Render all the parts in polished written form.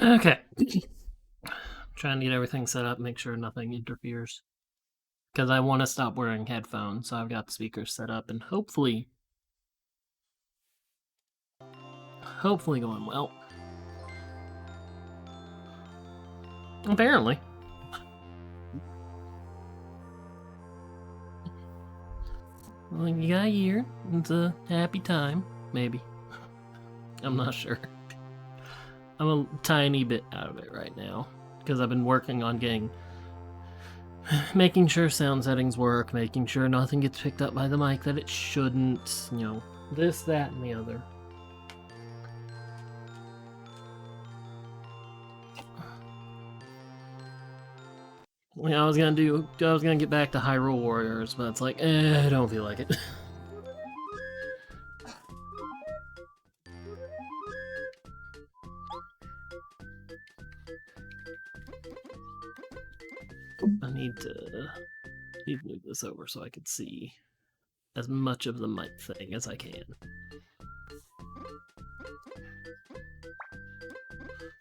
Okay. Trying to get everything set up, make sure nothing interferes. Because I want to stop wearing headphones, so I've got the speakers set up and hopefully going well. Apparently. Well, you got a year. It's a happy time. Maybe. I'm not sure. I'm a tiny bit out of it right now. Because I've been working on making sure sound settings work, making sure nothing gets picked up by the mic that it shouldn't, you know, this, that, and the other. Yeah, I was gonna get back to Hyrule Warriors, but it's like, I don't feel like it. I need to move this over so I can see as much of the mic thing as I can.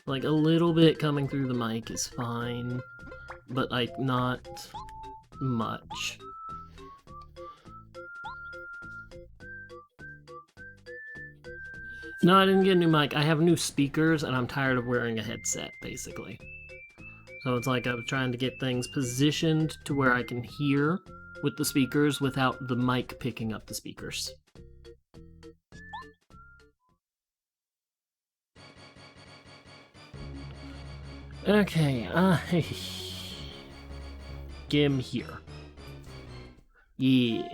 Like, a little bit coming through the mic is fine, but like, not much. No, I didn't get a new mic. I have new speakers, and I'm tired of wearing a headset, basically. So it's like I was trying to get things positioned to where I can hear with the speakers without the mic picking up the speakers. Okay, get him here. Yeah.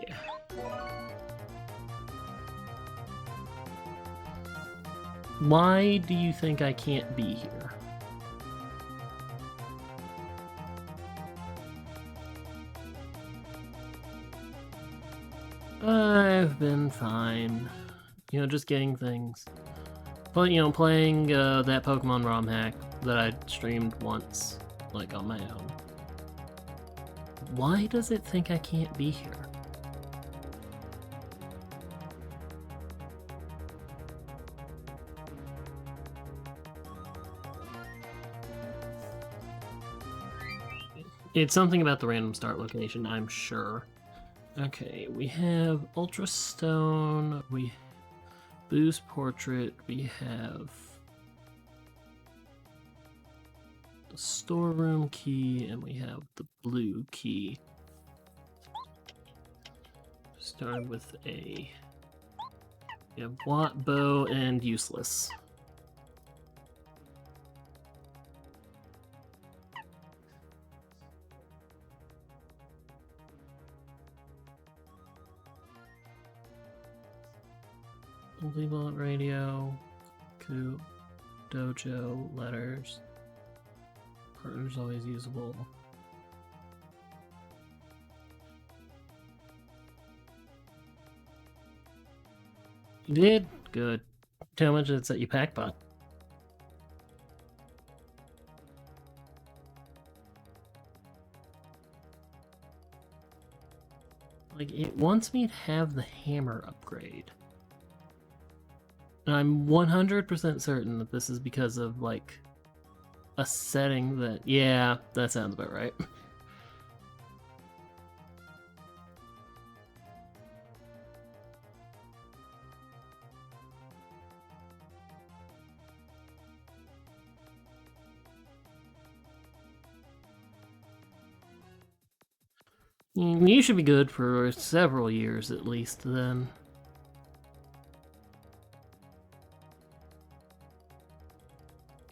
Why do you think I can't be here? I've been fine. You know, just getting things. But, you know, playing that Pokemon ROM hack that I streamed once, like, on my own. Why does it think I can't be here? It's something about the random start location, I'm sure. Okay, we have Ultra Stone, we Boost Portrait, we have the storeroom key, and we have the blue key. Starting with a Watt Bow and Useless. Bullet Radio, Coup, Dojo, Letters. Partner's always usable. You did? Good. How much did it set you pack bot? Like, it wants me to have the hammer upgrade. And I'm 100% certain that this is because of, like, a setting that... Yeah, that sounds about right. You should be good for several years at least, then.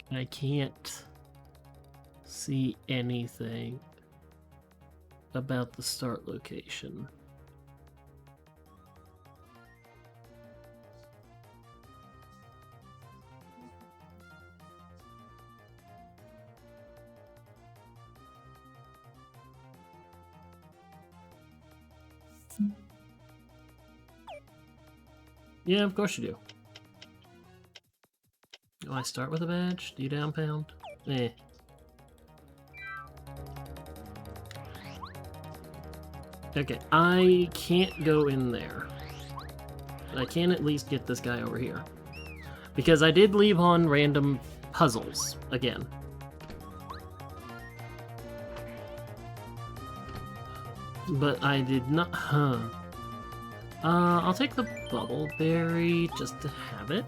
I can't see anything about the start location. Yeah, of course you do. Do I start with a badge? Do you down pound? Eh. Okay, I can't go in there. But I can at least get this guy over here. Because I did leave on random puzzles again. But I did not. I'll take the bubble berry just to have it.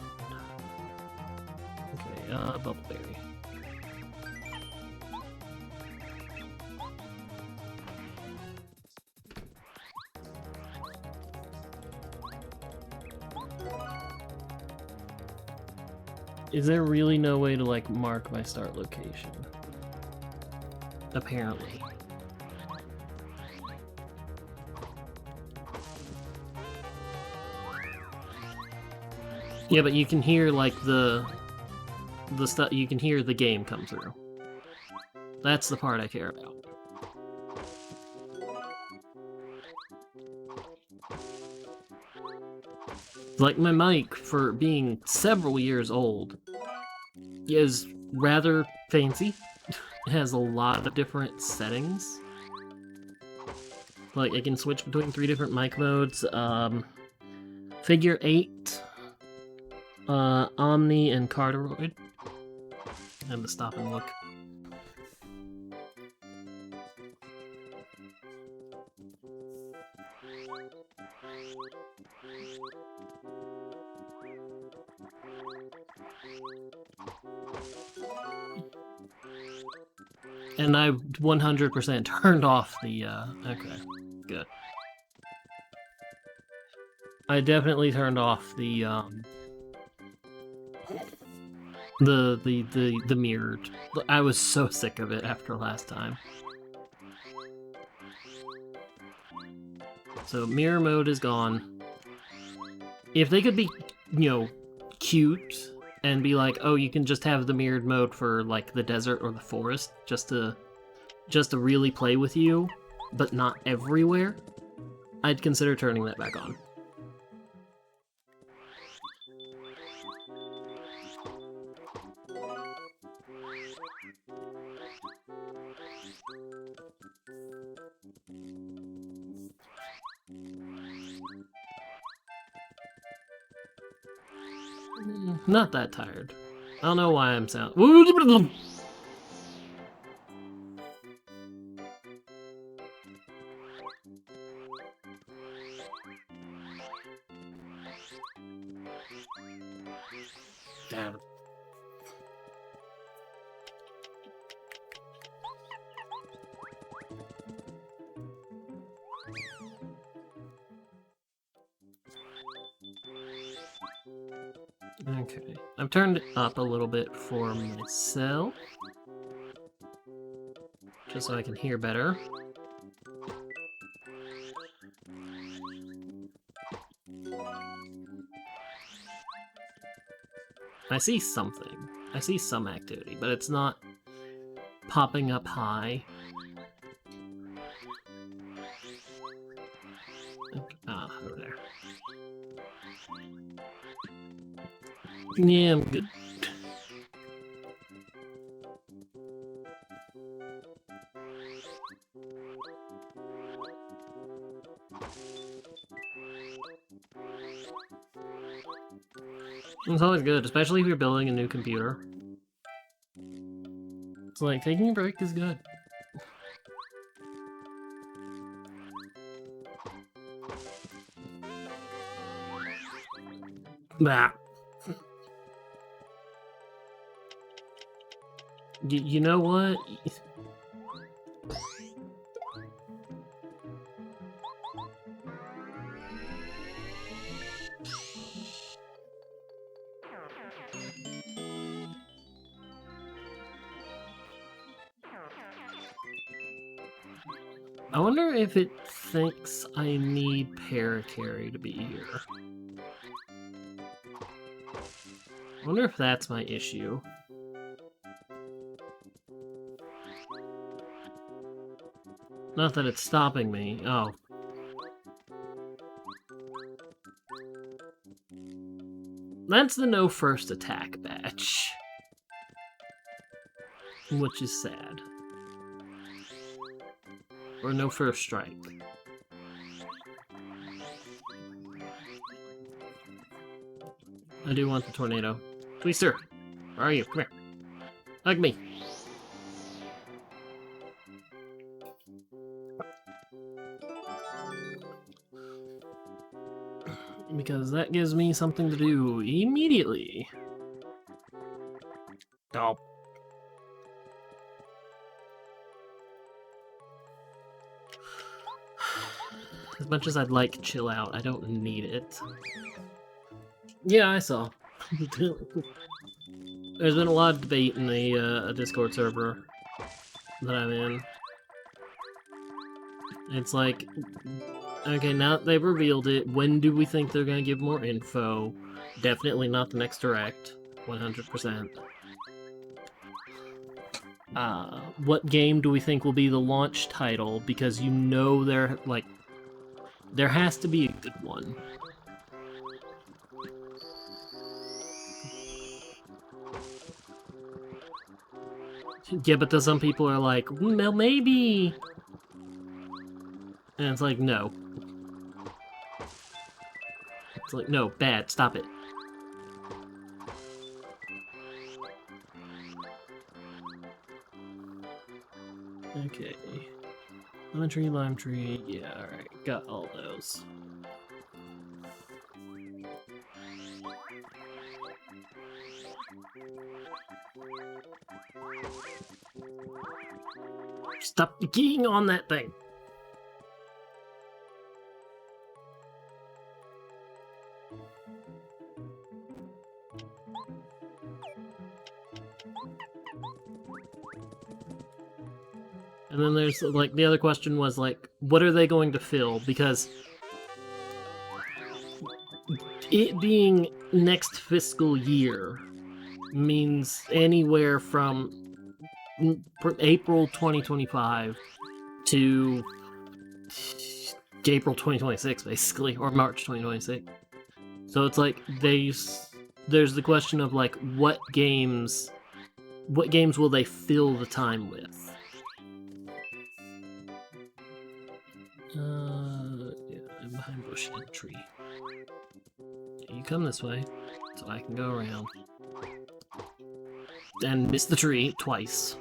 Okay, bubble berry. Is there really no way to, like, mark my start location? Apparently. Yeah, but you can hear, like, the stuff, you can hear the game come through. That's the part I care about. Like, my mic, for being several years old, is rather fancy. It has a lot of different settings. Like, it can switch between 3 different mic modes. Figure 8, Omni, and Cardioid. I have to stop and look. And I 100% turned off the, okay, good. I definitely turned off the mirrored. I was so sick of it after last time. So mirror mode is gone. If they could be, you know, cute and be like, oh, you can just have the mirrored mode for, like, the desert or the forest, just to really play with you, but not everywhere, I'd consider turning that back on. Not that tired. I don't know why I'm sound. Damn. Okay, I've turned it up a little bit for myself, just so I can hear better. I see something. I see some activity, but it's not popping up high. Ah, over there. Yeah, I'm good. It's always good, especially if you're building a new computer. It's like, taking a break is good. Bah. You know what? I wonder if it thinks I need Paracarry to be here. I wonder if that's my issue. Not that it's stopping me. Oh. That's the no first attack badge. Which is sad. Or no first strike. I do want the tornado. Twister, where are you? Come here. Hug me. Because that gives me something to do immediately. Oh. As much as I'd like chill out, I don't need it. Yeah, I saw. There's been a lot of debate in the Discord server that I'm in. It's like, okay, now that they've revealed it, when do we think they're gonna give more info? Definitely not the next Direct, 100%. What game do we think will be the launch title? Because you know there has to be a good one. Yeah, but then some people are like, well, maybe... And it's like, no. It's like, no, bad, stop it. Okay. Lemon tree, lime tree, yeah, alright, got all those. Stop keying on that thing! And then there's, like, the other question was, like, what are they going to fill? Because it being next fiscal year means anywhere from April 2025 to April 2026, basically, or March 2026. So it's like, there's the question of, like, what games will they fill the time with? Yeah, I'm behind bush and tree. You come this way, so I can go around. And miss the tree twice.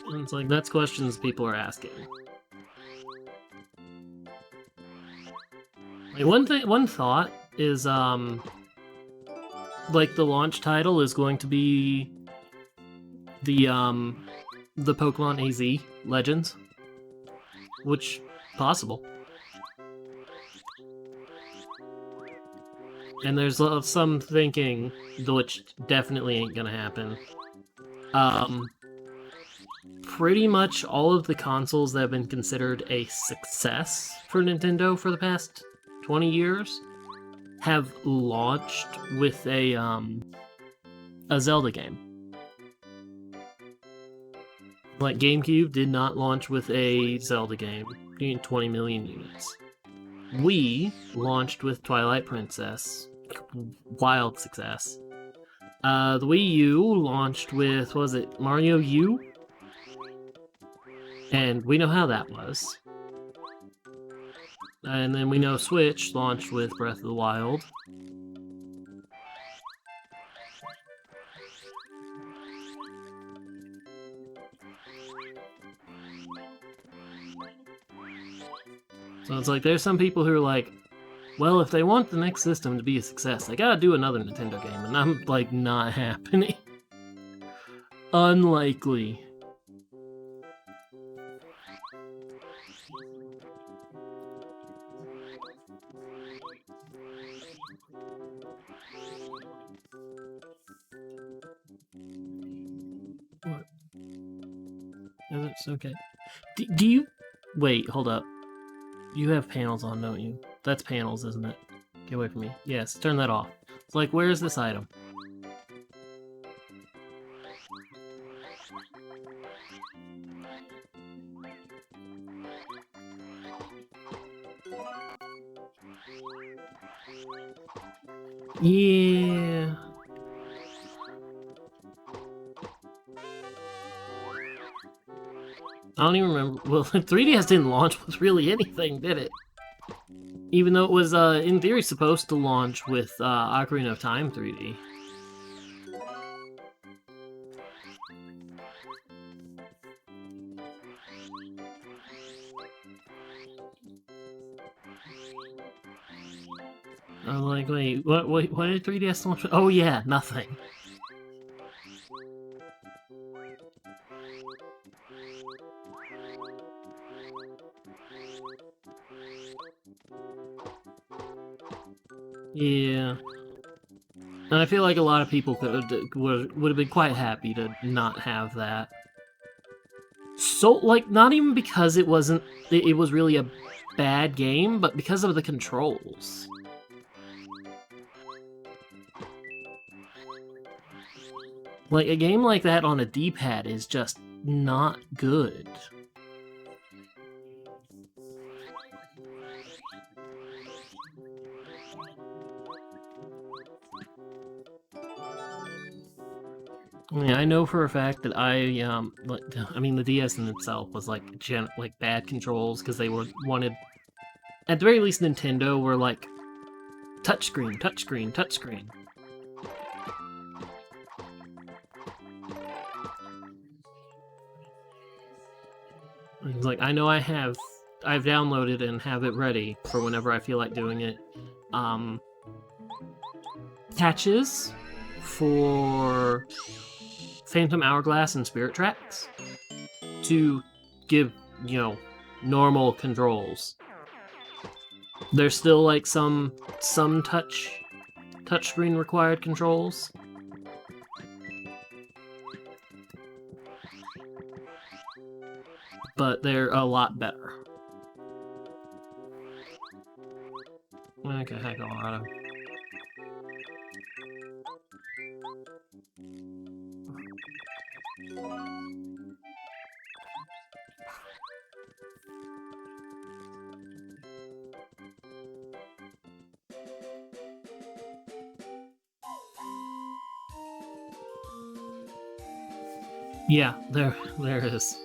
And it's like, that's questions people are asking. Like, one thought is, like, the launch title is going to be the Pokemon AZ Legends. Which, possible. And there's some thinking, which definitely ain't gonna happen. Pretty much all of the consoles that have been considered a success for Nintendo for the past 20 years have launched with a Zelda game. Like, GameCube did not launch with a Zelda game, getting 20 million units. Wii launched with Twilight Princess, wild success. The Wii U launched with, what was it, Mario U? And we know how that was. And then we know Switch launched with Breath of the Wild. So it's like, there's some people who are like, well, if they want the next system to be a success, they gotta do another Nintendo game, and I'm like, not happening. Unlikely. What? It's okay. Do you... Wait, hold up. You have panels on, don't you? That's panels, isn't it? Get away from me. Yes, turn that off. It's like, where's this item? Yeah. I don't even remember. Well, 3DS didn't launch with really anything, did it? Even though it was, in theory, supposed to launch with Ocarina of Time 3D. I'm like, wait, what did 3DS launch with? Oh yeah, nothing. Yeah. And I feel like a lot of people would have been quite happy to not have that. So, like, not even because it was really a bad game, but because of the controls. Like, a game like that on a D-pad is just not good. Yeah, I know for a fact that I mean, the DS in itself was like bad controls because they wanted, at the very least, Nintendo were like touchscreen, touchscreen, touchscreen. It's like, I know I've downloaded and have it ready for whenever I feel like doing it. Patches for Phantom Hourglass and Spirit Tracks to give, you know, normal controls. There's still like some touchscreen required controls. But they're a lot better. Okay, heck, Colorado. Yeah, there is.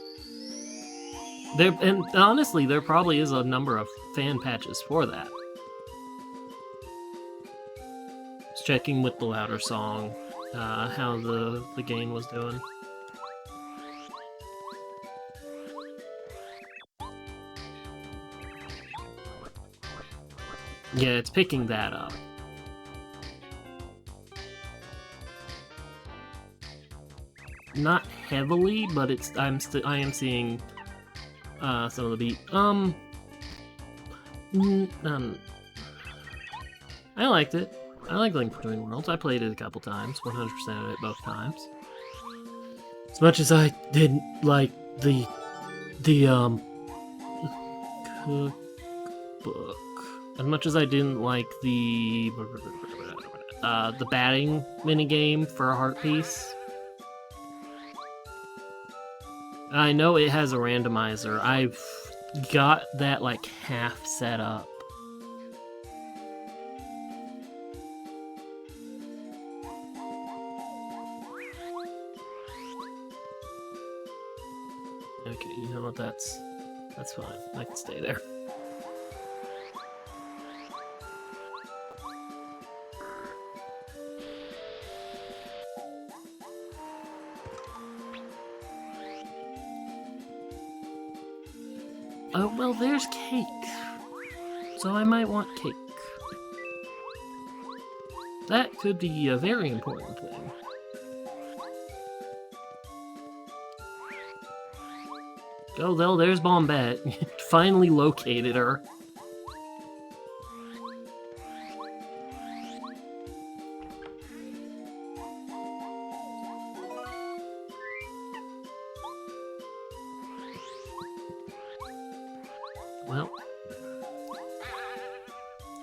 And honestly, there probably is a number of fan patches for that. Just checking with the louder song, how the game was doing. Yeah, it's picking that up. Not heavily, but I am seeing some of the beat. I liked it. I like Link Between Worlds. I played it a couple times, 100% of it both times. As much as I didn't like the cookbook, as much as I didn't like the batting minigame for a heart piece. I know it has a randomizer. I've got that like half set up. Okay, you know what? That's fine. I can stay there. Oh, well, there's cake. So I might want cake. That could be a very important thing. Oh, well, there's Bombette. Finally located her. Well.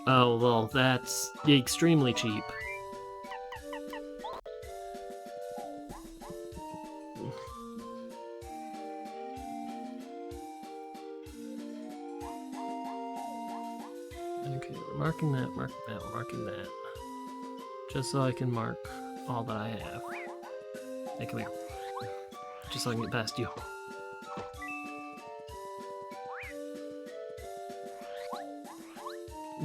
Oh, well, that's extremely cheap. Okay, we're marking that, marking that. Just so I can mark all that I have. Hey, come here. Just so I can get past you.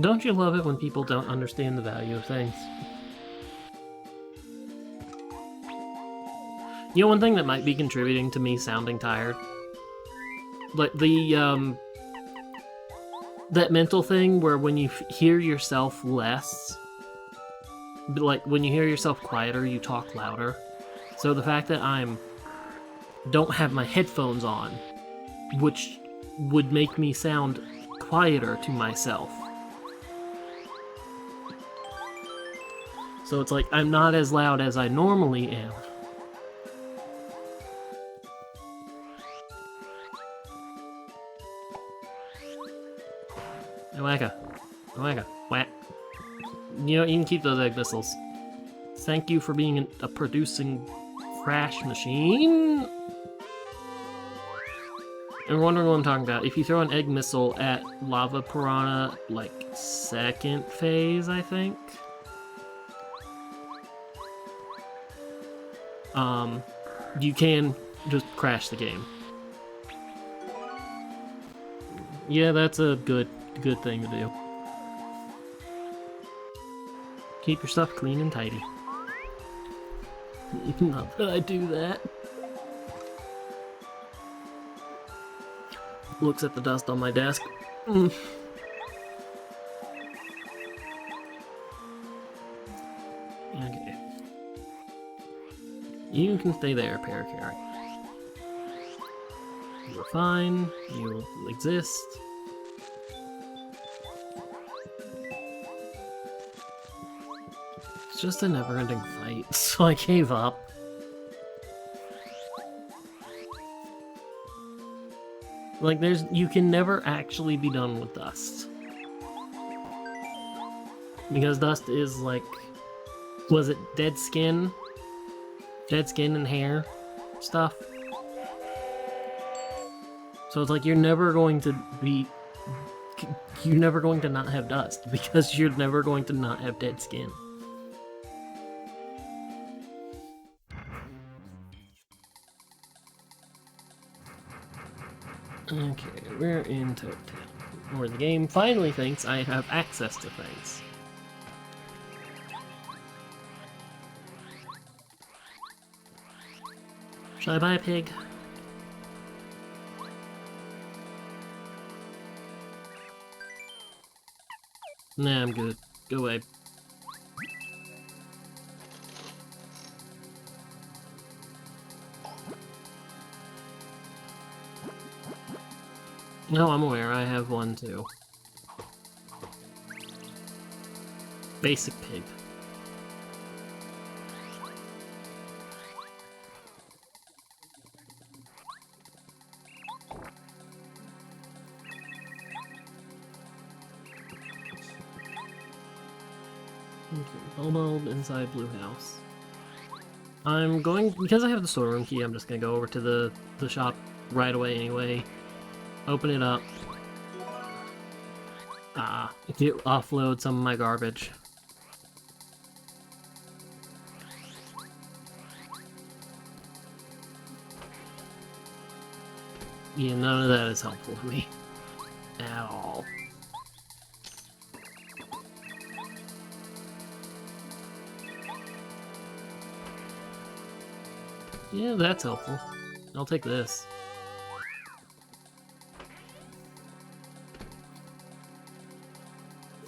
Don't you love it when people don't understand the value of things? You know, one thing that might be contributing to me sounding tired? Like that mental thing where when you hear yourself less, like when you hear yourself quieter, you talk louder. So the fact that don't have my headphones on, which would make me sound quieter to myself. So it's like I'm not as loud as I normally am. Wacka. Wacka. Whack. You know, you can keep those egg missiles. Thank you for being a producing crash machine. I'm wondering what I'm talking about. If you throw an egg missile at Lava Piranha, like, second phase, I think? You can just crash the game. Yeah, that's a good thing to do. Keep your stuff clean and tidy. Not that I do that. Looks at the dust on my desk. Okay. You can stay there, Paracarrot. You're fine. You exist. It's just a never-ending fight, so I gave up. Like, you can never actually be done with Dust. Because Dust is like, was it dead skin? Dead skin and hair stuff? So it's like, you're never going to not have Dust, because you're never going to not have dead skin. Okay, we're in Toad Town, where the game finally thinks I have access to things. Should I buy a pig? Nah, I'm good. Go away. No, I'm aware. I have one too. Basic pig. Okay, bulb inside blue house. I'm going, because I have the storeroom key, I'm just gonna go over to the shop right away anyway. Open it up. To offload some of my garbage. Yeah, none of that is helpful to me. At all. Yeah, that's helpful. I'll take this.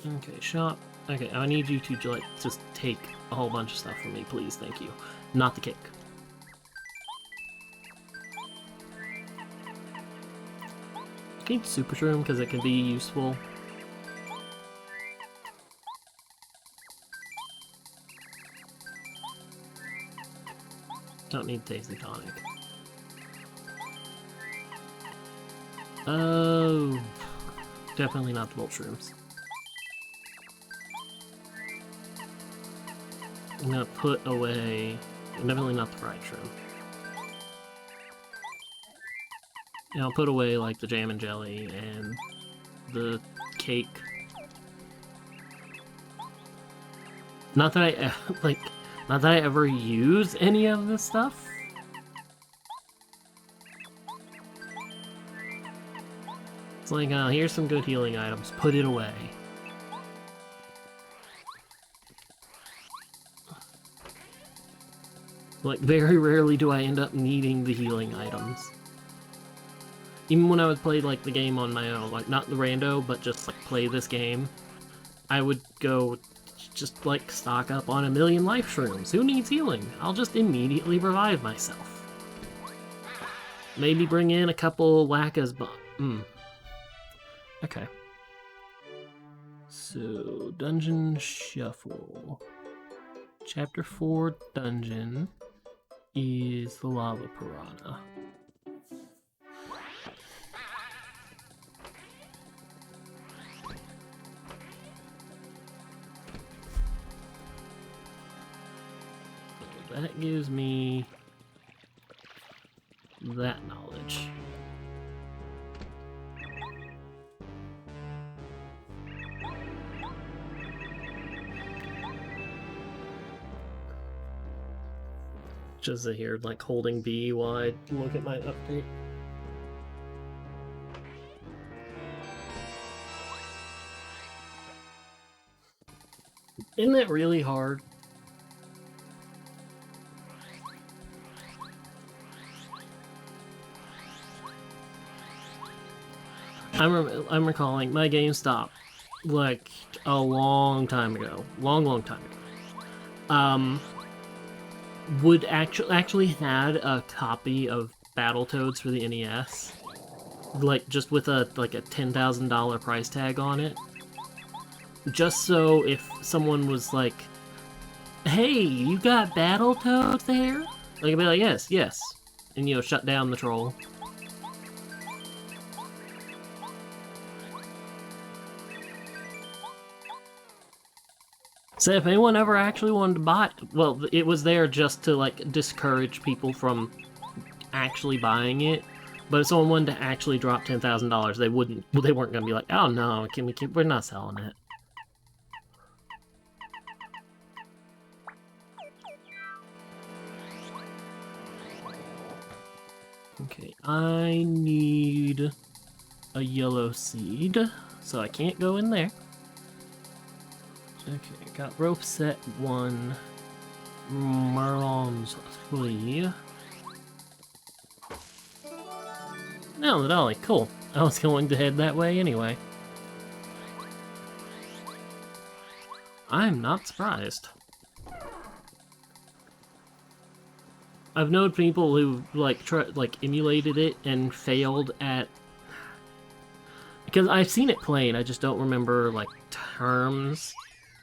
Okay, shop. Okay, I need you to, like, just take a whole bunch of stuff from me, please, thank you. Not the cake. Keep Super Shroom, because it can be useful. Don't need Tasty Tonic. Oh, definitely not the Volt Shrooms. I'm gonna put away... Definitely not the fried shroom. And I'll put away, like, the jam and jelly and the cake. Not that I, like, not that I ever use any of this stuff. It's like, here's some good healing items. Put it away. Like, very rarely do I end up needing the healing items. Even when I would play, like, the game on my own, like, not the rando, but just, like, play this game, I would go just, like, stock up on 1,000,000 life shrooms. Who needs healing? I'll just immediately revive myself. Maybe bring in a couple Lackas, but... Okay. So, Dungeon Shuffle. Chapter 4 Dungeon is the Lava Piranha. That gives me that knowledge. Just sit here, like, holding B while I look at my update. Isn't that really hard? I'm recalling my GameStop, like, a long time ago. Long time ago. Would actually had a copy of Battletoads for the NES, like, just with a $10,000 price tag on it, just so if someone was like, "Hey, you got Battletoads there?" Like, I'd be like, "Yes, yes," and, you know, shut down the troll. So if anyone ever actually wanted to buy it, well, it was there just to, like, discourage people from actually buying it. But if someone wanted to actually drop $10,000, they weren't gonna be like, "Oh no, we're not selling it." Okay, I need a yellow seed, so I can't go in there. Okay, got rope set 1, Merlon's 3. No, the dolly, cool. I was going to head that way anyway. I'm not surprised. I've known people who, like, emulated it and failed at... Because I've seen it played, I just don't remember, like, terms.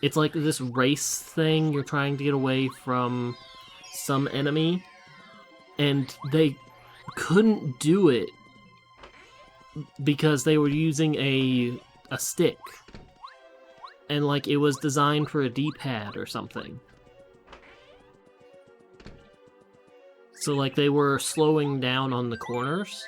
It's like this race thing, you're trying to get away from some enemy, and they couldn't do it because they were using a stick. And, like, it was designed for a D-pad or something. So, like, they were slowing down on the corners.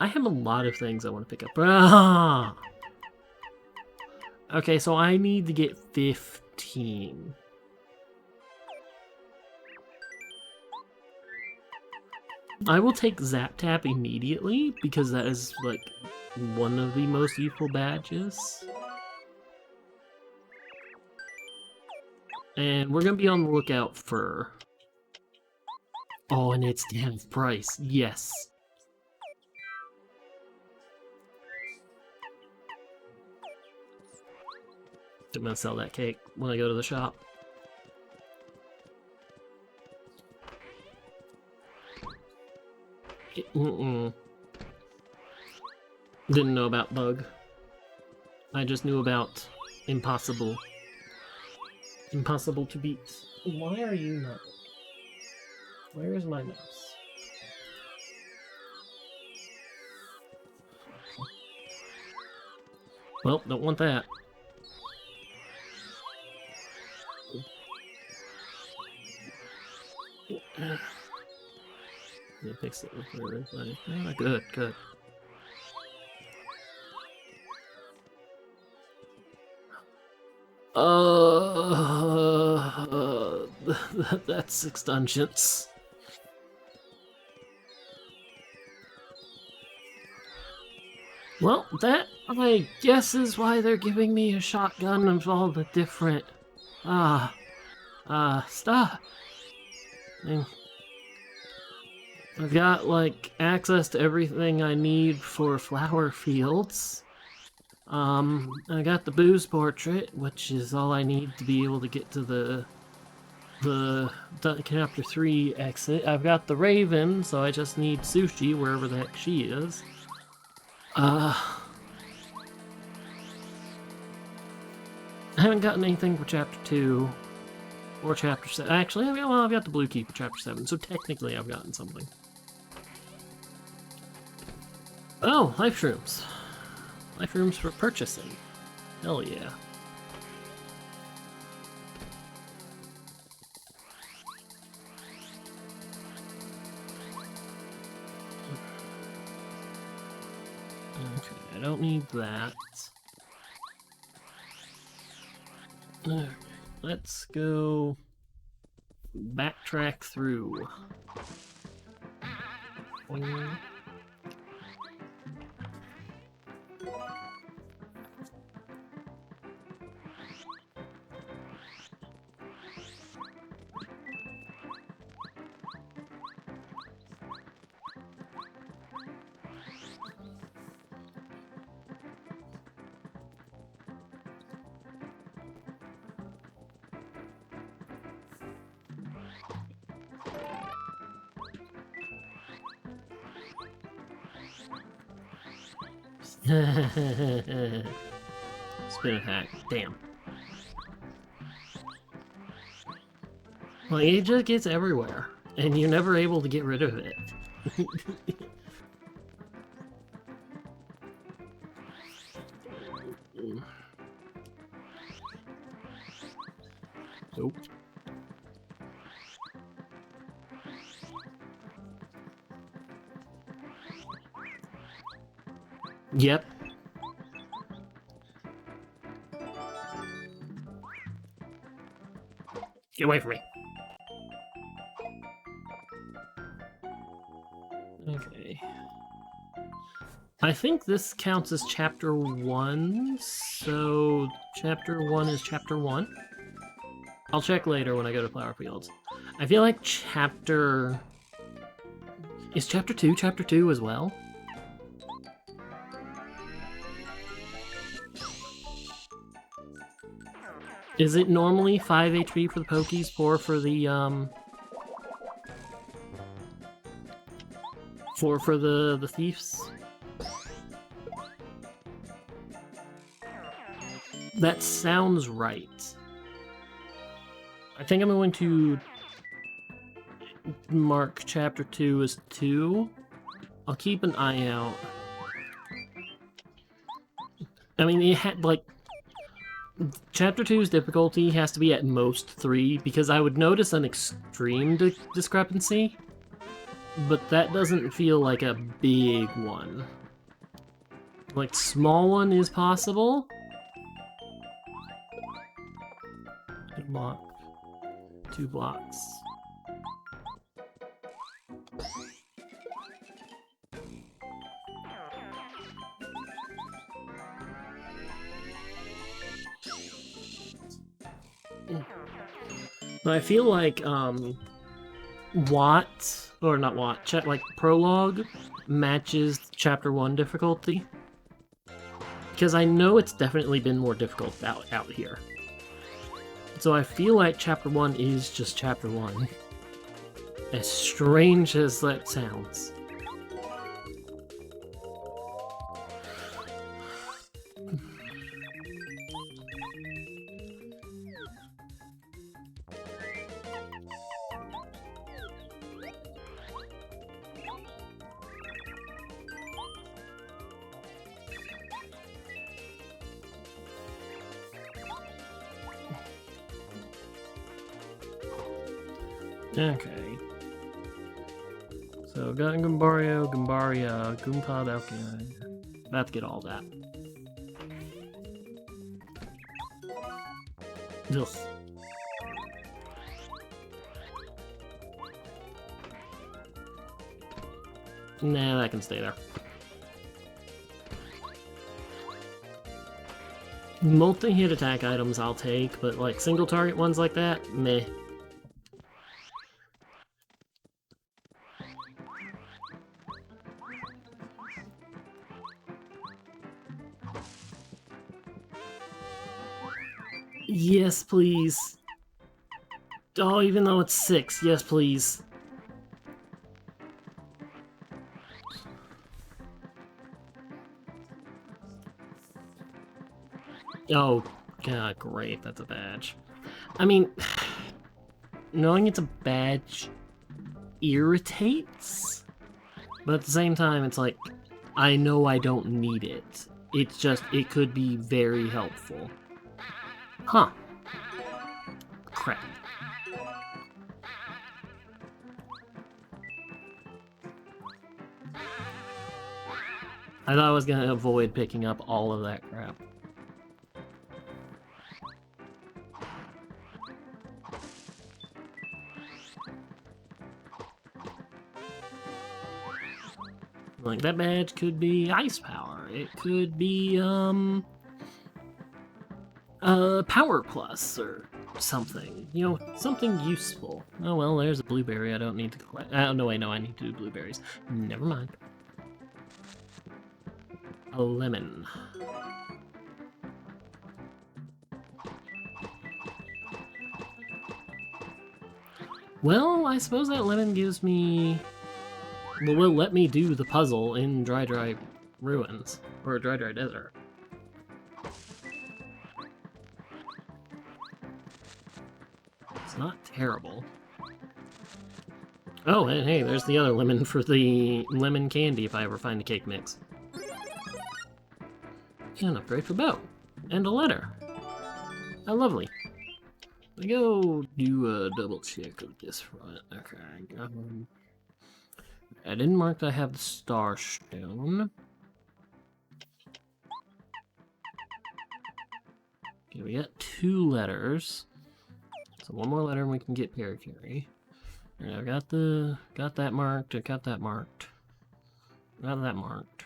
I have a lot of things I want to pick up. Ah! Okay, so I need to get 15. I will take Zap Tap immediately, because that is, like, one of the most useful badges. And we're gonna be on the lookout for... Oh, and it's half price. Yes. I'm gonna sell that cake when I go to the shop. Didn't know about bug. I just knew about impossible. Impossible to beat. Why are you not? Where is my mouse? Well, don't want that. They fixed it with the good, good. That's 6 dungeons. Well, that, I guess, is why they're giving me a shotgun of all the different, stuff. And I've got, like, access to everything I need for flower fields. I got the booze portrait, which is all I need to be able to get to the chapter 3 exit. I've got the Raven, so I just need Sushi, wherever the heck she is. I haven't gotten anything for chapter 2 or chapter 7. Actually, I've got the blue key for chapter 7, so technically I've gotten something. Oh, life shrooms. Life shrooms for purchasing. Hell yeah. Okay, I don't need that. Okay, let's go backtrack through. Spin attack. Damn. Like, it just gets everywhere, and you're never able to get rid of it. Nope. Yep. Get away from me. Okay. I think this counts as chapter 1, so chapter 1 is chapter 1. I'll check later when I go to Flower Fields. I feel like chapter... Is chapter 2 chapter 2 as well? Is it normally 5 HP for the Pokies, 4 for the, 4 for the thieves? That sounds right. I think I'm going to mark chapter 2 as 2. I'll keep an eye out. I mean, it had, like... Chapter 2's difficulty has to be at most 3, because I would notice an extreme discrepancy, but that doesn't feel like a big one. Like, small one is possible. Block. 2 blocks. I feel like, like, Prologue matches Chapter 1 difficulty. Because I know it's definitely been more difficult out here. So I feel like Chapter 1 is just Chapter 1. As strange as that sounds. Okay. So, got Gumbario, Goompa, okay. About to get all that. Ugh. Nah, that can stay there. Multi-hit attack items I'll take, but like single target ones like that, meh. Yes, please. Oh, even though it's 6, yes, please. Oh, god, great, that's a badge. I mean, knowing it's a badge irritates, but at the same time, it's like, I know I don't need it. It's just, it could be very helpful. Huh. Crap. I thought I was gonna avoid picking up all of that crap. Like, that badge could be ice power. It could be, power plus or something. You know, something useful. Oh, well, there's a blueberry I don't need to collect. Oh, no, wait, no, I need to do blueberries. Never mind. A lemon. Well, I suppose that lemon gives me... Well, will let me do the puzzle in Dry Ruins. Or Dry Desert. It's not terrible. Oh, and hey, there's the other lemon for the lemon candy if I ever find a cake mix. And an upgrade for Bo. And a letter. How lovely. I go do a double check of this front. Okay. I didn't mark that I have the star stone. Okay, we got 2 letters. So one more letter and we can get Parakarry. Alright, I've got that marked, I got that marked. Got that marked.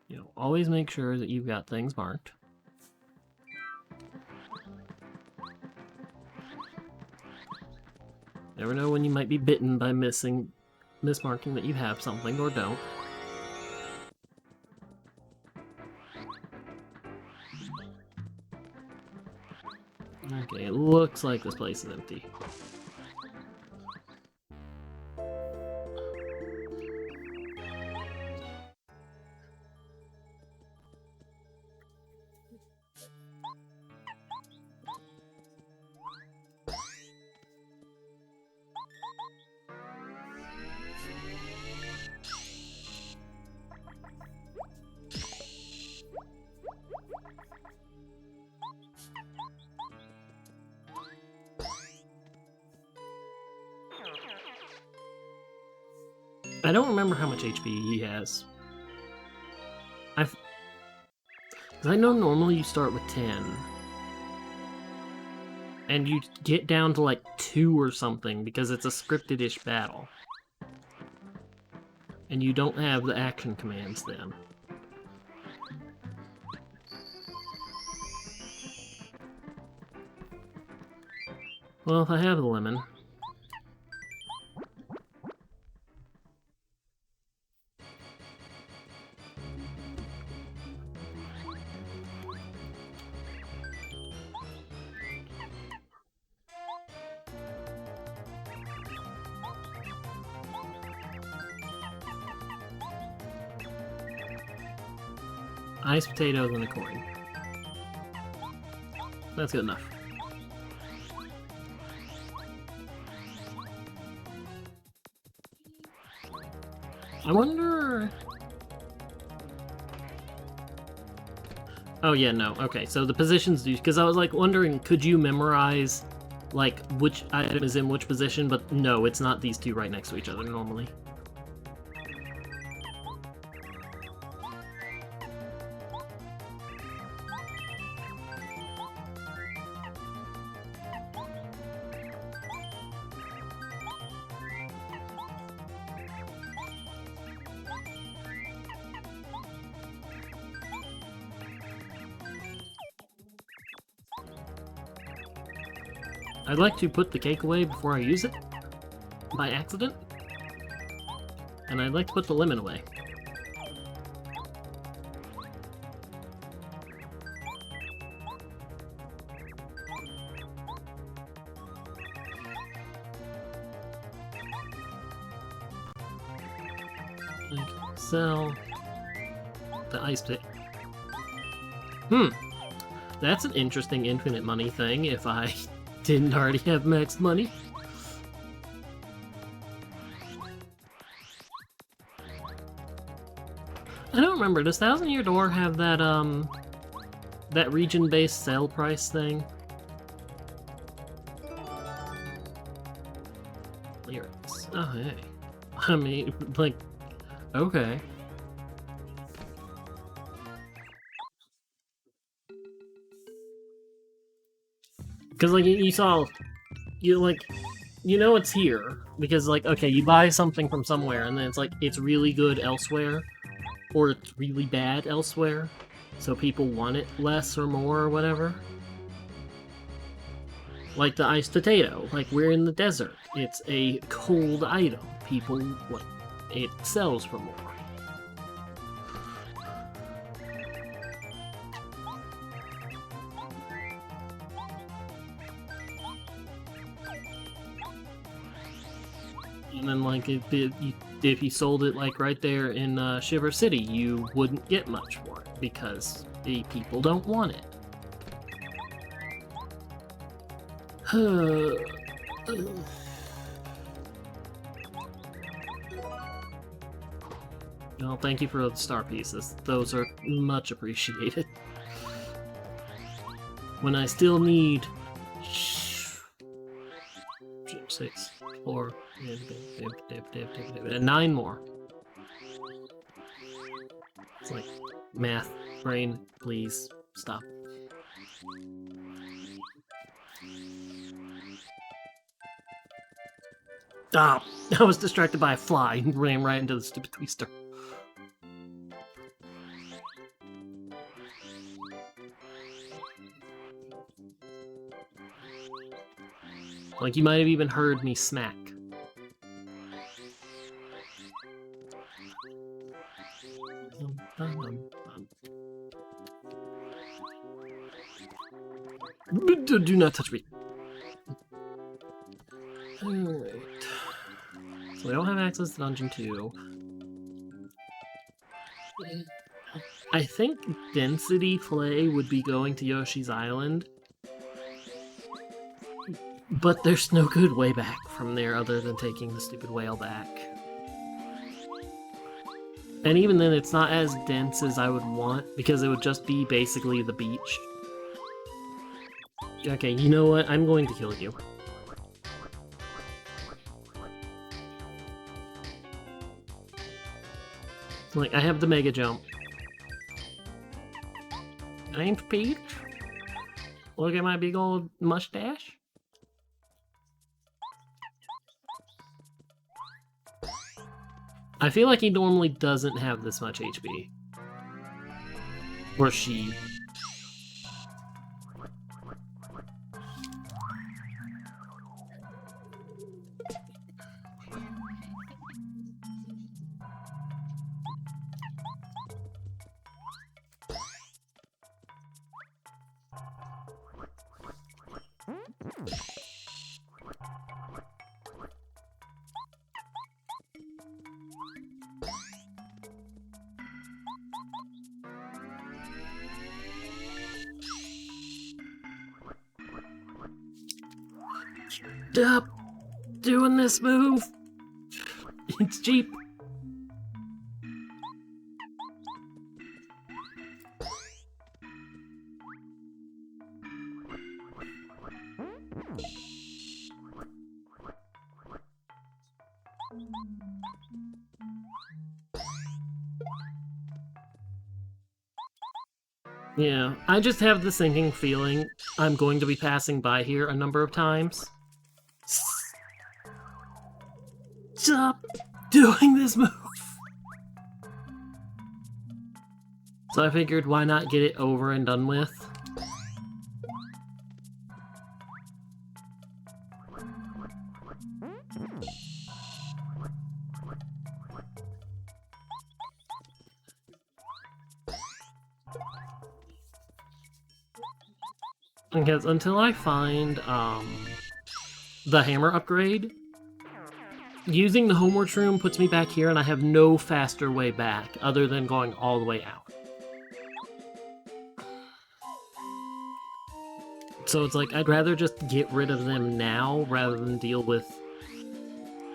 You know, always make sure that you've got things marked. Never know when you might be bitten by mismarking that you have something or don't. Okay, it looks like this place is empty. I don't remember how much HP he has. Because I know normally you start with 10. And you get down to like 2 or something because it's a scripted-ish battle. And you don't have the action commands then. Well, if I have the lemon... Ice potatoes and a coin. That's good enough. I wonder... Oh yeah, no, okay, so the positions do... Because I was like wondering, could you memorize, like, which item is in which position, but no, it's not these 2 right next to each other normally. I'd like to put the cake away before I use it, by accident. And I'd like to put the lemon away. Sell the ice pick. That's an interesting infinite money thing if I didn't already have max money. I don't remember, does Thousand Year Door have that, that region-based sale price thing? Lyrics. Oh, hey. I mean, like, okay. Because, like, you saw, you, like, you know it's here. Because, like, okay, you buy something from somewhere, and then it's like, it's really good elsewhere. Or it's really bad elsewhere. So people want it less or more or whatever. Like the iced potato. Like, we're in the desert. It's a cold item. People, like, it sells for more. And then, like, if you sold it, like, right there in Shiver City, you wouldn't get much for it, because the people don't want it. Well, thank you for the star pieces. Those are much appreciated. When I still need 6, 4, and 9 more. It's like, math, brain, please, stop. Stop! I was distracted by a fly and ran right into the stupid twister. Like, you might have even heard me smack. Do not touch me. Alright. So we don't have access to Dungeon 2. I think density play would be going to Yoshi's Island. But there's no good way back from there other than taking the stupid whale back. And even then, it's not as dense as I would want, because it would just be basically the beach. Okay, you know what? I'm going to kill you. Like, I have the Mega Jump. I'm Peach. Look at my big old mustache. I feel like he normally doesn't have this much HP. Or she. Stop doing this move. It's cheap. Yeah, I just have the sinking feeling I'm going to be passing by here a number of times. Stop doing this move! So I figured, why not get it over and done with? Because until I find the hammer upgrade, using the homework room puts me back here and I have no faster way back other than going all the way out. So it's like, I'd rather just get rid of them now rather than deal with,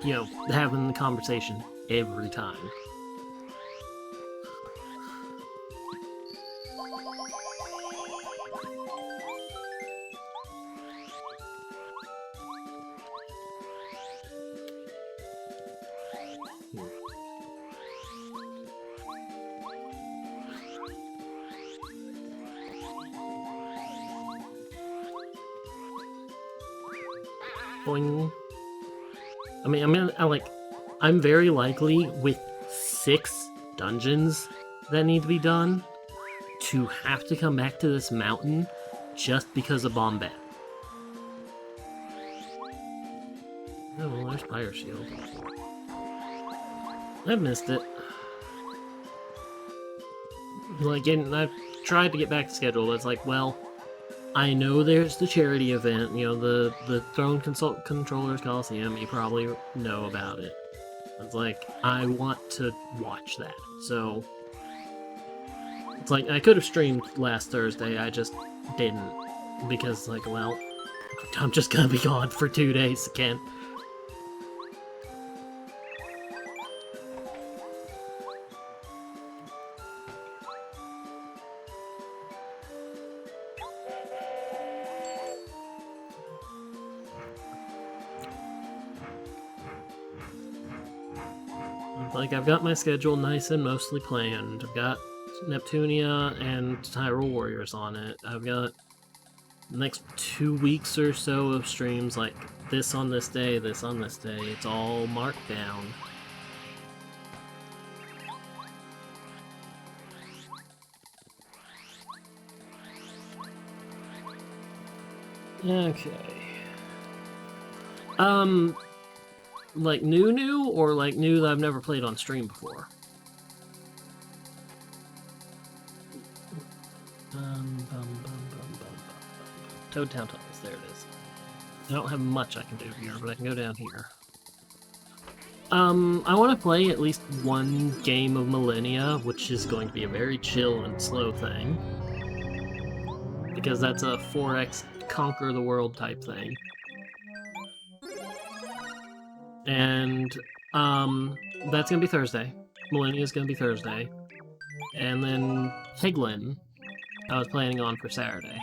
you know, having the conversation every time. Boing. I mean, I'm very likely with 6 dungeons that need to be done to have to come back to this mountain just because of Bombay. Oh, well, there's Fire Shield. I missed it. Like, and I've tried to get back to schedule, but it's like, well, I know there's the charity event, you know, the Throne Controllers Coliseum, you probably know about it. It's like, I want to watch that, so... It's like, I could have streamed last Thursday, I just didn't. Because, like, well, I'm just gonna be gone for 2 days again. Like, I've got my schedule nice and mostly planned. I've got Neptunia and Hyrule Warriors on it. I've got the next 2 weeks or so of streams, like, this on this day, this on this day. It's all marked down. Okay. Like new, or like new that I've never played on stream before? Toad Town Tunnels, there it is. I don't have much I can do here, but I can go down here. I want to play at least one game of Millennia, which is going to be a very chill and slow thing. Because that's a 4x conquer the world type thing. And, that's gonna be Thursday. Millennia's gonna be Thursday. And then Piglin, I was planning on for Saturday.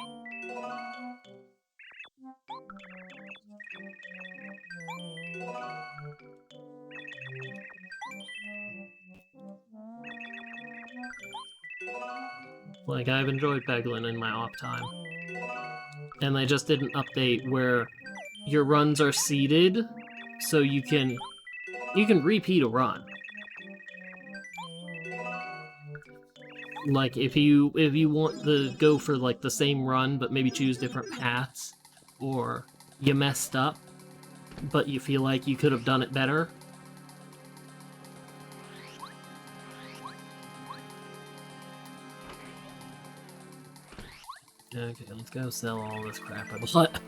Like, I've enjoyed Peglin in my off time. And they just did an update where your runs are seeded, so you can repeat a run. Like, if you want to go for, like, the same run, but maybe choose different paths, or you messed up, but you feel like you could have done it better. Okay, let's go sell all this crap I bought.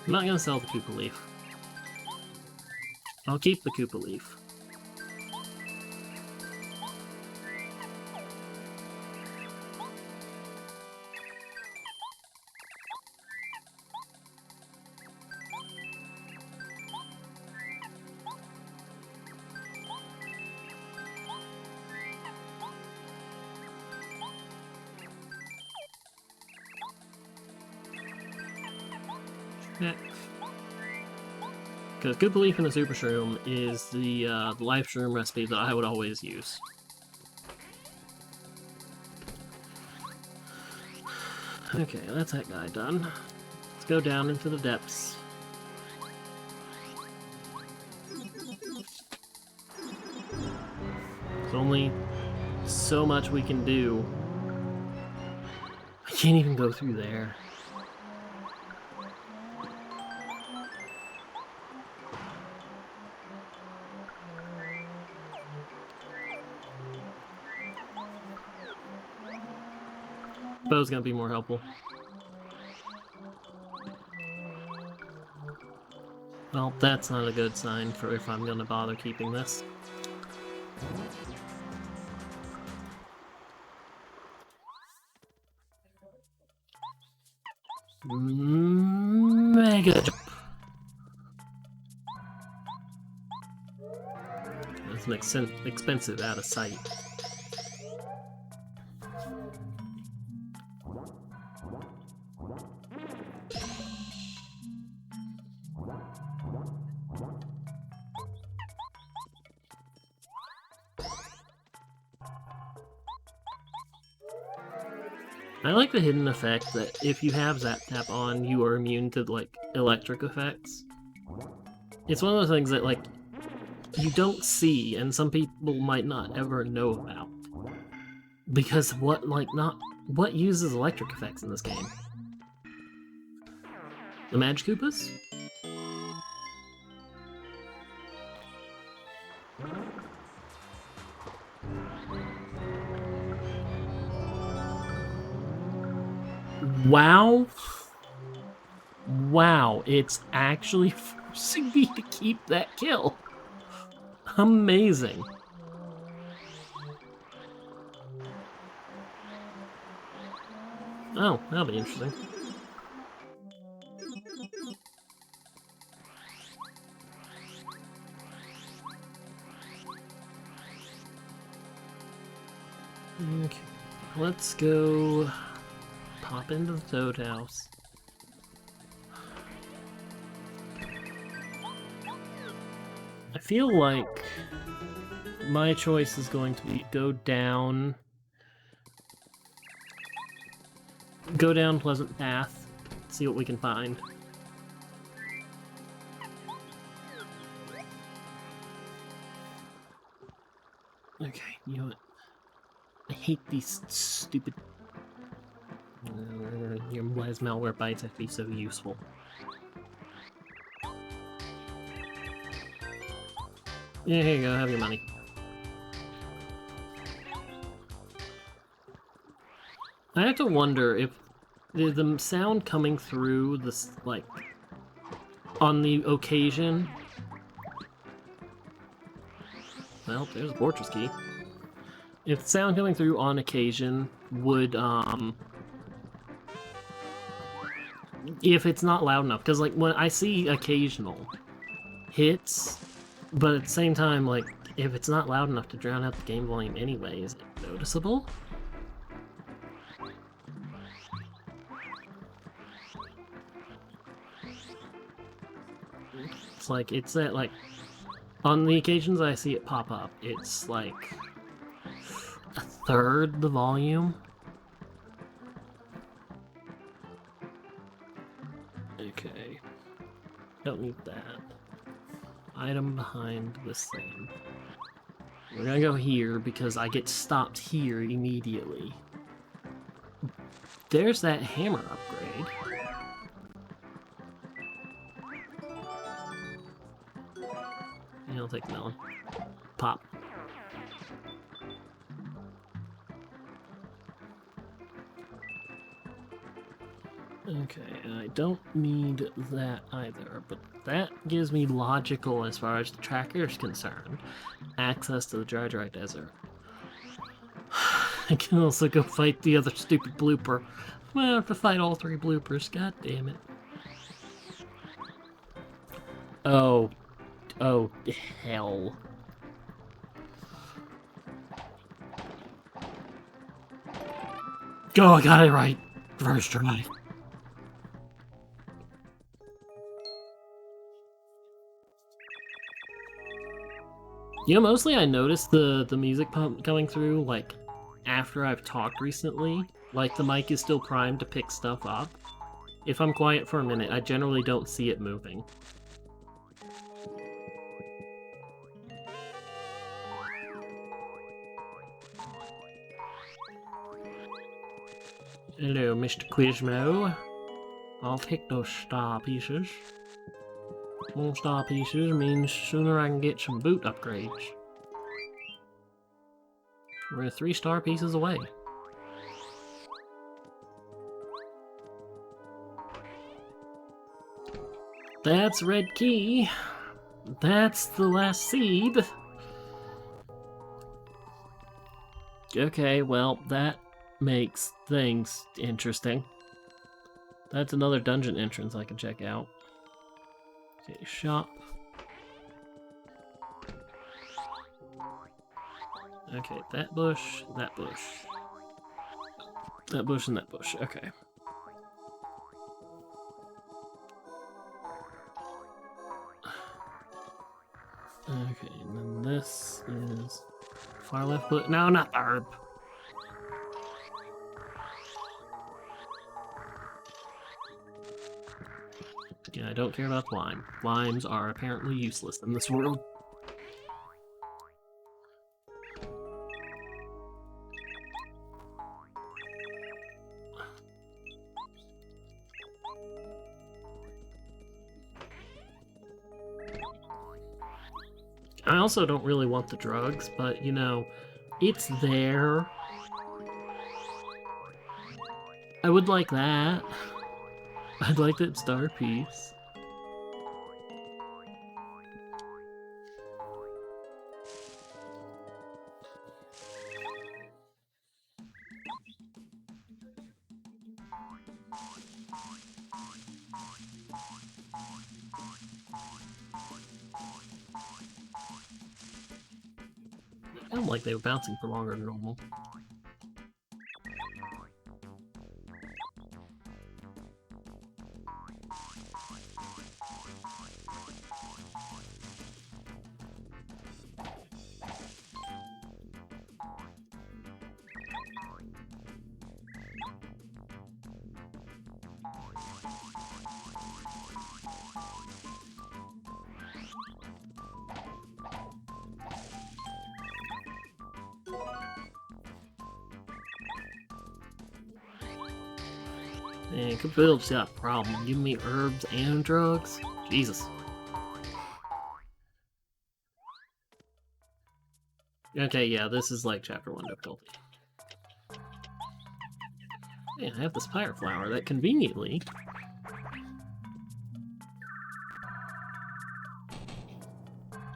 I'm not gonna sell the Koopa Leaf. I'll keep the Koopa Leaf. Because Koopa Leaf and the Super Shroom is the Life Shroom recipe that I would always use. Okay, that's that guy done. Let's go down into the depths. There's only so much we can do. can't even go through there. Bow's gonna be more helpful. Well, that's not a good sign for if I'm gonna bother keeping this. Mega jump. That's an expensive out of sight. I like the hidden effect that if you have Zap Tap on, you are immune to, like, electric effects. It's one of those things that, like, you don't see, and some people might not ever know about. Because what uses electric effects in this game? The Magikoopas? Wow. Wow, it's actually forcing me to keep that kill. Amazing. Oh, that'll be interesting. Okay, let's go pop into the Toad House. I feel like my choice is going to be go down Pleasant Path, see what we can find. Okay, you know what? I hate these stupid... your malware bites have to be so useful. Yeah, here you go, have your money. I have to wonder if the sound coming through this, like, on the occasion... Well, there's a fortress key. If the sound coming through on occasion would, if it's not loud enough, because, like, when I see occasional hits, but at the same time, like, if it's not loud enough to drown out the game volume anyway, is it noticeable? It's like, it's that, like, on the occasions I see it pop up, it's like a third the volume. Okay. Don't need that. Item behind this thing. We're gonna go here because I get stopped here immediately. There's that hammer upgrade. Yeah, I'll take that one. Pop. Okay, I don't need that either, but that gives me logical, as far as the tracker is concerned, access to the Dry Desert. I can also go fight the other stupid blooper. I'm gonna have to fight all three bloopers, god damn it. Oh, hell. Go, I got it right. First try. You know, mostly I noticed the music pump coming through, like, after I've talked recently. Like, the mic is still primed to pick stuff up. If I'm quiet for a minute, I generally don't see it moving. Hello, Mr. Quizmo. I'll take those star pieces. More star pieces means sooner I can get some boot upgrades. We're 3 star pieces away. That's red key. That's the last seed. Okay, well, that makes things interesting. That's another dungeon entrance I can check out. Okay, shop. Okay, that bush, that bush. That bush and that bush, okay. Okay, and then this is far left foot. No, not the herb. Yeah, I don't care about lime. Limes are apparently useless in this world. I also don't really want the drugs, but, you know, it's there. I would like that. I'd like that star piece. I don't like they were bouncing for longer than normal. Man, Philip's got a problem. Give me herbs and drugs? Jesus. Okay, yeah, this is like Chapter 1 difficulty. Man, I have this pirate flower that conveniently...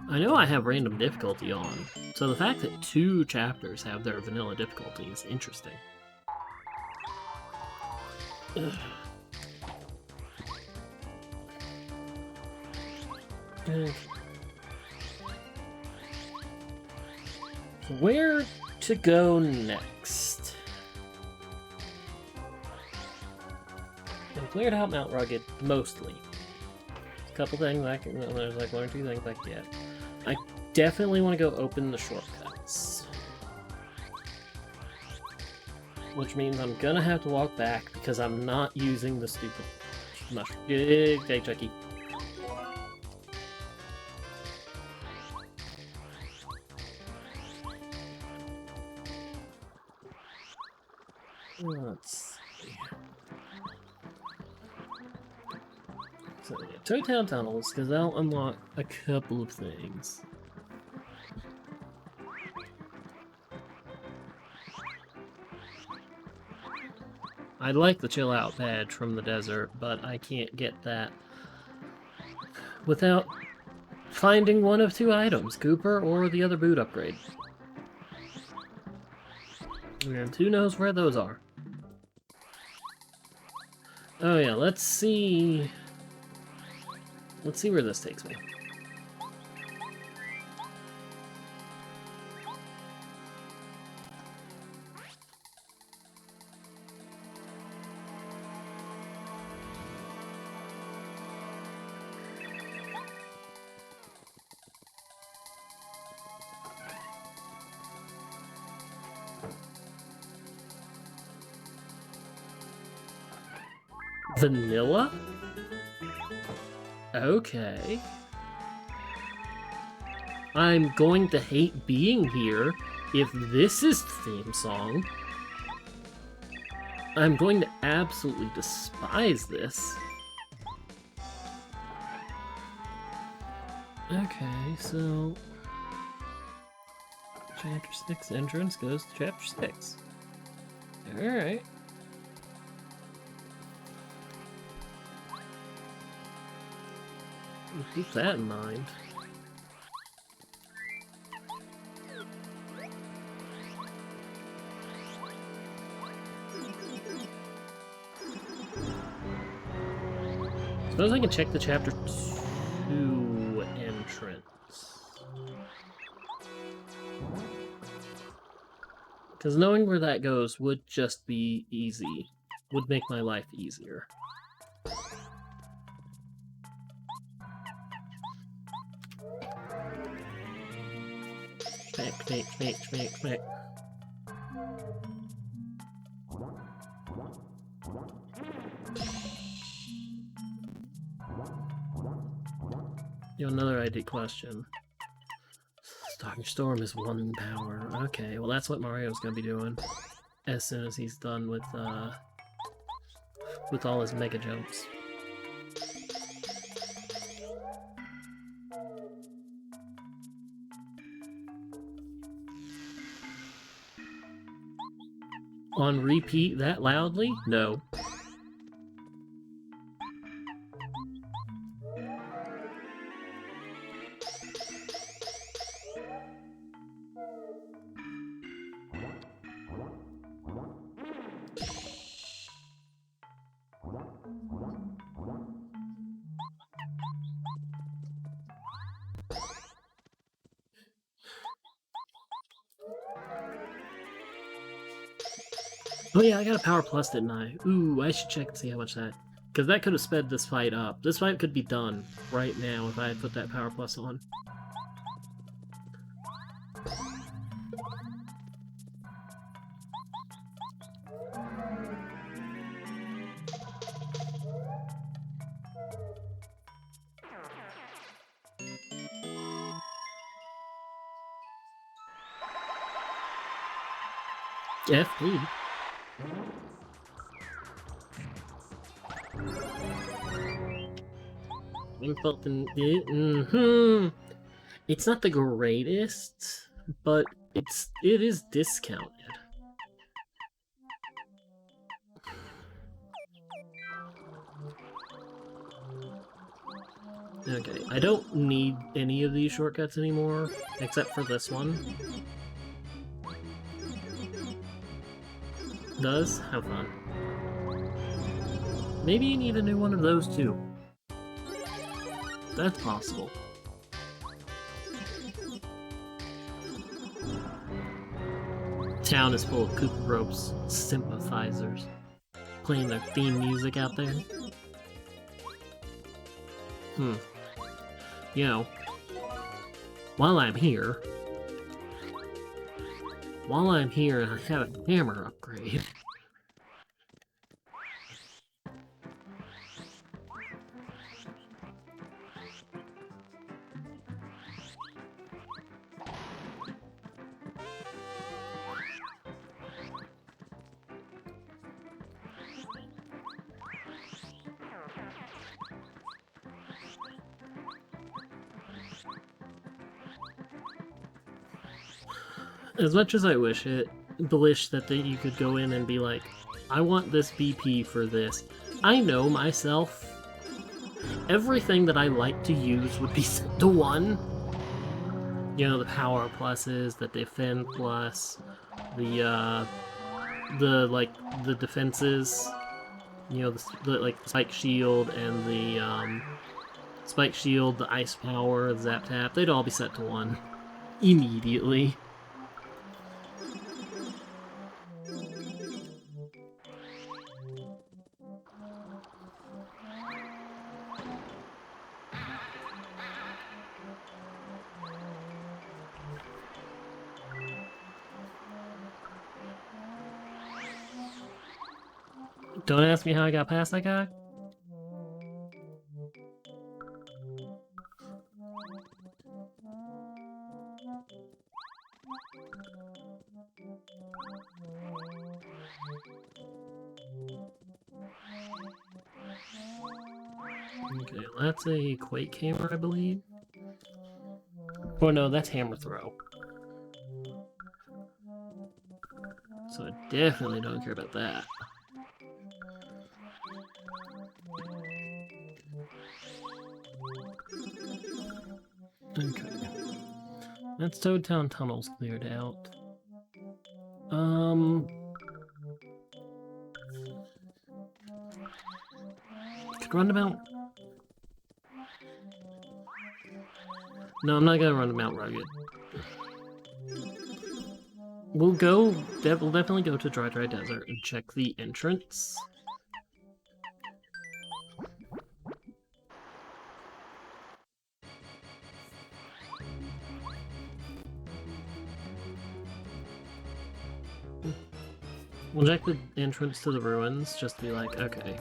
I know I have random difficulty on, so the fact that 2 chapters have their vanilla difficulty is interesting. Ugh. Where to go next? I've cleared out Mount Rugged, mostly. A couple things I can... There's like 1 or 2 things I can get. I definitely want to go open the shortcuts. Which means I'm gonna have to walk back because I'm not using the stupid mushroom. Okay, Chucky. Let's see. So yeah, Toadtown Tunnels, because that'll unlock a couple of things. I'd like the chill out badge from the desert, but I can't get that without finding one of 2 items, Cooper or the other boot upgrade. And who knows where those are. Oh yeah, let's see where this takes me. Vanilla? Okay. I'm going to hate being here if this is the theme song. I'm going to absolutely despise this. Okay, so... Chapter 6 entrance goes to Chapter 6. Alright. Keep that in mind. Suppose I can check the Chapter 2 entrance. Because knowing where that goes would just be easy. Would make my life easier. Smack. Another ID question. Stalking Storm is 1 power. Okay, well that's what Mario's gonna be doing as soon as he's done with all his mega jumps. On repeat that loudly? No. Oh yeah, I got a Power Plus, didn't I? Ooh, I should check and see how much that... Because that could have sped this fight up. This fight could be done right now if I had put that Power Plus on. FP. It's not the greatest, but it is discounted. Okay, I don't need any of these shortcuts anymore, except for this one. Does? Have fun. Maybe you need a new one of those too. That's possible. Town is full of Koopa Ropes sympathizers playing their theme music out there. You know, while I'm here and I have a hammer upgrade. As much as I wish that you could go in and be like, I want this BP for this. I know myself. Everything that I like to use would be set to 1. You know, the power pluses, the defend plus, the defenses. You know, the spike shield and the spike shield, the ice power, the zap tap. They'd all be set to 1 immediately. Don't ask me how I got past that guy. Okay, that's a Quake hammer, I believe. Oh no, that's hammer throw. So I definitely don't care about that. Okay. That's Toad Town tunnels cleared out. Roundabout? No, I'm not gonna run to Mount Rugged. We'll definitely go to Dry Desert and check the entrance. We'll check the entrance to the ruins, just to be like, okay.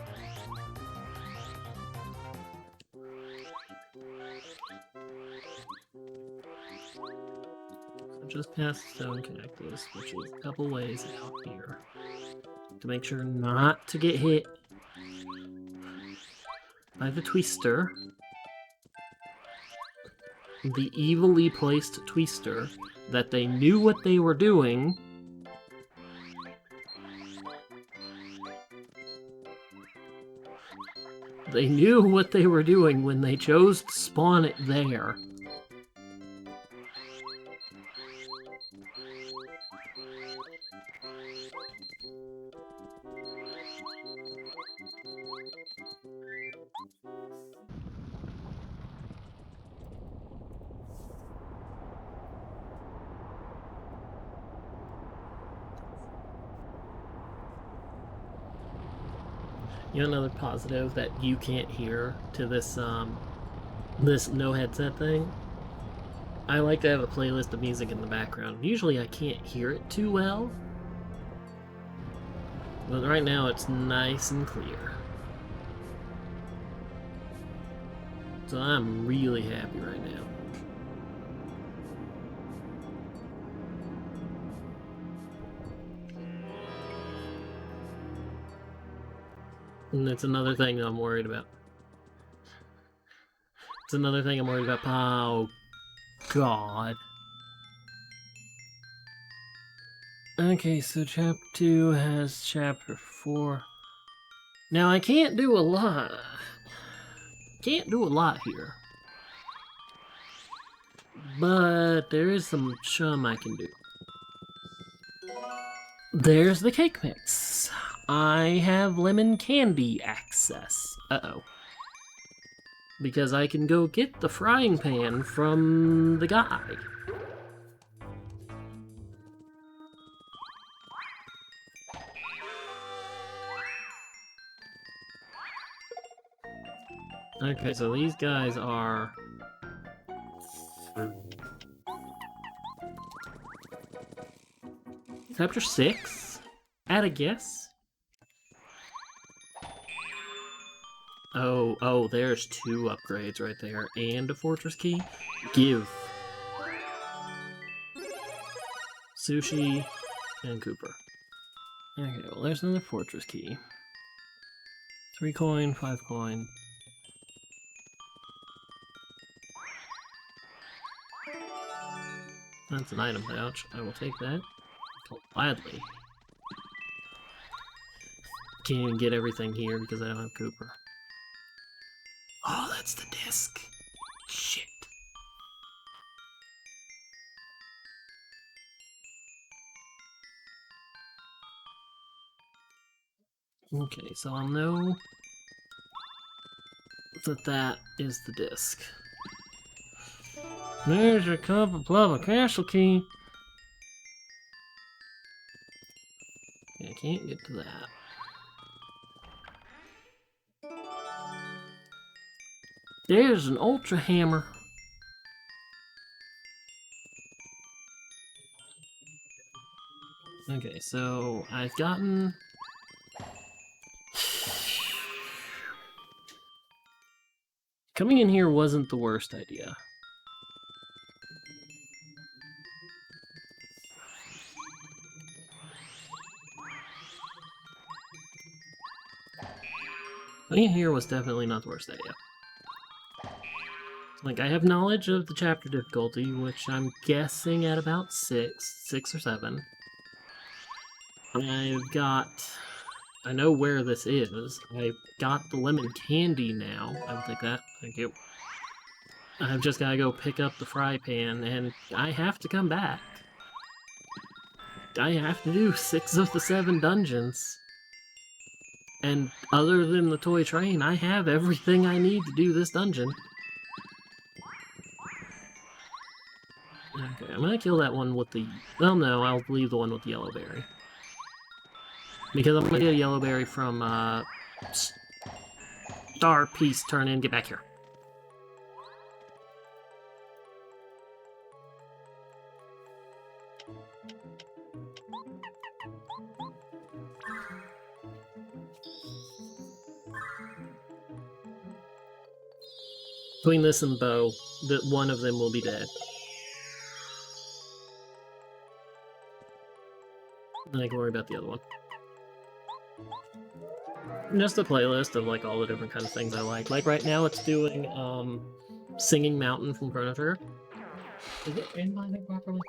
So just past Stone Cactus, which is a couple ways out here. To make sure not to get hit by the Twister. The evilly placed Twister, that they knew what they were doing. They knew what they were doing when they chose to spawn it there. You know, another positive that you can't hear to this this no headset thing? I like to have a playlist of music in the background. Usually I can't hear it too well, but right now it's nice and clear. So I'm really happy right now. And it's another thing I'm worried about. It's another thing I'm worried about. Oh, God. Okay, so Chapter 2 has Chapter 4. Now, I can't do a lot. Can't do a lot here. But there is some chum I can do. There's the cake mix. I have lemon candy access. Uh-oh. Because I can go get the frying pan from the guy. Okay, so these guys are... Chapter 6? At a guess? Oh, there's 2 upgrades right there, and a fortress key. Give. Sushi and Cooper. Okay, well there's another fortress key. 3 coin, 5 coin. That's an item pouch. I will take that. Gladly. Can't even get everything here because I don't have Cooper. Oh, that's the disc. Shit. Okay, so I'll know that that is the disc. There's your cup of lava castle key. I can't get to that. There's an ultra hammer. Okay, so I've gotten... Coming in here wasn't the worst idea. Coming in here was definitely not the worst idea. Like, I have knowledge of the chapter difficulty, which I'm guessing at about 6 or 7. I know where this is. I've got the lemon candy now. I will take that. Thank you. I've just gotta go pick up the fry pan, and I have to come back. I have to do 6 of the 7 dungeons. And other than the toy train, I have everything I need to do this dungeon. Okay, I'm gonna kill that one with the... Well, no, I'll leave the one with the yellow berry. Because I'm gonna get a yellow berry from, Star Piece turn in, get back here. Between this and Bow, one of them will be dead. Then I can worry about the other one. Just a playlist of like all the different kind of things I like. Like right now it's doing Singing Mountain from Chrono Trigger. Is it inlining properly?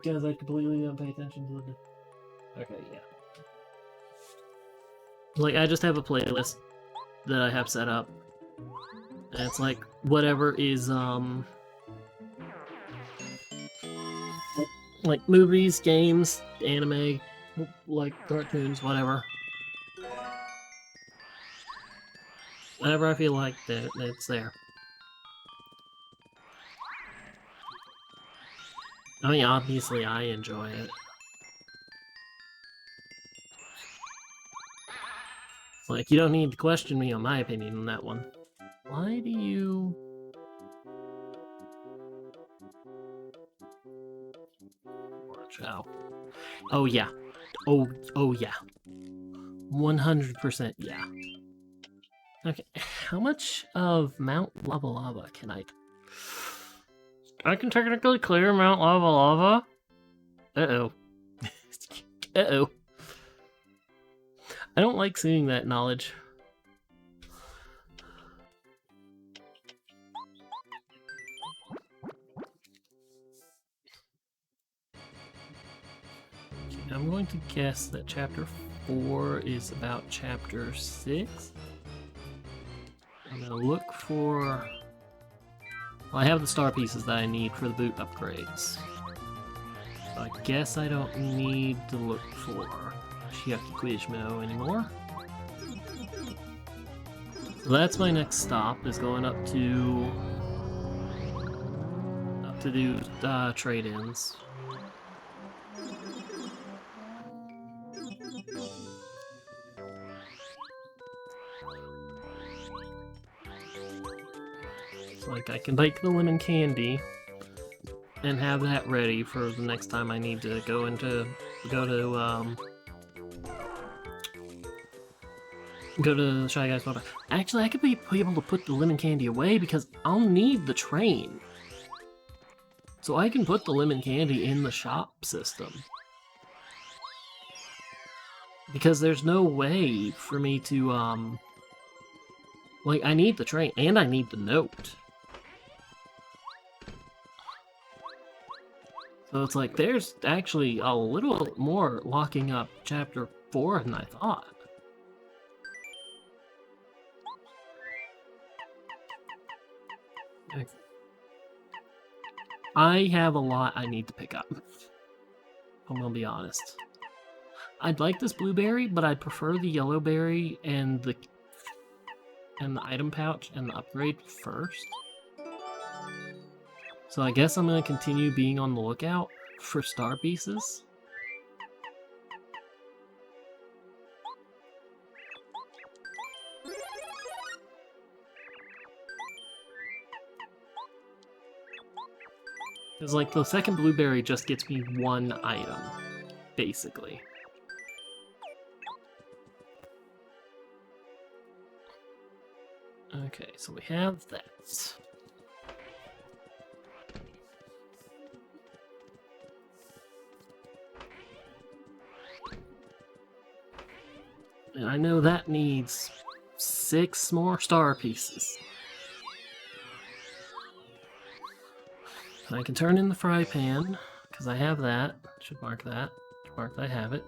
Because I completely don't pay attention to the... Okay, yeah. Like, I just have a playlist that I have set up. And it's like, whatever is, like, movies, games, anime, like, cartoons, whatever. Whenever I feel like that, it's there. I mean, obviously I enjoy it. Like, you don't need to question me on my opinion on that one. Why do you... Watch out. Oh, yeah. Oh, yeah. 100% yeah. Okay, how much of Mount Lava Lava can I... I can technically clear Mount Lava Lava? Uh-oh. Uh-oh. I don't like seeing that knowledge. Okay, I'm going to guess that Chapter 4 is about Chapter 6. I'm gonna look for... Well, I have the star pieces that I need for the boot upgrades. So I guess I don't need to look for Shiaki Quizmo anymore. So that's my next stop, is going up to do trade-ins. Like, I can bake the lemon candy and have that ready for the next time I need to go to Shy Guys Water. Actually, I could be able to put the lemon candy away because I'll need the train. So I can put the lemon candy in the shop system. Because there's no way for me to, like, I need the train and I need the note. So it's like, there's actually a little more locking up Chapter 4 than I thought. I have a lot I need to pick up. I'm gonna be honest. I'd like this blueberry, but I'd prefer the yellow berry and the item pouch and the upgrade first. So I guess I'm gonna continue being on the lookout for star pieces. Because, like, the second blueberry just gets me one item, basically. Okay, so we have that. And I know that needs 6 more star pieces. I can turn in the fry pan, because I have that. Should mark that. Mark that I have it.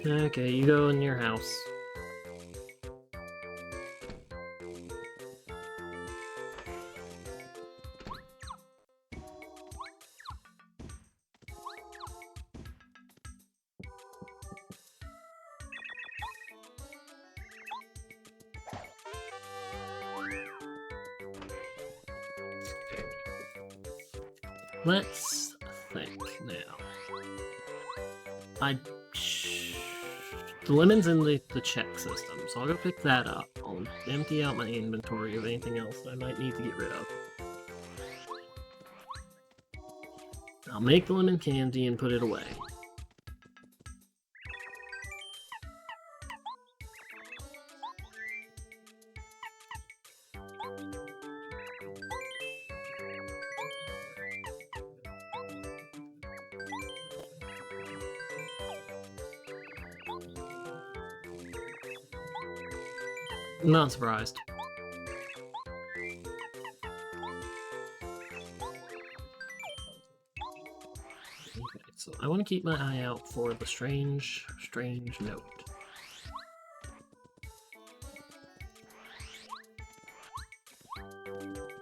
Okay, you go in your house. Let's think now. The lemon's in the check system, so I'll go pick that up. I'll empty out my inventory of anything else that I might need to get rid of. I'll make the lemon candy and put it away. I'm not surprised. Okay, so I want to keep my eye out for the strange note.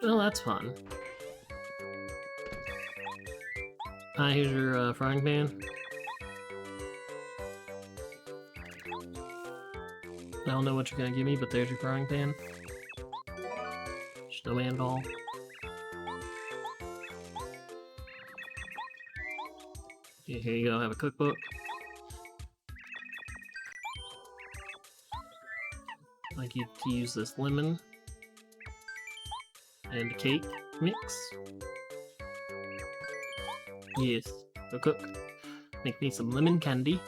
Oh, that's fun. Hi, here's your frying pan. I don't know what you're gonna give me, but there's your frying pan. Snowman ball. Yeah, here you go, have a cookbook. I'd like you to use this lemon and cake mix. Yes, go cook. Make me some lemon candy.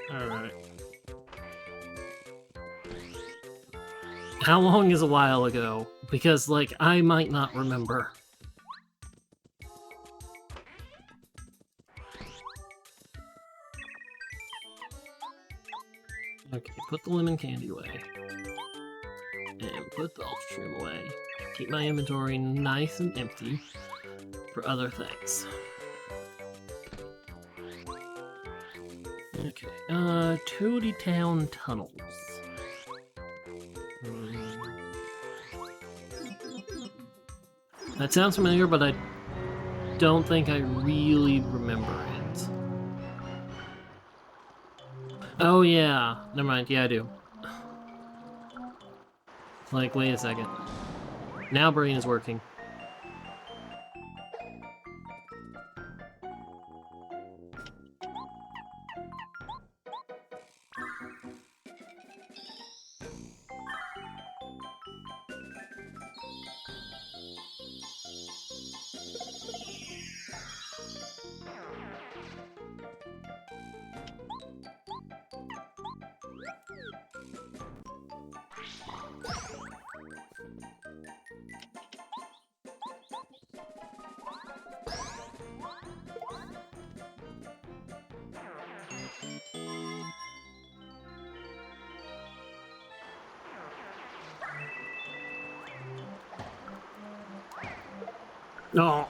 Alright. How long is a while ago? Because, like, I might not remember. Okay, put the lemon candy away. And put the Ultratrim away. Keep my inventory nice and empty for other things. Okay, Toady Town Tunnels. That sounds familiar, but I don't think I really remember it. Oh yeah, never mind, yeah I do. Like, wait a second. Now brain is working. No.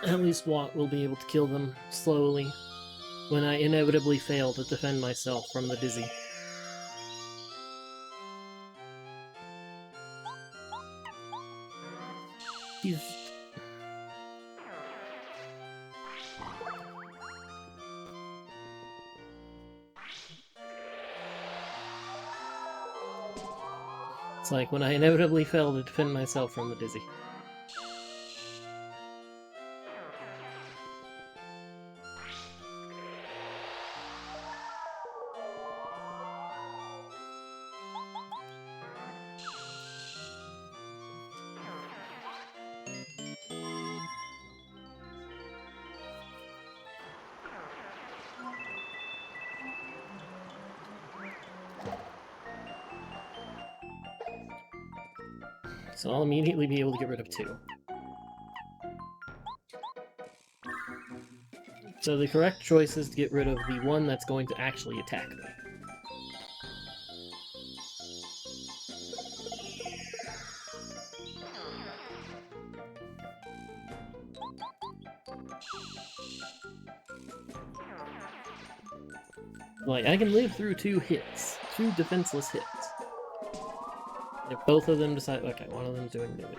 At least Watt will be able to kill them slowly when I inevitably fail to defend myself from the dizzy. He's... It's like when I inevitably fail to defend myself from the dizzy. So I'll immediately be able to get rid of 2. So the correct choice is to get rid of the one that's going to actually attack me. Like, I can live through 2 hits. 2 defenseless hits. If both of them decide... Okay, one of them's doing damage.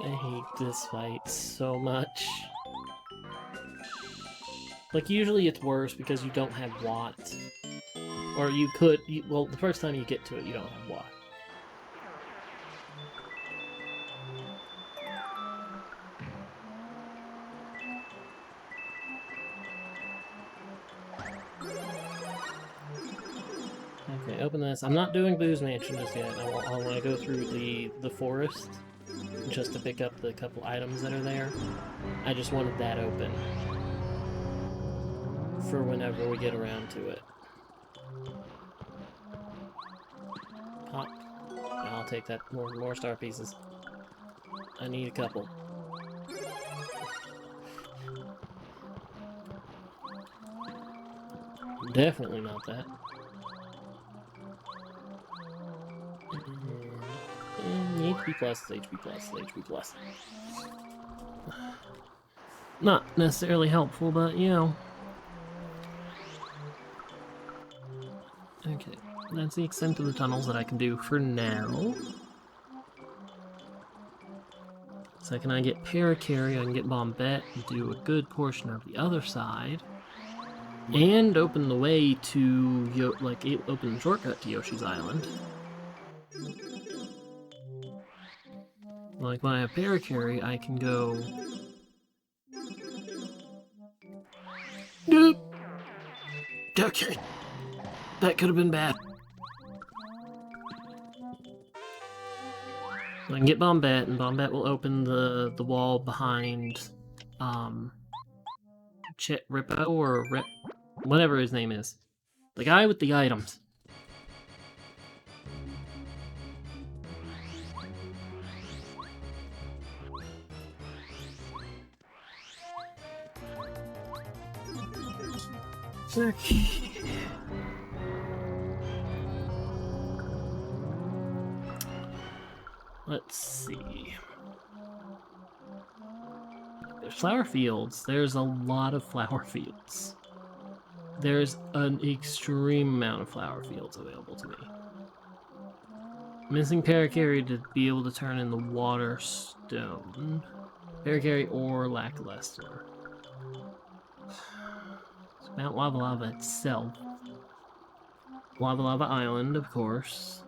I hate this fight so much. Like, usually it's worse because you don't have Watt. Or you could... well, the first time you get to it, you don't have Watt. Okay, open this. I'm not doing Boo's Mansion just yet. I want to go through the forest just to pick up the couple items that are there. I just wanted that open for whenever we get around to it. Pop. I'll take that. More star pieces. I need a couple. Definitely not that. HP plus, HP plus, HP plus. Not necessarily helpful, but you know. Okay, that's the extent of the tunnels that I can do for now. So can I get Paracarry, I can get Bombette, and do a good portion of the other side. And open the way to, open the shortcut to Yoshi's Island. Like, when I have Paracarry, I can go... Nope! Okay. That could have been bad. I can get Bombette, and Bombette will open the wall behind, Chet Rippo, or whatever his name is. The guy with the items. Okay. Let's see. There's flower fields. There's a lot of flower fields. There's an extreme amount of flower fields available to me. Missing Paracarry to be able to turn in the water stone. Paracarry or Lackluster. Mount Lava Lava itself. Lava Lava Island, of course.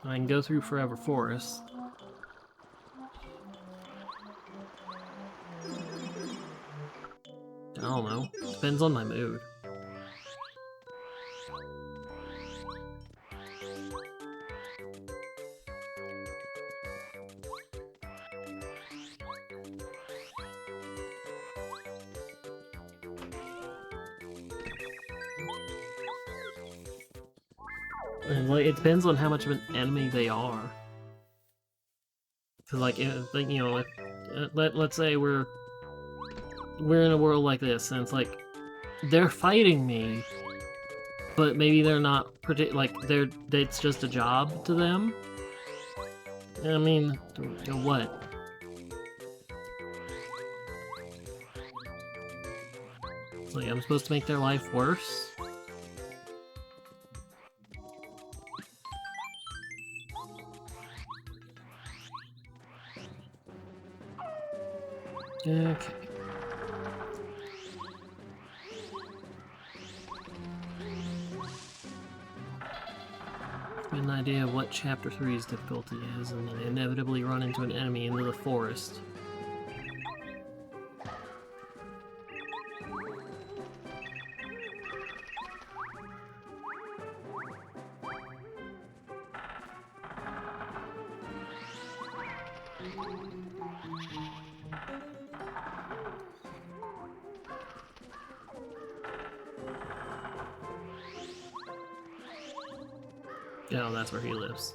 I can go through Forever Forest. I don't know. Depends on my mood. And, like, it depends on how much of an enemy they are. Cause, like, let's say we're in a world like this, and it's like they're fighting me, but maybe they're not it's just a job to them. I mean, what? It's like I'm supposed to make their life worse? Okay. Get an idea of what Chapter 3's difficulty is, and then inevitably run into an enemy into the forest. Oh, that's where he lives.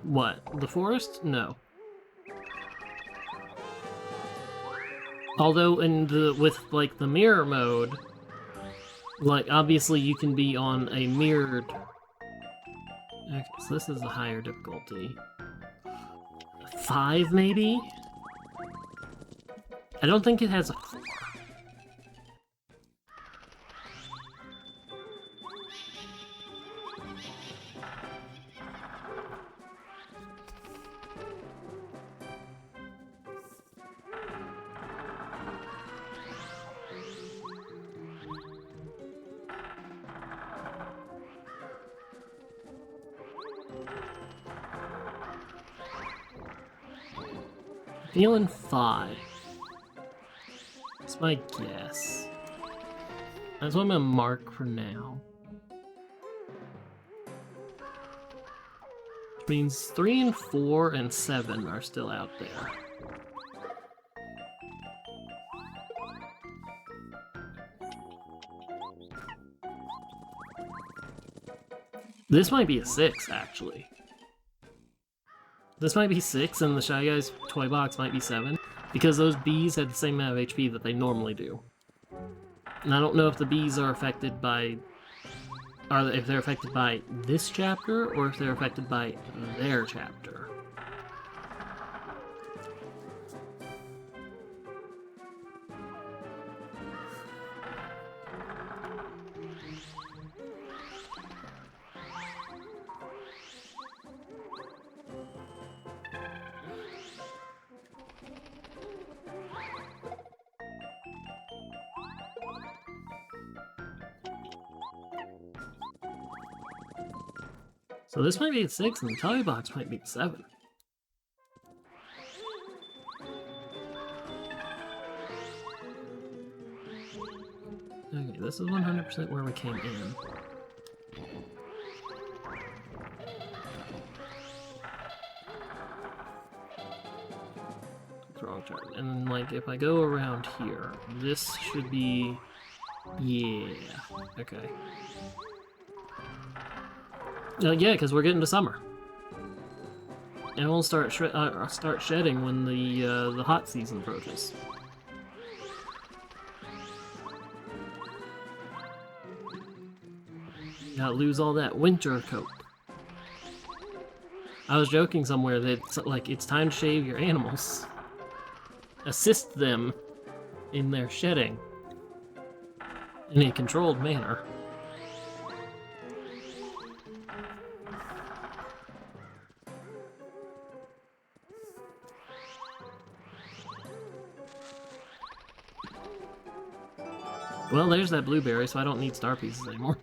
What? The forest? No. Although with like the mirror mode, like obviously you can be on a mirrored. Okay, so this is a higher difficulty. 5 maybe? I don't think it has a 4. Feeling 5. That's my guess. That's what I'm gonna mark for now. Which means 3 and 4 and 7 are still out there. This might be a 6, actually. This might be 6, and the Shy Guys toy box might be 7, because those bees had the same amount of HP that they normally do. And I don't know if the bees are affected by... if they're affected by this chapter, or if they're affected by their chapter. So this might be at 6, and the toy box might be at 7. Okay, this is 100% where we came in. It's the wrong turn. And then, like, if I go around here, this should be... Yeah. Okay. Yeah, because we're getting to summer, and we'll start shedding when the hot season approaches. Gotta lose all that winter coat. I was joking somewhere that like it's time to shave your animals, assist them in their shedding in a controlled manner. Well, there's that blueberry, so I don't need star pieces anymore.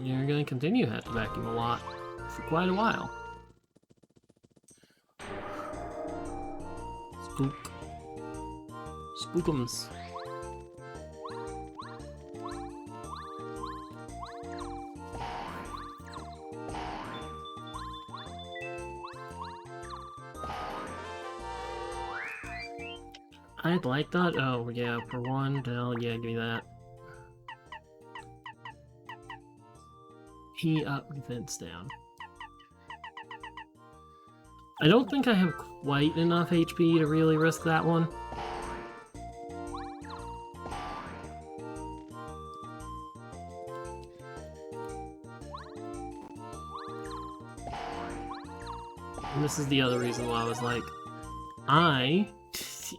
You're gonna continue to have to vacuum a lot for quite a while. Spook. Spookums. I'd like that. Oh, yeah, for one, hell yeah, give me that. Heat up, defense down. I don't think I have quite enough HP to really risk that one. And this is the other reason why I was like, I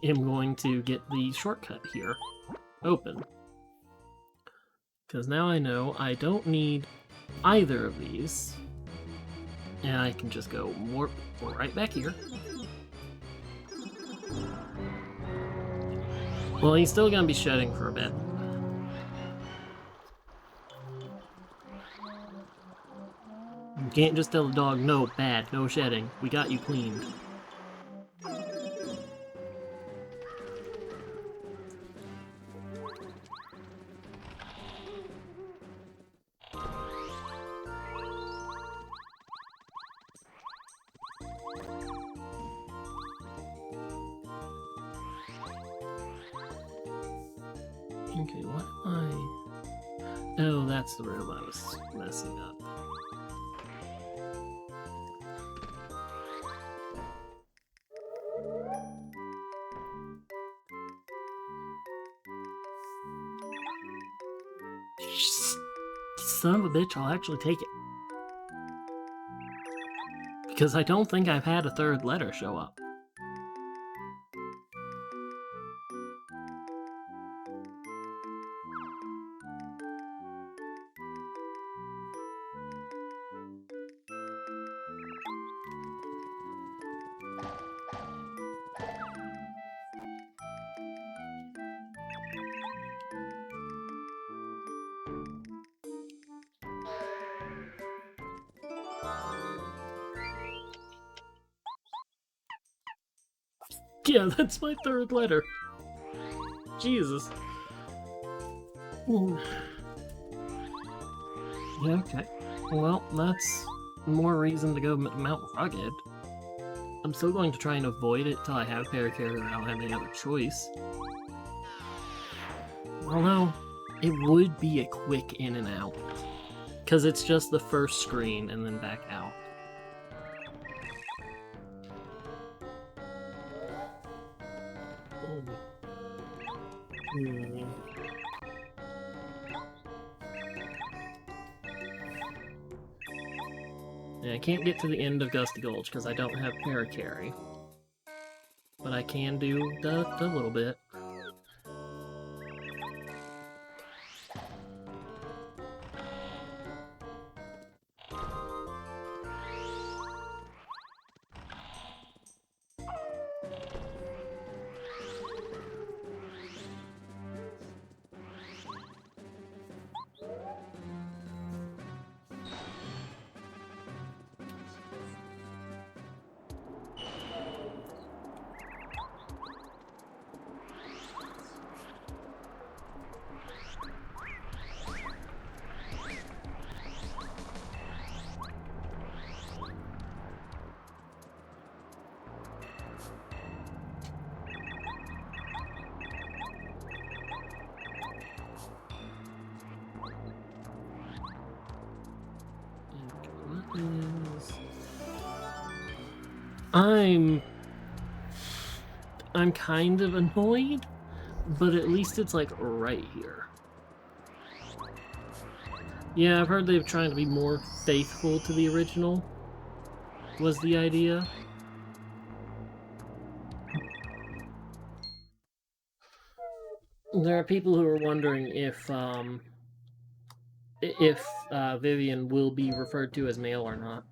am going to get the shortcut here open. Because now I know I don't need either of these, and I can just go warp right back here. Well, he's still gonna be shedding for a bit. You can't just tell the dog, no, bad, no shedding. We got you cleaned. Okay, what am I... Oh, that's the room I was messing up. Son of a bitch, I'll actually take it. Because I don't think I've had a third letter show up. Yeah, that's my third letter. Jesus. Yeah, okay. Well, that's more reason to go Mount Rugged. I'm still going to try and avoid it till I have Parakarry or I don't have any other choice. Although, it would be a quick in and out. Because it's just the first screen and then back out. Yeah, I can't get to the end of Gusty Gulch because I don't have Parakarry. But I can do the little bit. I'm kind of annoyed, but at least it's like right here. Yeah, I've heard they're trying to be more faithful to the original, was the idea. There are people who are wondering if Vivian will be referred to as male or not.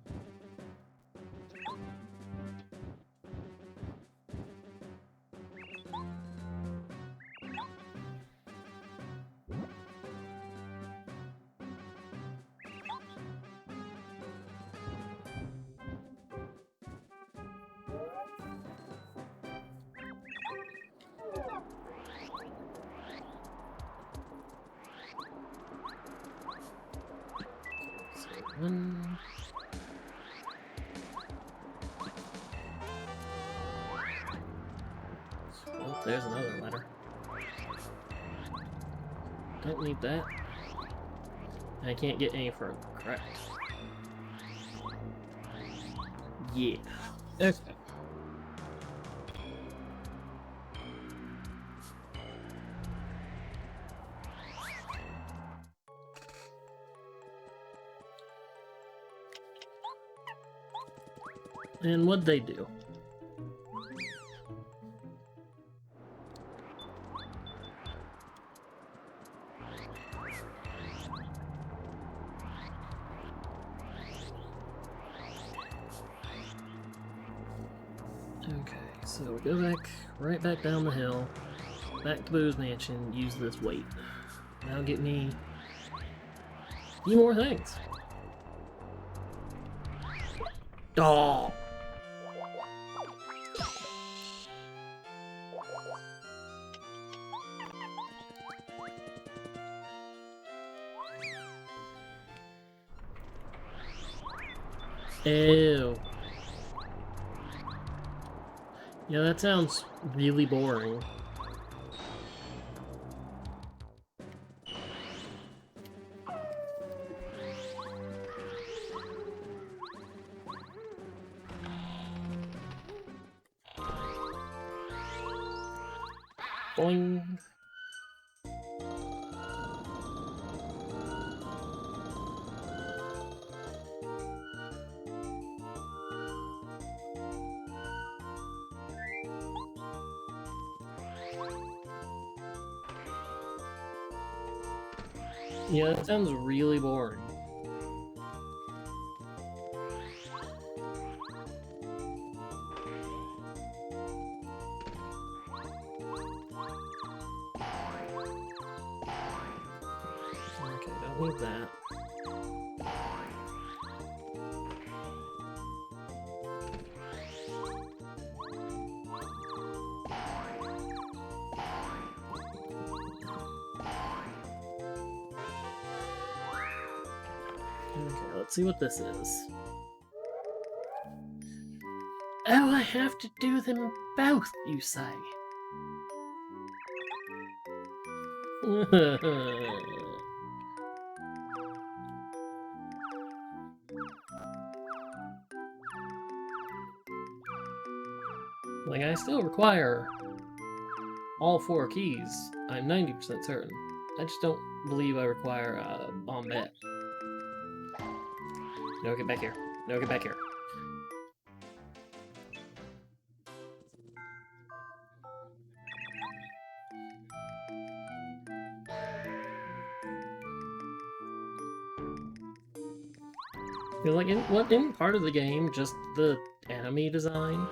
Oh, there's another letter. Don't need that. I can't get any further, correct? Yeah. Okay. And what'd they do? Okay, so we go back, right back down the hill. back to Boo's Mansion, use this weight. Now get me a few more things. Oh! Ew. Yeah, that sounds really boring. Boing. Yeah, that sounds really boring. Okay, don't need that. Okay, let's see what this is. Oh, I have to do them both, you say? Like, I still require all 4 keys. I'm 90% certain. I just don't believe I require a bombette. No, get back here. No, get back here. Like, in part of the game, just the enemy design,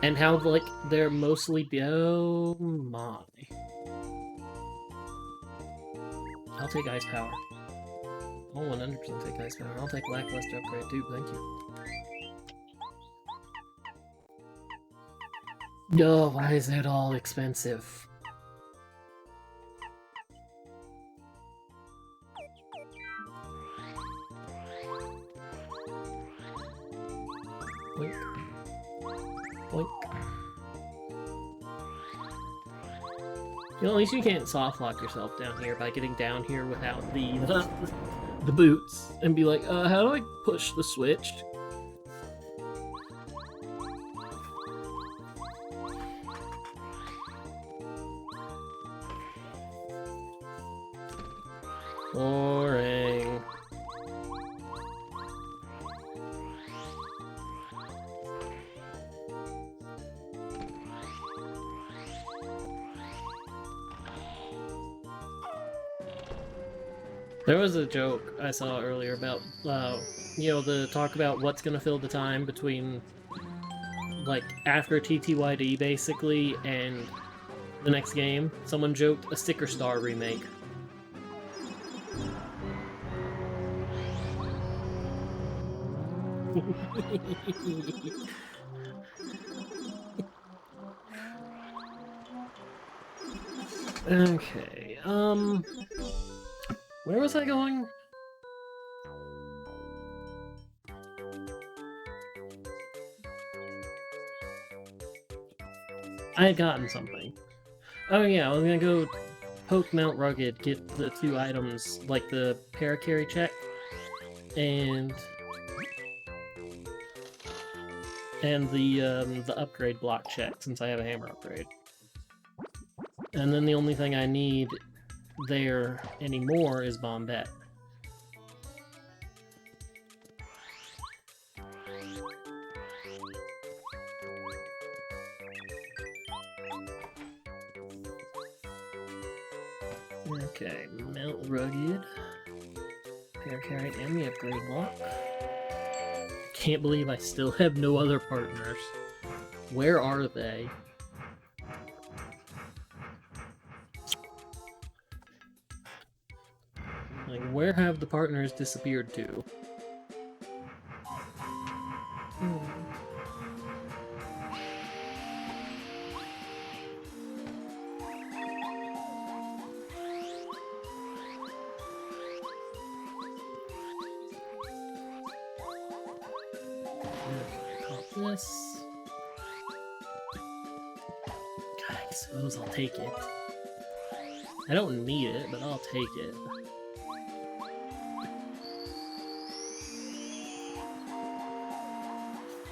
and how, like, they're mostly... Oh my. I'll take Ice Power. I'll 100% take Ice Power. I'll take Lackluster Upgrade too, thank you. Oh, why is it all expensive? Boink. Boink. You know, at least you can't soft lock yourself down here by getting down here without the boots and be like, how do I push the switch? Boring. There was a joke I saw earlier about, you know, the talk about what's gonna fill the time between, like, after TTYD, basically, and the next game. Someone joked a Sticker Star remake. Okay, where was I going? I had gotten something. Oh yeah, I was gonna go poke Mount Rugged, get the 2 items, like the Paracarry check, and the upgrade block check, since I have a hammer upgrade. And then the only thing I need there anymore is Bombette. Okay, Mount Rugged, Paracarry, and the upgrade block. Can't believe I still have no other partners. Where are they? Like, where have the partners disappeared to? This. God, I suppose I'll take it. I don't need it, but I'll take it.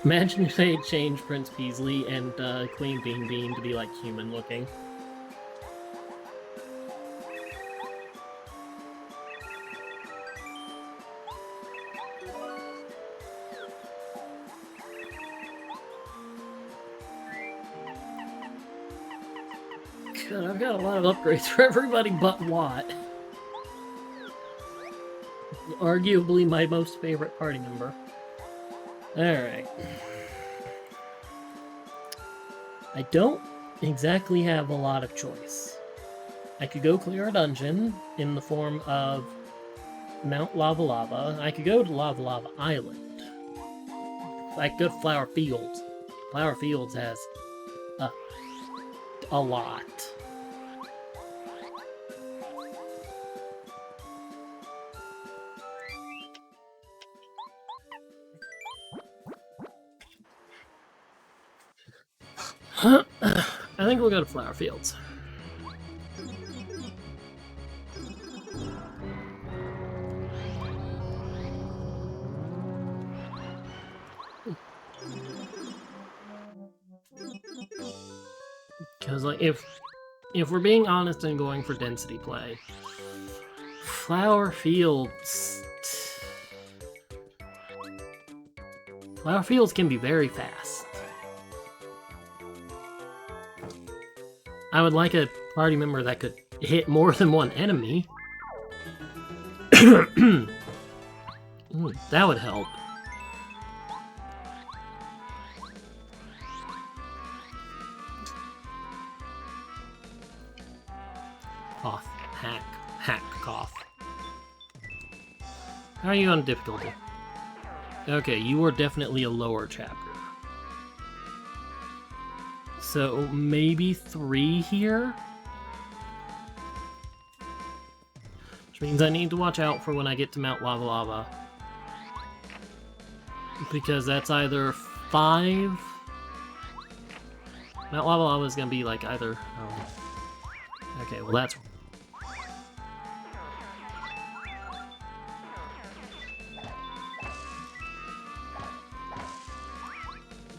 Imagine if they changed Prince Peasley and Queen Bean Bean to be like human looking. God, I've got a lot of upgrades for everybody but Watt. Arguably my most favorite party member. Alright. I don't exactly have a lot of choice. I could go clear a dungeon in the form of Mount Lava Lava. I could go to Lava Lava Island. I could go to Flower Fields. Flower Fields has a lot. I think we'll go to Flower Fields. Because, like, if we're being honest and going for density play, Flower Fields can be very fast. I would like a party member that could hit more than one enemy. Ooh, that would help. Cough. Hack, cough. How are you on difficulty? Okay, you are definitely a lower chapter. So, maybe 3 here? Which means I need to watch out for when I get to Mount Lava Lava. Because that's either 5... Mount Lava Lava is gonna be like either... Oh. Okay, well that's...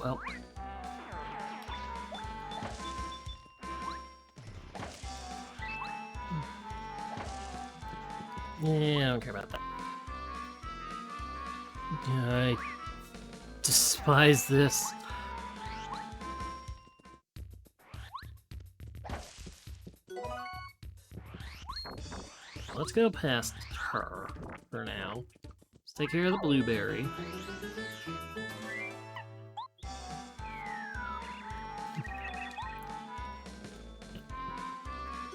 Well... Yeah, I don't care about that. I despise this. Let's go past her for now. Let's take care of the blueberry.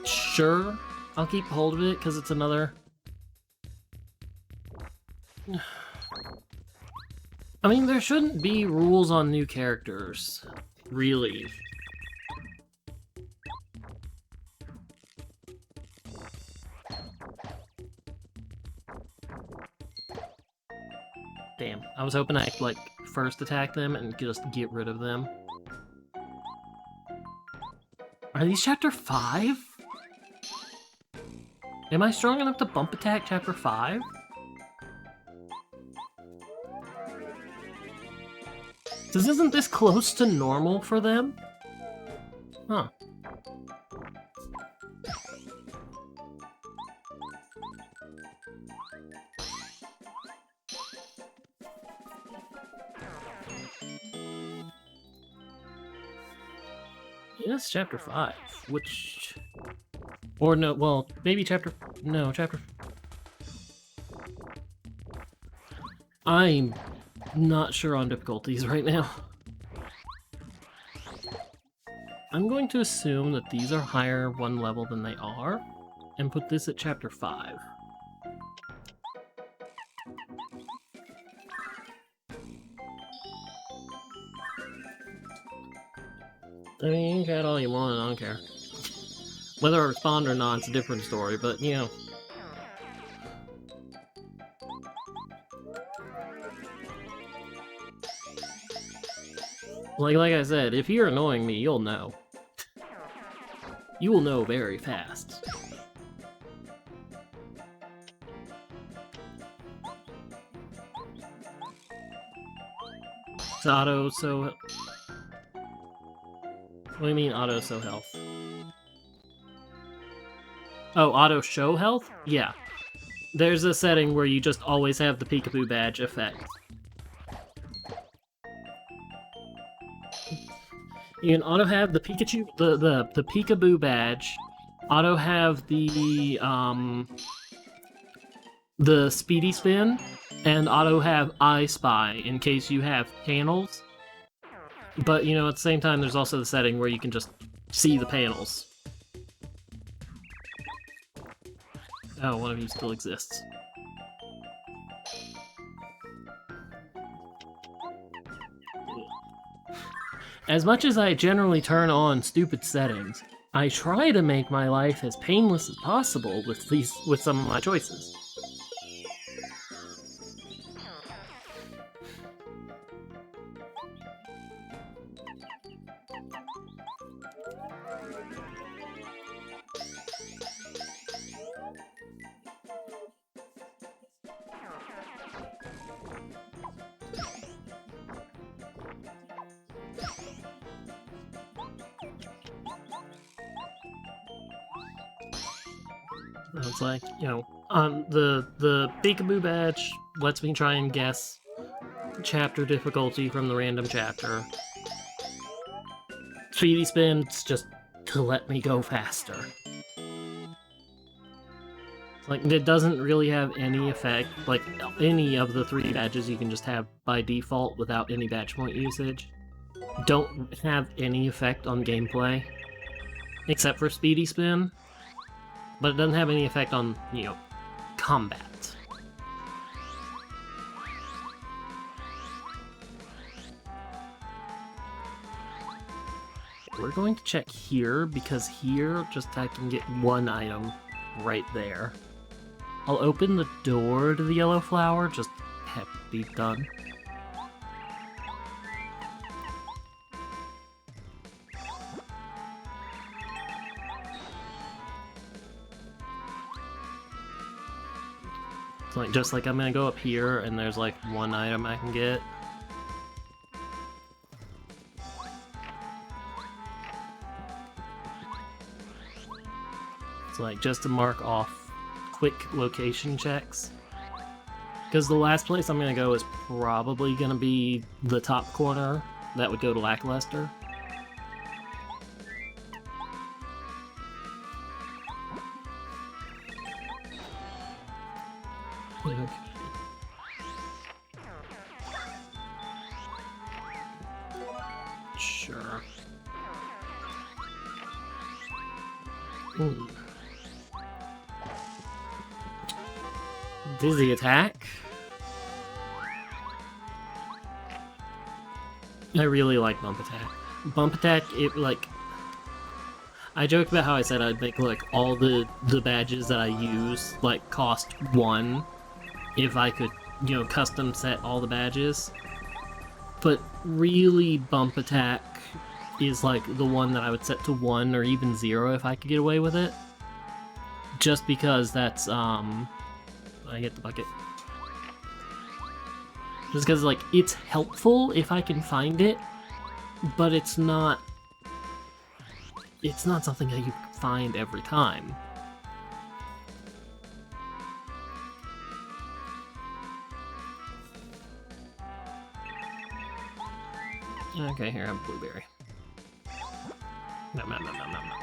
Sure, I'll keep hold of it because it's another... I mean, there shouldn't be rules on new characters, really. Damn, I was hoping I could, like, first attack them and just get rid of them. Are these chapter 5? Am I strong enough to bump attack chapter 5? Isn't this close to normal for them? Huh. Yeah, it's chapter 5, which... Or no, well, maybe chapter... No, chapter... I'm not sure on difficulties right now. I'm going to assume that these are higher one level than they are, and put this at chapter 5. I mean, you can chat all you want, I don't care. Whether I respond or not, it's a different story, but, you know. Like I said, if you're annoying me, you'll know. You will know very fast. It's auto, so... What do you mean auto show health? Oh, auto show health? Yeah. There's a setting where you just always have the peekaboo badge effect. You can auto have the Pikachu, the peekaboo badge, auto have the speedy spin, and auto have I Spy in case you have panels. But, you know, at the same time, there's also the setting where you can just see the panels. Oh, one of you still exists. As much as I generally turn on stupid settings, I try to make my life as painless as possible with some of my choices. It's like, you know, the peekaboo badge lets me try and guess chapter difficulty from the random chapter. Speedy spin's just to let me go faster. Like, it doesn't really have any effect. Like, any of the 3 badges you can just have by default without any badge point usage don't have any effect on gameplay, except for Speedy Spin, but it doesn't have any effect on, you know, combat. We're going to check here, because here, just I can get 1 item right there. I'll open the door to the yellow flower, just have it be done. It's like, just like I'm gonna go up here, and there's like 1 item I can get. It's like, just to mark off quick location checks. Because the last place I'm gonna go is probably gonna be the top corner. That would go to Lackluster. Okay. Sure. Ooh. Dizzy attack. I really like bump attack. Bump attack, it like... I joked about how I said I'd make like all the badges that I use like cost 1 if I could, you know, custom set all the badges. But really, bump attack is like the one that I would set to 1 or even 0 if I could get away with it. Just because that's I get the bucket. Just because, like, it's helpful if I can find it, but it's not something that you find every time. Okay, here, I have a blueberry. Nom, nom, nom, nom, nom, nom.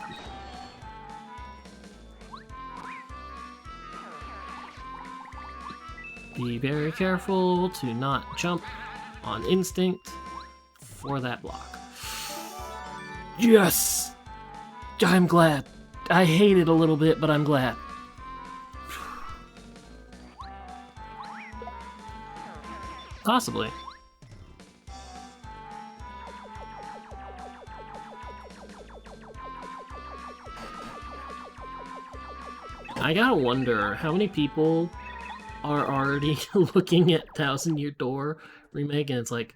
Be very careful to not jump on instinct for that block. Yes! I'm glad. I hate it a little bit, but I'm glad. Possibly. I gotta wonder how many people are already looking at Thousand Year Door remake, and it's like,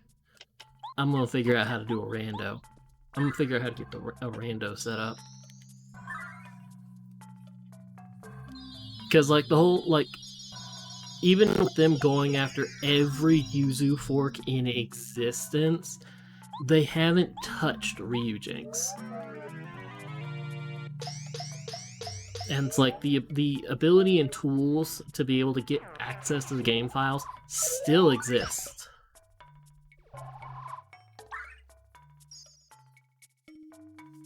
I'm gonna figure out how to do a rando. I'm gonna figure out how to get a rando set up. Because, like, the whole, like, even with them going after every Yuzu fork in existence, they haven't touched Ryujinx. And it's like the ability and tools to be able to get access to the game files still exist.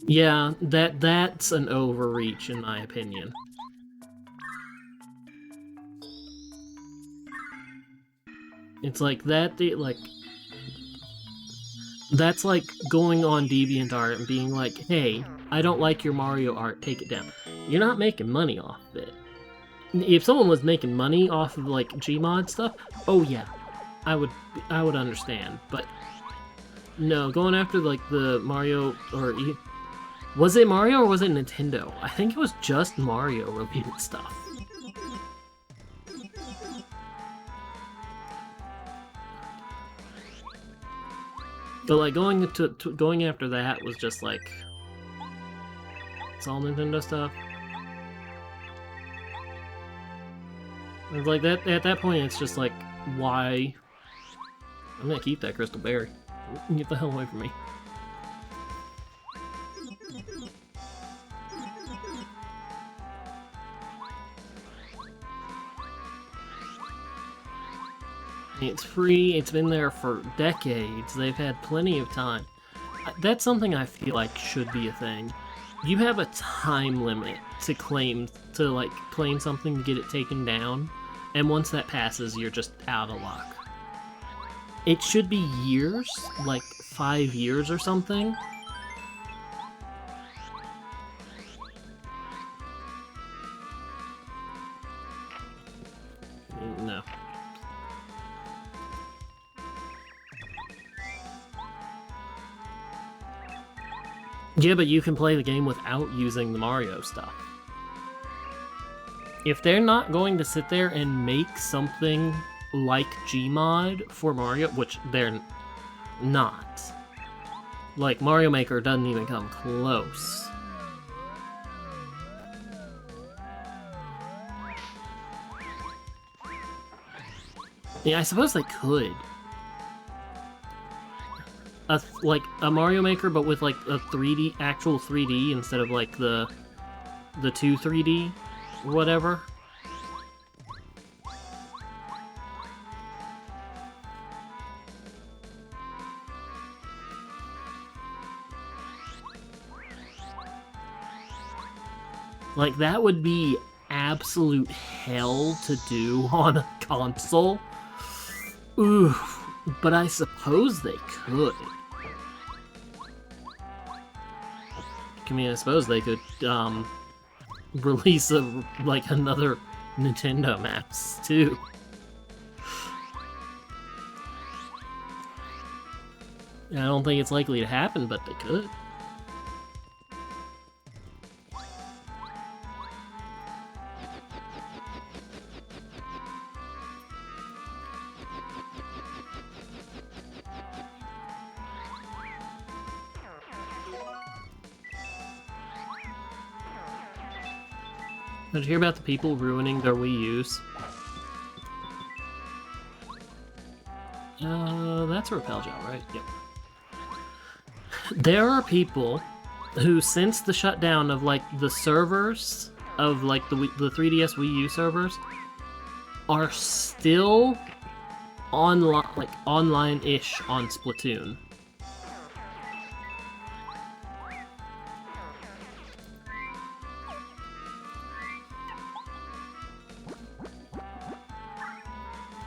Yeah, that's an overreach in my opinion. It's like that, that's like going on DeviantArt and being like, hey, I don't like your Mario art, take it down. You're not making money off of it. If someone was making money off of like Gmod stuff, oh yeah, I would understand. But no, going after like the Mario, or was it Mario or was it Nintendo? I think it was just Mario related stuff. But like going after that was just like, it's all Nintendo stuff. It's like that at that point. It's just like, why? I'm gonna keep that crystal berry. Get the hell away from me. It's free, it's been there for decades, they've had plenty of time. That's something I feel like should be a thing. You have a time limit to claim something to get it taken down, and once that passes, you're just out of luck. It should be years, like 5 years or something. No. Yeah, but you can play the game without using the Mario stuff. If they're not going to sit there and make something like Gmod for Mario, which they're not. Like, Mario Maker doesn't even come close. Yeah, I suppose they could. Like a Mario Maker, but with like a 3D, actual 3D instead of like the 2 3D or whatever. Like, that would be absolute hell to do on a console. Ooh, but I suppose they could. I mean, I suppose they could, release another Nintendo Maps, too. I don't think it's likely to happen, but they could. Did you hear about the people ruining their Wii U's? That's a Repel Gel, right? Yep. There are people who, since the shutdown of, like, the servers, of, like, the 3DS Wii U servers, are still online-ish on Splatoon.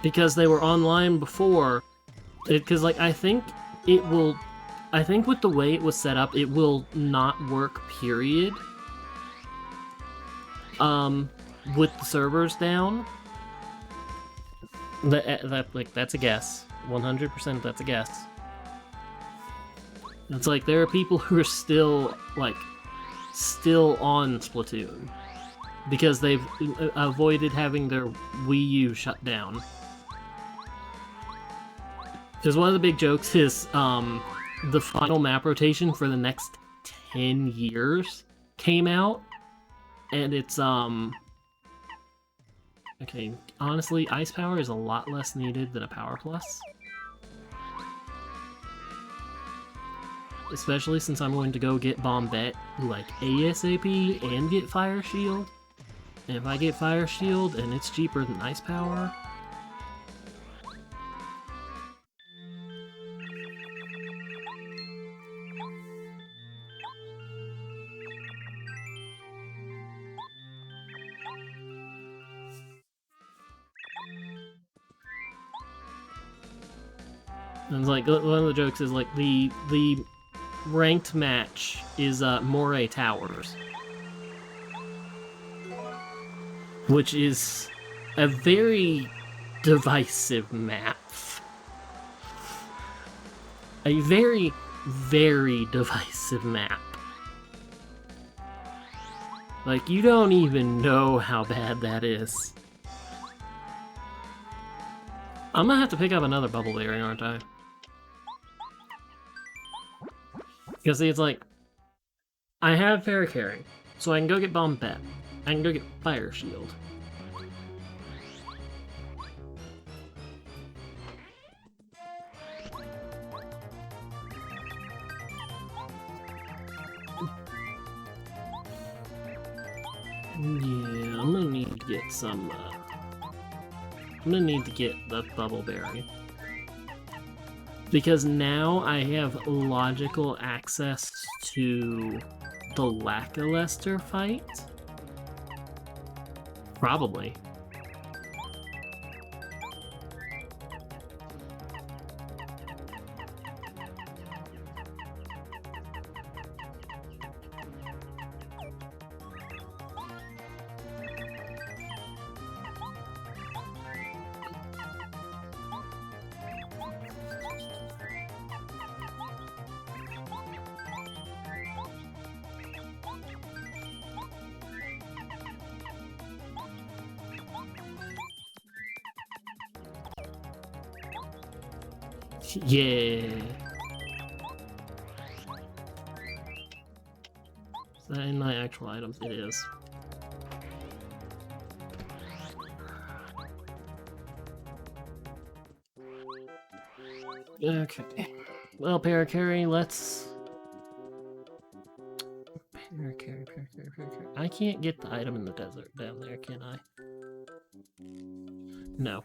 Because they were online before, because, like, I think with the way it was set up, it will not work, period. With the servers down. That's a guess. 100% that's a guess. It's like, there are people who are still on Splatoon. because they've avoided having their Wii U shut down. Because one of the big jokes is the final map rotation for the next 10 years came out, and it's okay, honestly, Ice Power is a lot less needed than a Power Plus. Especially since I'm going to go get Bombette, like, ASAP and get Fire Shield. And if I get Fire Shield and it's cheaper than Ice Power... And it's like, one of the jokes is like, the ranked match is Moray Towers. Which is a very divisive map. A very, very divisive map. Like, you don't even know how bad that is. I'm gonna have to pick up another bubble berry, aren't I? Because see, it's like, I have Parakarry, so I can go get Bombette. I can go get Fire Shield. Yeah, I'm gonna need to get some, I'm gonna need to get the Bubble Berry. Because now I have logical access to the Lackluster fight? Probably. Yeah. Is that in my actual items? It is. Okay. Well, Parakarry, let's... Parakarry. I can't get the item in the desert down there, can I? No.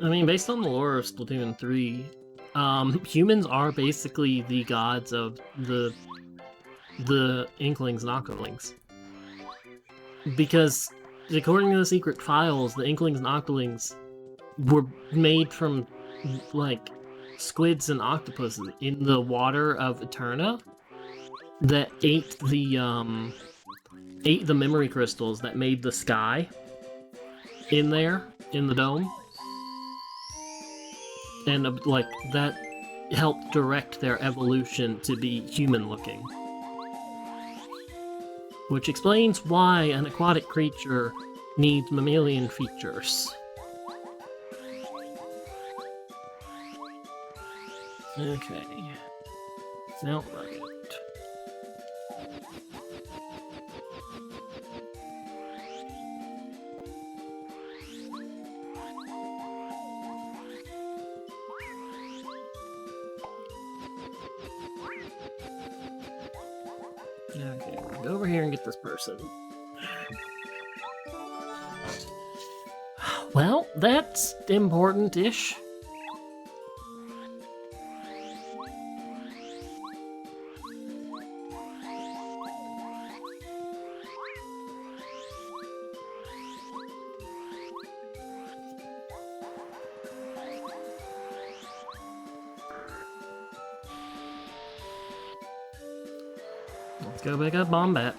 I mean, based on the lore of Splatoon 3, humans are basically the gods of the Inklings and Octolings. Because, according to the secret files, the Inklings and Octolings were made from, like, squids and octopuses in the water of Eterna that ate the memory crystals that made the sky in there, in the dome. And, like, that helped direct their evolution to be human-looking. Which explains why an aquatic creature needs mammalian features. Okay. Now, right. Okay, go over here and get this person. Well, that's important-ish. Let's go pick up Bombette.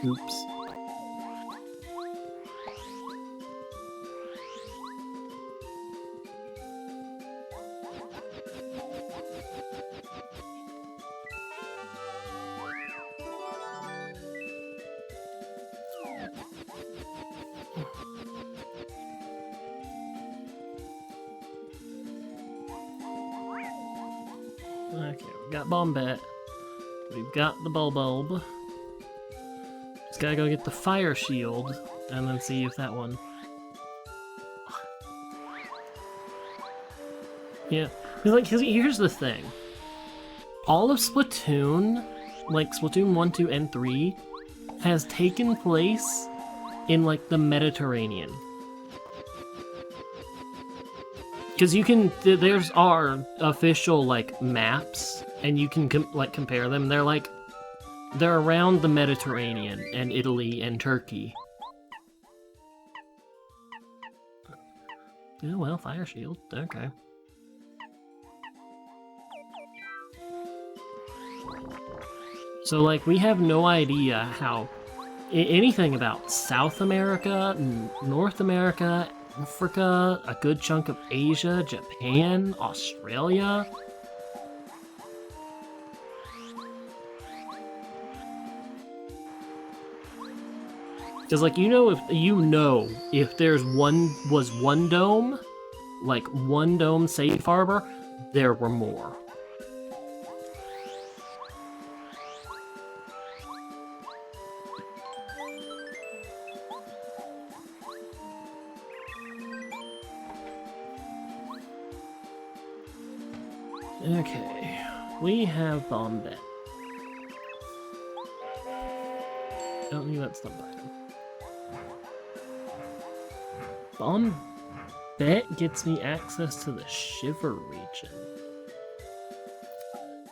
Oops. Okay, we got Bombette. We've got the Bulbulb. Just gotta go get the Fire Shield, and then see if that one... Yeah, because here's the thing. All of Splatoon, like Splatoon 1, 2, and 3, has taken place in, like, the Mediterranean. Because you can, there's our official, like, maps, and you can, like, compare them. They're around the Mediterranean, and Italy, and Turkey. Oh, well, Fire Shield, okay. So, like, we have no idea how anything about South America, North America, Africa, a good chunk of Asia, Japan, Australia. Because, like, if there's one dome, like one dome safe harbor, there were more. Okay, we have Bombette. Don't think that's the item. Bombette gets me access to the Shiver region.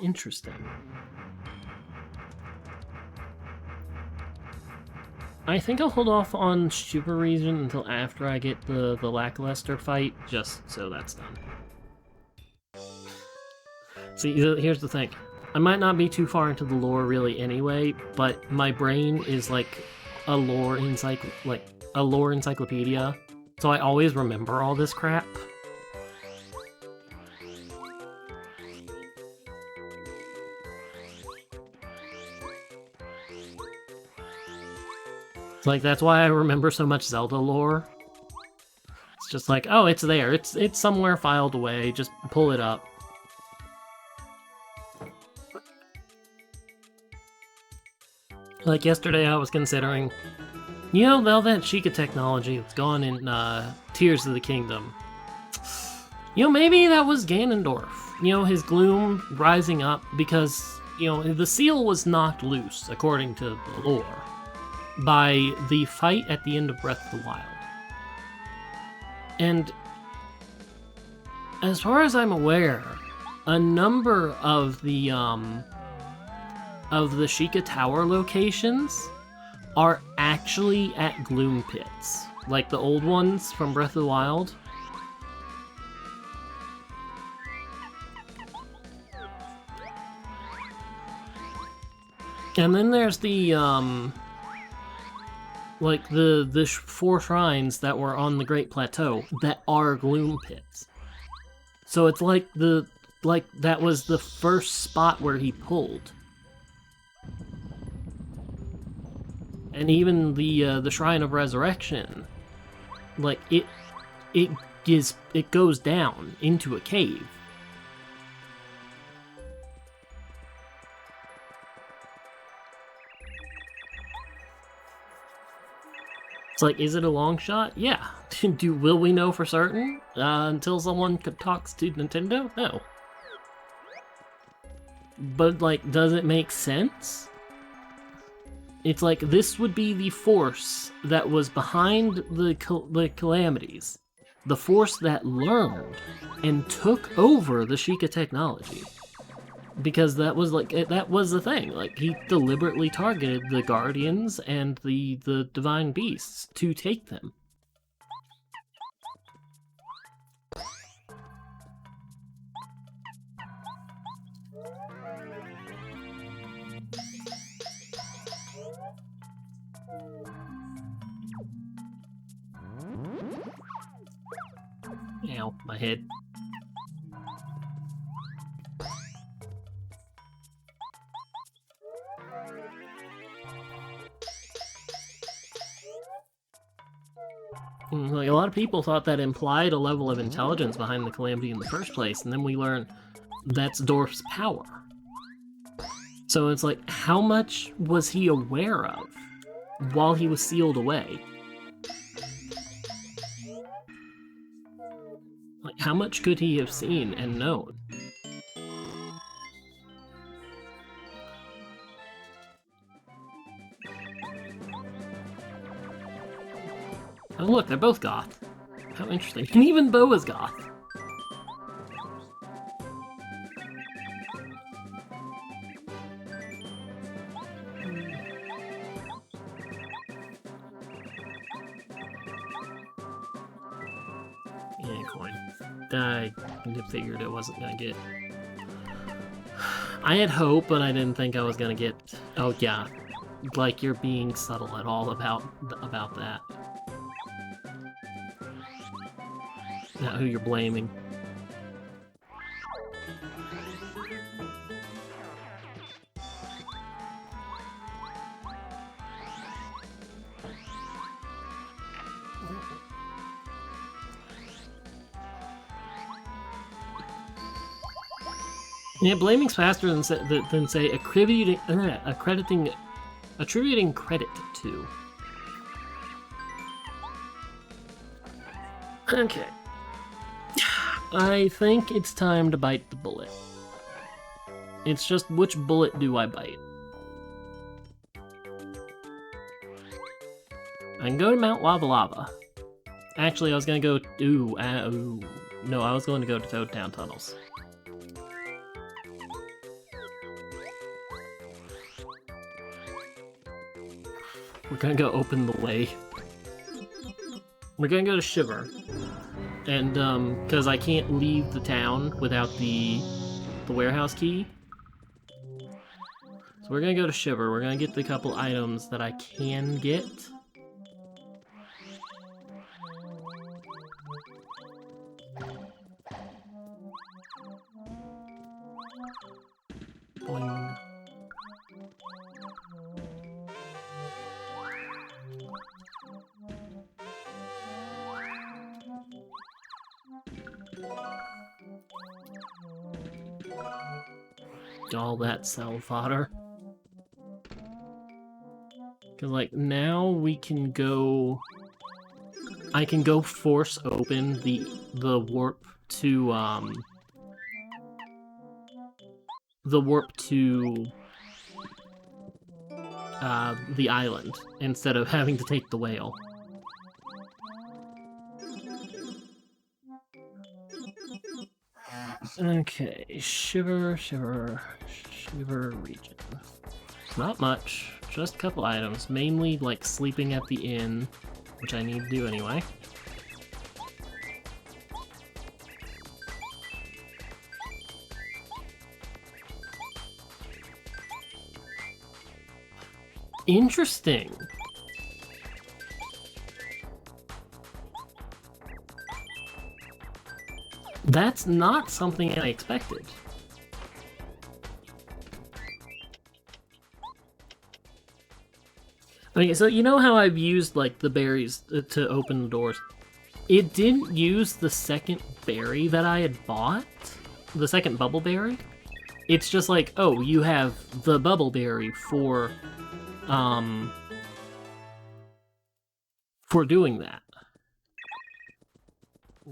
Interesting. I think I'll hold off on Shiver region until after I get the Lackluster fight, just so that's done. See, here's the thing. I might not be too far into the lore really anyway, but my brain is like a lore encyclopedia, so I always remember all this crap. Like, that's why I remember so much Zelda lore. It's just like, oh, it's there. It's somewhere filed away. Just pull it up. Like, yesterday I was considering, you know, all that Sheikah technology that's gone in Tears of the Kingdom. You know, maybe that was Ganondorf. You know, his gloom rising up because, you know, the seal was knocked loose, according to the lore, by the fight at the end of Breath of the Wild. And as far as I'm aware, a number of the Sheikah Tower locations are actually at Gloom Pits, like the old ones from Breath of the Wild. And then there's the like the 4 shrines that were on the Great Plateau that are Gloom Pits. So it's like that was the first spot where he pulled. And even the Shrine of Resurrection, like it goes down into a cave. It's like, is it a long shot? Yeah. Will we know for certain until someone talks to Nintendo? No. But, like, does it make sense? It's like, this would be the force that was behind the calamities. The force that learned and took over the Sheikah technology. Because that was the thing. Like, he deliberately targeted the Guardians and the Divine Beasts to take them. Ow, my head. Like, a lot of people thought that implied a level of intelligence behind the Calamity in the first place, and then we learn, that's Dorf's power. So it's like, how much was he aware of while he was sealed away? Like, how much could he have seen and known? Oh look, they're both goth. How interesting. And even Bo is goth. Yeah, coin. I figured it wasn't gonna get... I had hope, but I didn't think I was gonna get... Oh yeah, like you're being subtle at all about that. Not who you're blaming. Yeah, blaming's faster than say attributing credit to. Okay. I think it's time to bite the bullet. It's just, which bullet do I bite? I can go to Mount Lava Lava. Actually, I was gonna go... No, I was going to go to Toad Town Tunnels. We're gonna go open the way. We're gonna go to Shiver. And, because I can't leave the town without the warehouse key. So we're gonna go to Shiver. We're gonna get the couple items that I can get. Boing. All that cell fodder. Cause like now we can go... I can go force open the warp to the island instead of having to take the whale. Okay, Shiver region. Not much, just a couple items, mainly like sleeping at the inn, which I need to do anyway. Interesting. That's not something I expected. Okay, so you know how I've used, like, the berries to open the doors? It didn't use the second berry that I had bought? The second bubble berry? It's just like, oh, you have the bubble berry for doing that.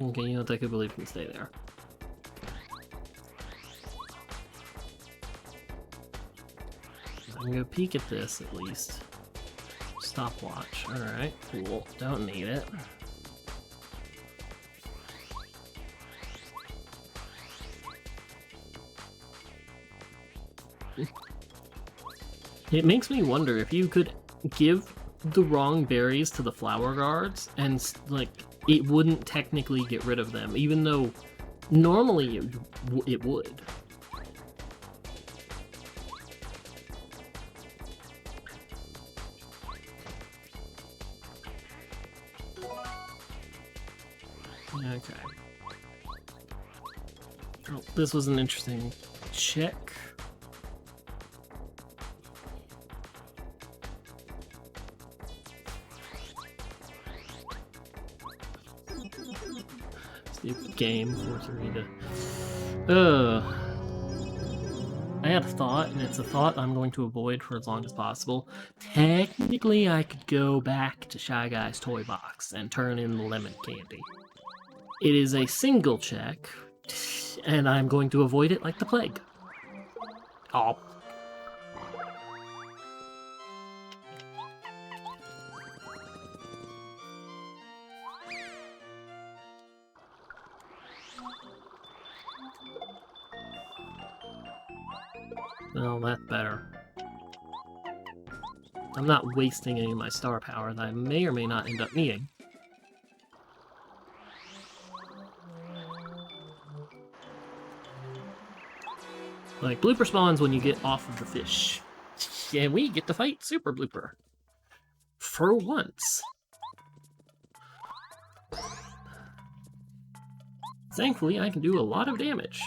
Okay, you know what, I could believe can stay there. I'm gonna peek at this at least. Stopwatch. Alright, cool. Don't need it. It makes me wonder if you could give the wrong berries to the flower guards and, like, it wouldn't technically get rid of them, even though normally it would. Okay. Oh, this was an interesting check. Stupid game, forcing me to... had a thought, and it's a thought I'm going to avoid for as long as possible. Technically, I could go back to Shy Guy's toy box and turn in the lemon candy. It is a single check, and I'm going to avoid it like the plague. Oh. Well, that's better. I'm not wasting any of my star power that I may or may not end up needing. Like, Blooper spawns when you get off of the fish. And we get to fight Super Blooper. For once. Thankfully, I can do a lot of damage.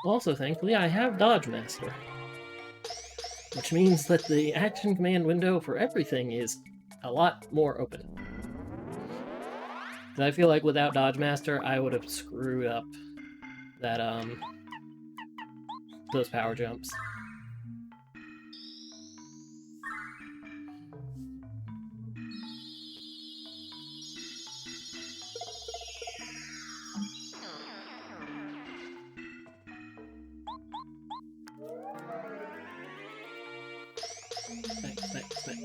Also, thankfully, I have Dodge Master. Which means that the action command window for everything is a lot more open. I feel like without Dodge Master, I would have screwed up that, those power jumps.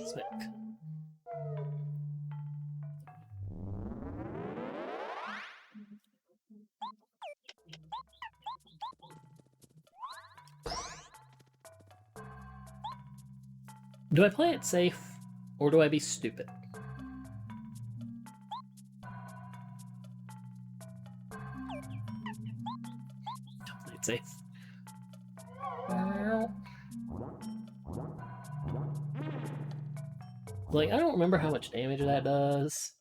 Smack. Do I play it safe, or do I be stupid? Play it safe. Like, I don't remember how much damage that does.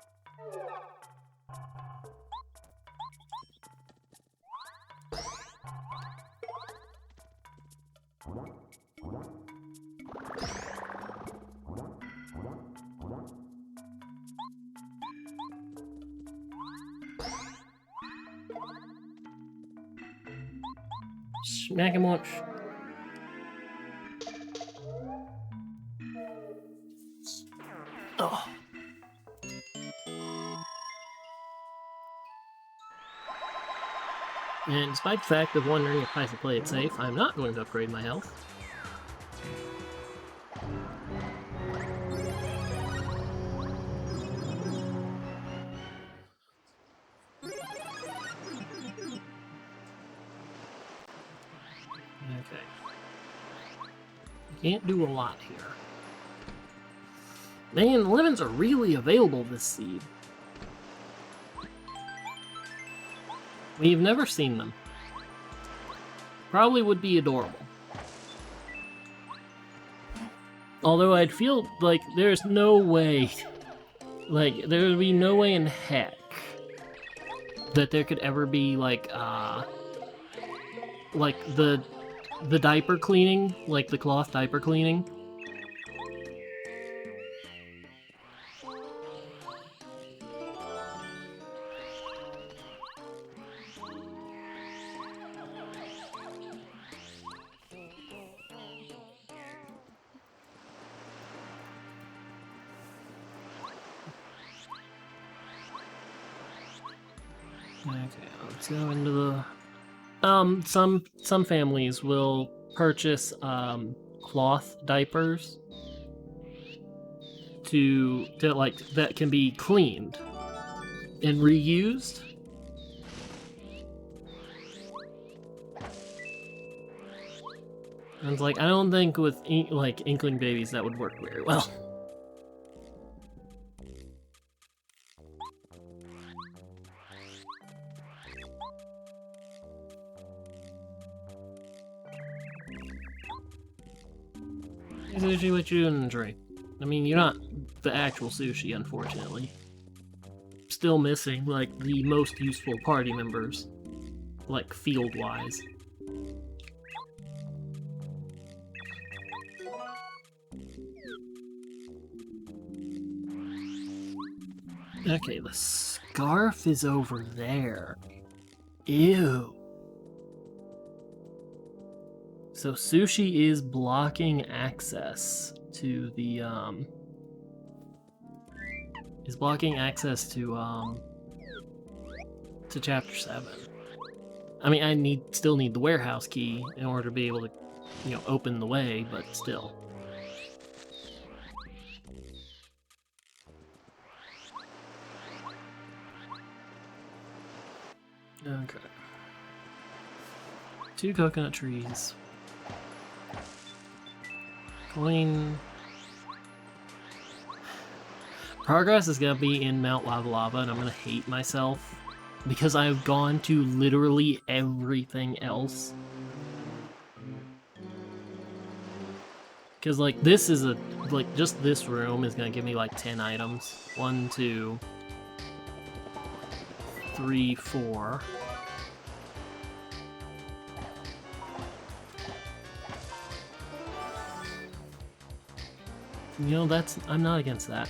Smack him once. Oh. And despite the fact of wondering if I should play it safe, I'm not going to upgrade my health. Okay. Can't do a lot here. Man, lemons are really available this seed. We've never seen them. Probably would be adorable. Although I'd feel like there's no way, like, there would be no way in heck that there could ever be, like the diaper cleaning, like the cloth diaper cleaning. Okay, let's go into the... some families will purchase, cloth diapers to like, that can be cleaned and reused. And it's like, I don't think with, like, inkling babies that would work very well. Sushi with you and drink. I mean, you're not the actual sushi, unfortunately. still missing, like, the most useful party members, like, field-wise. Okay, the scarf is over there. Ew. So Sushi is blocking access to the, is blocking access to Chapter 7. I mean, I still need the warehouse key in order to be able to, you know, open the way, but still. Okay. 2 coconut trees. Coin. Progress is gonna be in Mount Lava Lava, and I'm gonna hate myself because I've gone to literally everything else. Because, like, this is like, just this room is gonna give me, like, 10 items. 1, 2, 3, 4. You know, I'm not against that.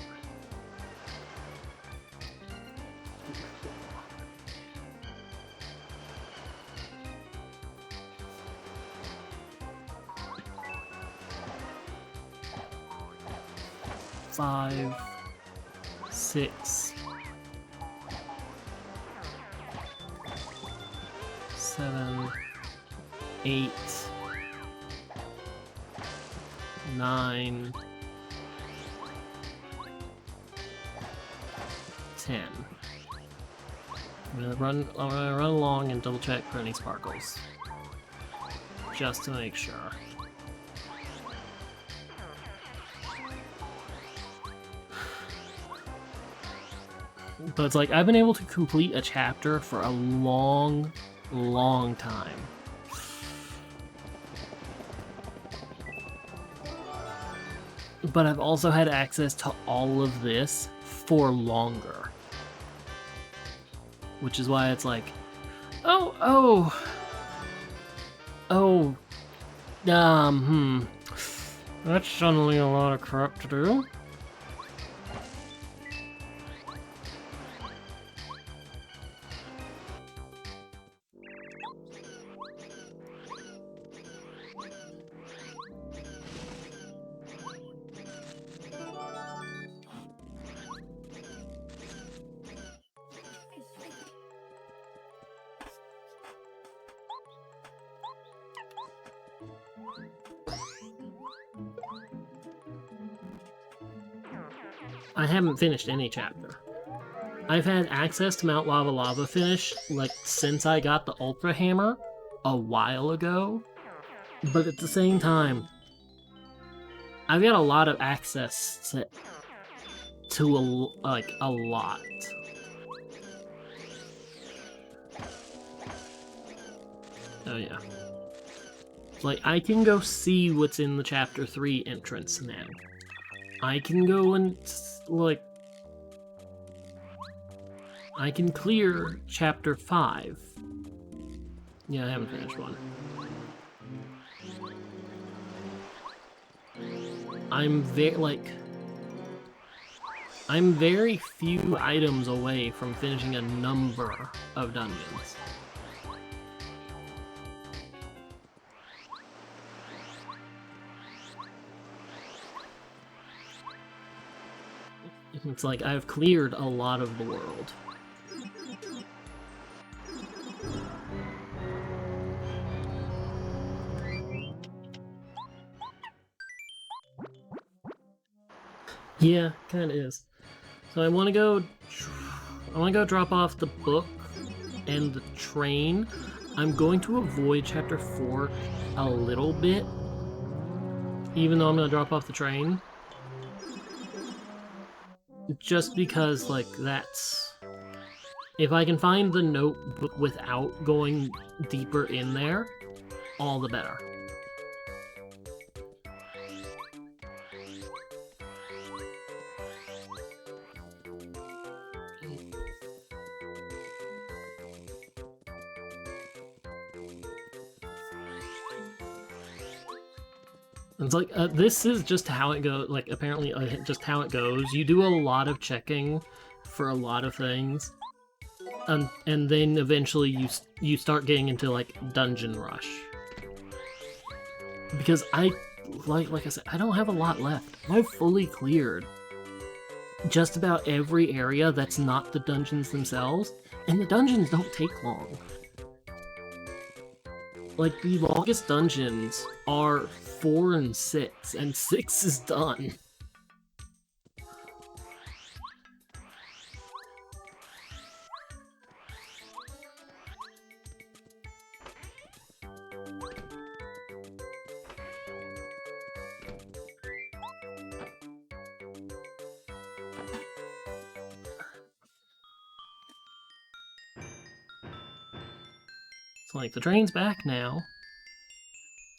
Five, 6, 7, 8, 9, 10. I'm gonna run along and double check for any sparkles. Just to make sure. But it's like, I've been able to complete a chapter for a long, long time. But I've also had access to all of this for longer. Which is why it's like, that's suddenly a lot of crap to do. I haven't finished any chapter. I've had access to Mount Lava Lava finish, like, since I got the Ultra Hammer a while ago, but at the same time, I've got a lot of access to a lot. Oh yeah. Like, I can go see what's in the Chapter 3 entrance now. I can go and, like... I can clear Chapter 5. Yeah, I haven't finished one. I'm very few items away from finishing a number of dungeons. It's like I've cleared a lot of the world. Yeah, kinda is. So I wanna go drop off the book and the train. I'm going to avoid Chapter 4 a little bit, even though I'm gonna drop off the train. Just because, like, that's... If I can find the notebook without going deeper in there, all the better. It's like, this is just how it goes, like, apparently just how it goes. You do a lot of checking for a lot of things, and then eventually you start getting into, like, Dungeon Rush. Because like I said, I don't have a lot left. I've fully cleared just about every area that's not the dungeons themselves, and the dungeons don't take long. Like, the longest dungeons are 4 and 6, and 6 is done. So, like, the train's back now.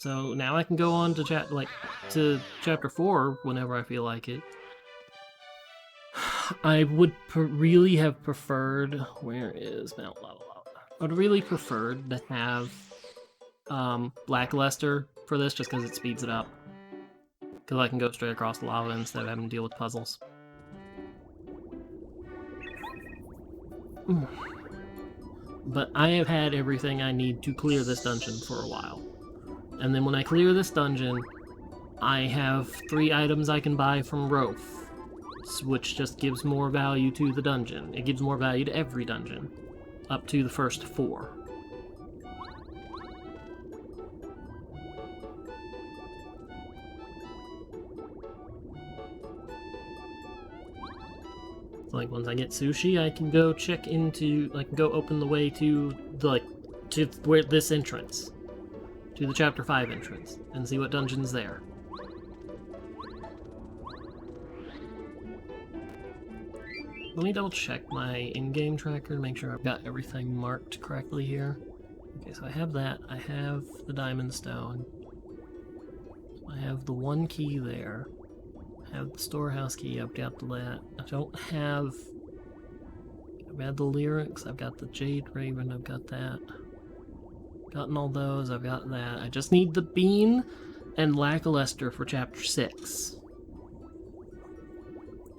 So now I can go on to chapter 4 whenever I feel like it. I would really have preferred... Where is Mount Lava Lava? I would really preferred to have Lackluster for this, just because it speeds it up. Because I can go straight across the lava instead of having to deal with puzzles. But I have had everything I need to clear this dungeon for a while. And then when I clear this dungeon, I have 3 items I can buy from Rofe, which just gives more value to the dungeon. It gives more value to every dungeon, up to the first 4. So, like, once I get sushi, I can go check into, I can go open the way to to where this entrance, to the chapter 5 entrance, and see what dungeon's there. Let me double check my in-game tracker to make sure I've got everything marked correctly here. Okay, so I have that. I have the diamond stone. I have the 1 key there. I have the storehouse key. I've got that. I don't have... I've had the lyrics. I've got the Jade Raven. I've got that. Gotten all those. I've got that. I just need the bean and Lackluster for chapter 6.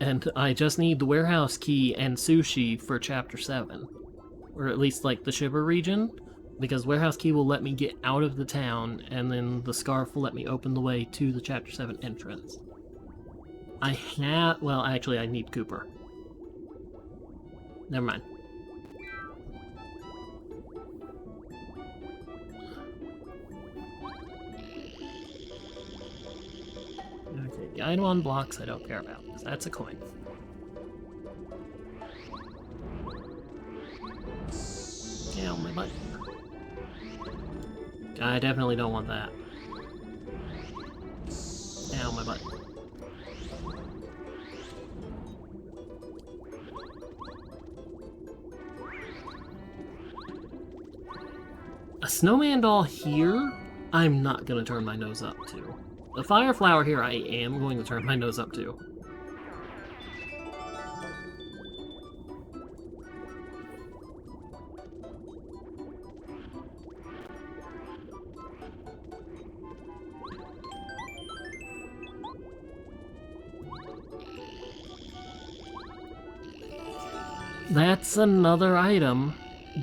And I just need the warehouse key and sushi for chapter 7. Or at least, like, the Shiver region. Because warehouse key will let me get out of the town, and then the scarf will let me open the way to the chapter 7 entrance. Well, actually, I need Cooper. Never mind. Okay, the item on blocks I don't care about, because that's a coin. Ow, my butt. I definitely don't want that. Ow, my butt. A snowman doll here, I'm not going to turn my nose up to. The fire flower here, I am going to turn my nose up to. That's another item,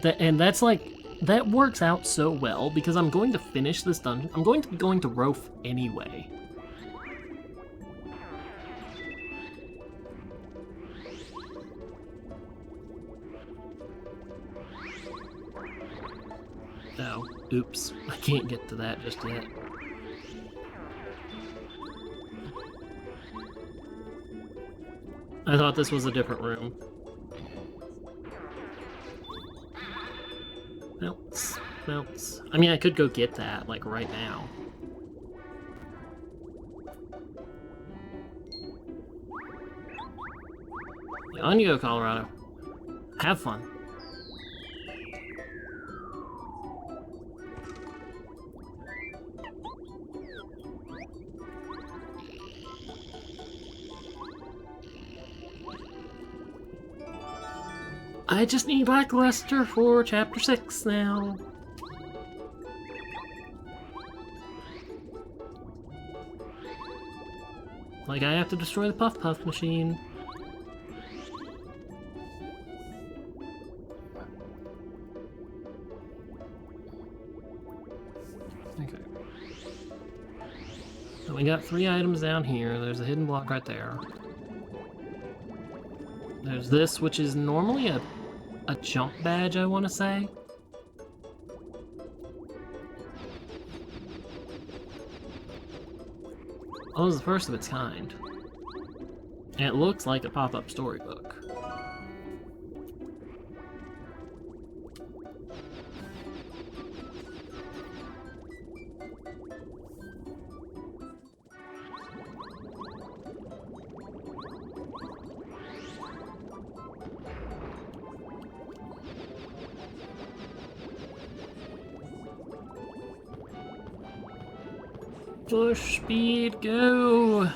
and that's like, that works out so well because I'm going to finish this dungeon. I'm going to be going to Rofe anyway. Oh, oops. I can't get to that just yet. I thought this was a different room. Melts. I mean, I could go get that, like, right now. On you go, Colorado. Have fun. I just need Lackluster for chapter 6 now. Like, I have to destroy the Puff Puff machine. Okay. So we got 3 items down here. There's a hidden block right there. There's this, which is normally a jump badge, I want to say. Oh, it's the first of its kind. And it looks like a pop-up storybook. Push speed, go!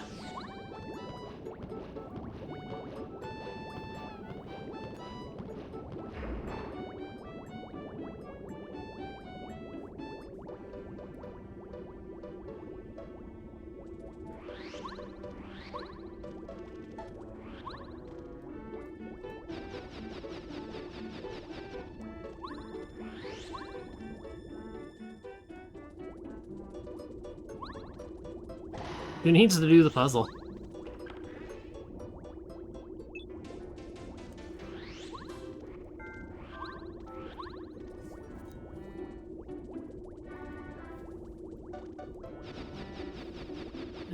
Who needs to do the puzzle?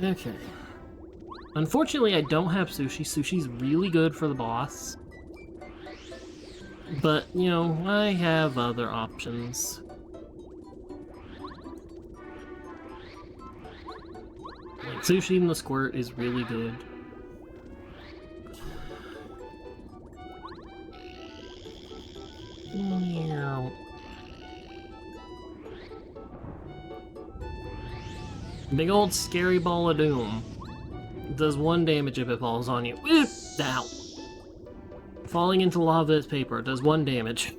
Okay. Unfortunately, I don't have sushi. Sushi's really good for the boss. But, you know, I have other options. Like, sushi and the squirt is really good. Meow. Big old scary ball of doom. It does 1 damage if it falls on you. Ow! Falling into lava is paper. It does 1 damage.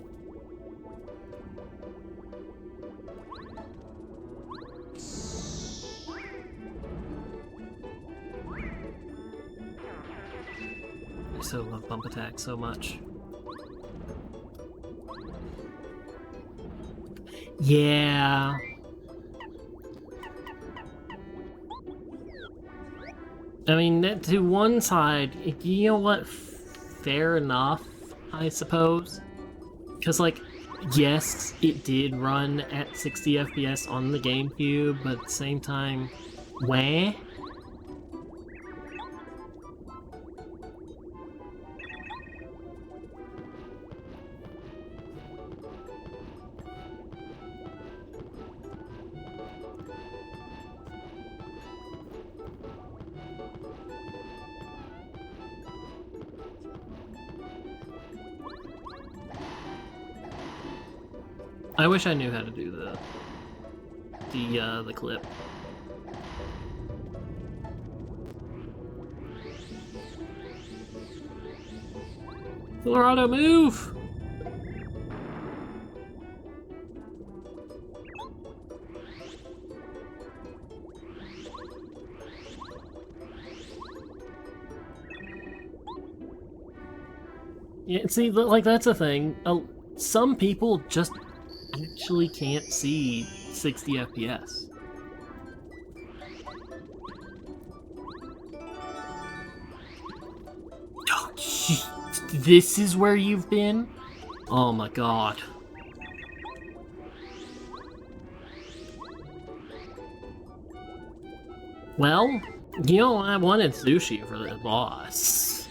I so love bump attack so much. Yeah. I mean, to one side, you know what? Fair enough, I suppose. Because, like, yes, it did run at 60 FPS on the GameCube, but at the same time, wah? I wish I knew how to do the clip. Rando, move! Yeah, see, like, that's the thing. Some people just actually can't see 60 FPS. Oh, this is where you've been? Oh my god. Well, you know, I wanted sushi for the boss.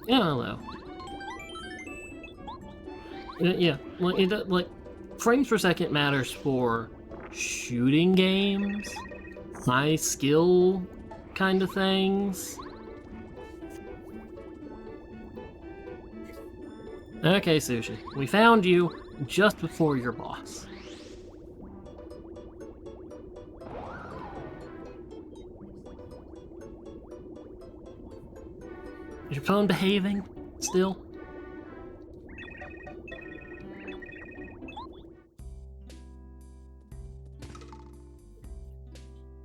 Yeah, hello. Yeah, like, frames per second matters for shooting games, high skill kind of things. Okay, Sushi, we found you just before your boss. Is your phone behaving still?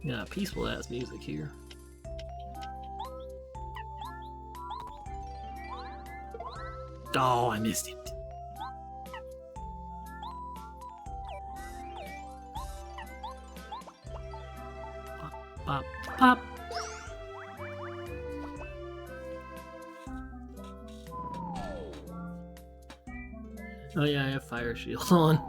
Yeah, peaceful ass music here. Oh, I missed it. Pop, pop, pop. Oh yeah, I have fire shield on.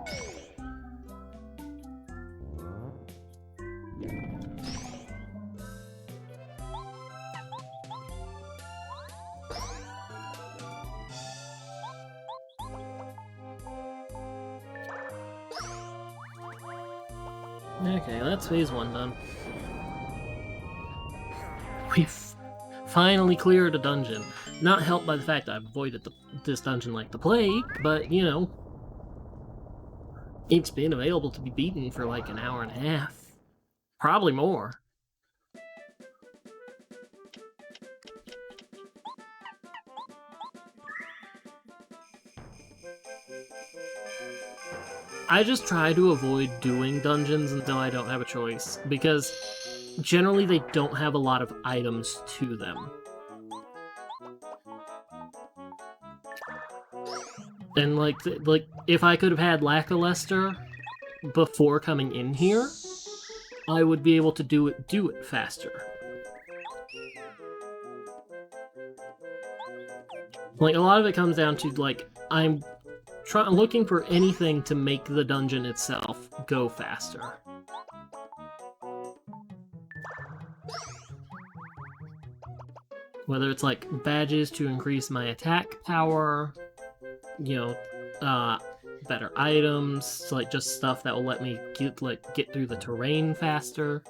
Okay, that's phase 1 done. We've finally cleared a dungeon. Not helped by the fact I've avoided this dungeon like the plague, but, you know, it's been available to be beaten for like an hour and a half. Probably more. I just try to avoid doing dungeons until I don't have a choice, because generally they don't have a lot of items to them. And like if I could have had Lackluster before coming in here, I would be able to do it faster. Like, a lot of it comes down to, like, I'm looking for anything to make the dungeon itself go faster. Whether it's, like, badges to increase my attack power, you know, better items, like, just stuff that will let me get through the terrain faster.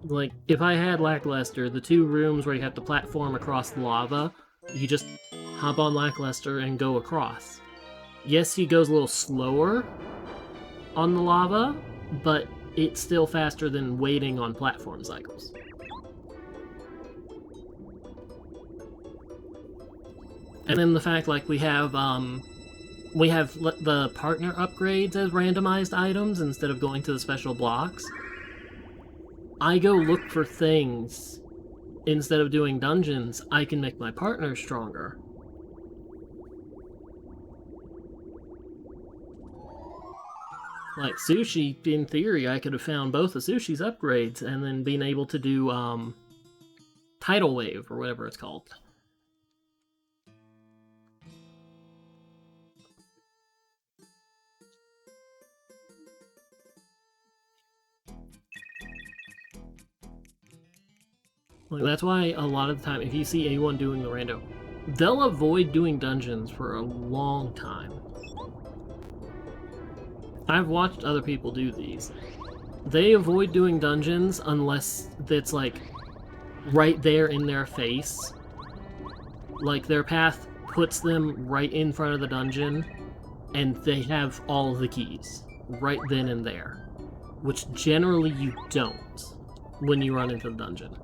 Like, if I had Lackluster, the 2 rooms where you have to platform across the lava, you just hop on Lackluster and go across. Yes, he goes a little slower on the lava, but it's still faster than waiting on platform cycles. And then the fact, like, we have the partner upgrades as randomized items instead of going to the special blocks. I go look for things instead of doing dungeons. I can make my partner stronger. Like Sushi, in theory, I could have found both of Sushi's upgrades and then been able to do Tidal Wave, or whatever it's called. Like, that's why a lot of the time, if you see anyone doing the rando, they'll avoid doing dungeons for a long time. I've watched other people do these. They avoid doing dungeons unless it's, like, right there in their face. Like, their path puts them right in front of the dungeon, and they have all of the keys right then and there. Which generally you don't when you run into the dungeon.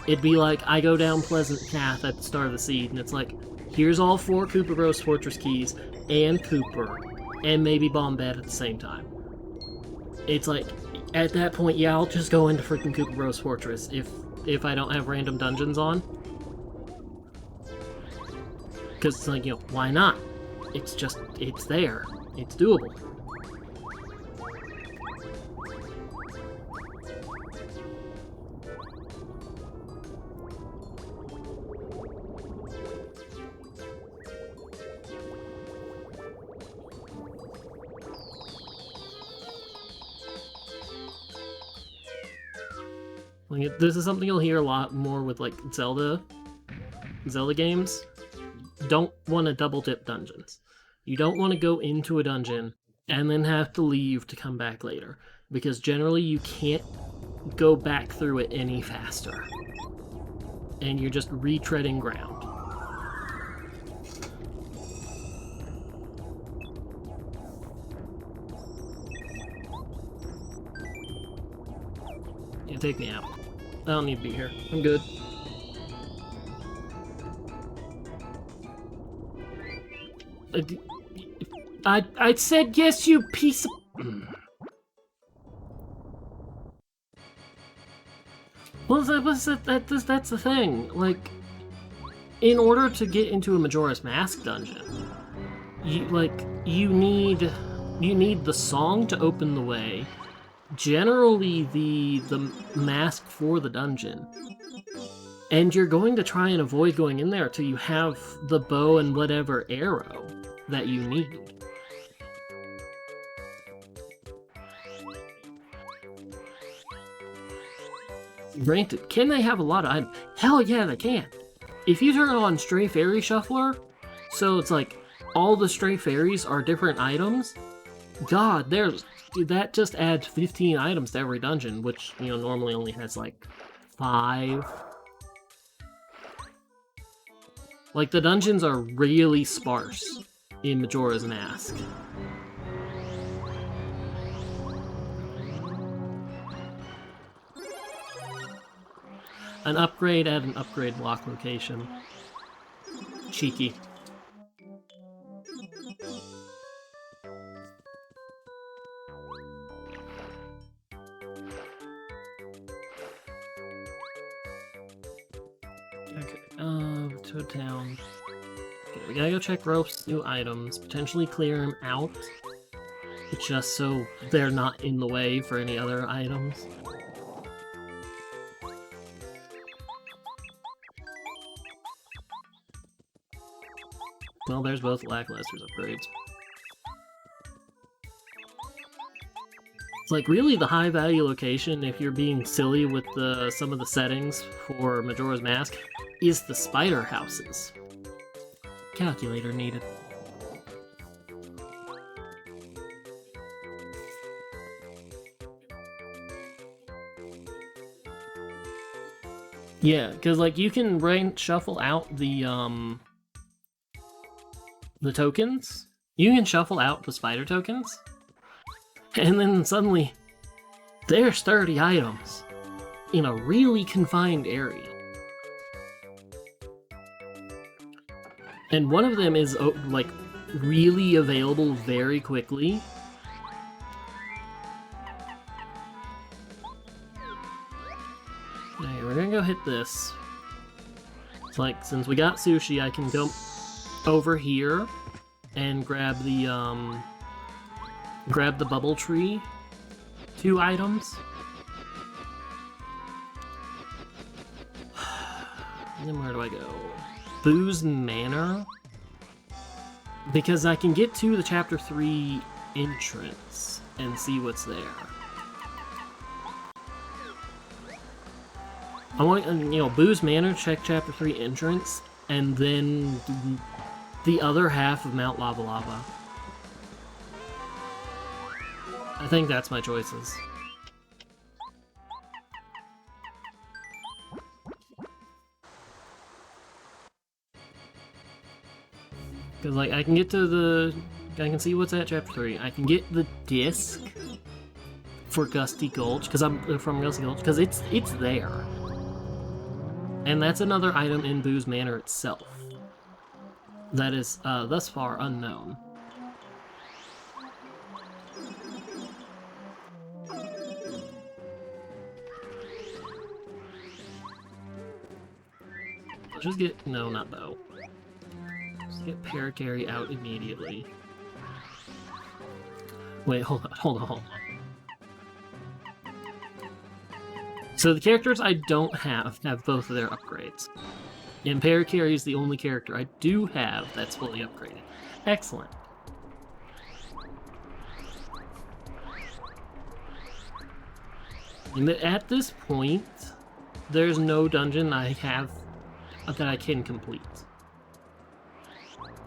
It'd be like, I go down Pleasant Path at the start of the seed, and it's like, here's all 4 Koopa Bros Fortress keys, and Cooper, and maybe Bombette at the same time. It's like, at that point, yeah, I'll just go into freaking Koopa Bros Fortress if I don't have random dungeons on. Because it's like, you know, why not? It's just, it's there. It's doable. Like, this is something you'll hear a lot more with, like, Zelda games. Don't want to double dip dungeons. You don't want to go into a dungeon and then have to leave to come back later, because generally you can't go back through it any faster. And you're just retreading ground. Yeah, take me out. I don't need to be here. I'm good. I said yes, you piece of... Well, that's the thing. Like, in order to get into a Majora's Mask dungeon, you need the song to open the way. Generally, the mask for the dungeon. And you're going to try and avoid going in there till you have the bow and whatever arrow that you need. Granted, can they have a lot of items? Hell yeah, they can. If you turn on Stray Fairy Shuffler, so it's like all the Stray Fairies are different items, God, that just adds 15 items to every dungeon, which, you know, normally only has like 5. Like, the dungeons are really sparse in Majora's Mask. An upgrade at an upgrade block location. Cheeky. Okay, Toad Town. Okay, we gotta go check Ropes' new items, potentially clear them out, just so they're not in the way for any other items. Well, there's both Lackluster's upgrades. It's like, really the high-value location, if you're being silly with some of the settings for Majora's Mask, is the spider houses. Calculator needed. Yeah, because, like, you can shuffle out the tokens. You can shuffle out the spider tokens. And then suddenly, there's 30 items in a really confined area. And one of them is, like, really available very quickly. Okay, we're gonna go hit this. It's like, since we got sushi, I can go over here and grab the bubble tree. 2 items. And then where do I go? Boo's Manor? Because I can get to the Chapter 3 entrance and see what's there. I want, you know, Boo's Manor, check Chapter 3 entrance, and then the other half of Mount Lava Lava. I think that's my choices. Because, like, I can get to I can see what's at Chapter 3. I can get the disc for Gusty Gulch, because I'm from Gusty Gulch, because it's there. And that's another item in Boo's Manor itself. That is, thus far, unknown. Let's just get... no, not Bow. Just get Parakarry out immediately. Wait, hold on. So the characters I don't have both of their upgrades. And Parakarry is the only character I do have that's fully upgraded. Excellent. And at this point, there's no dungeon I have that I can complete.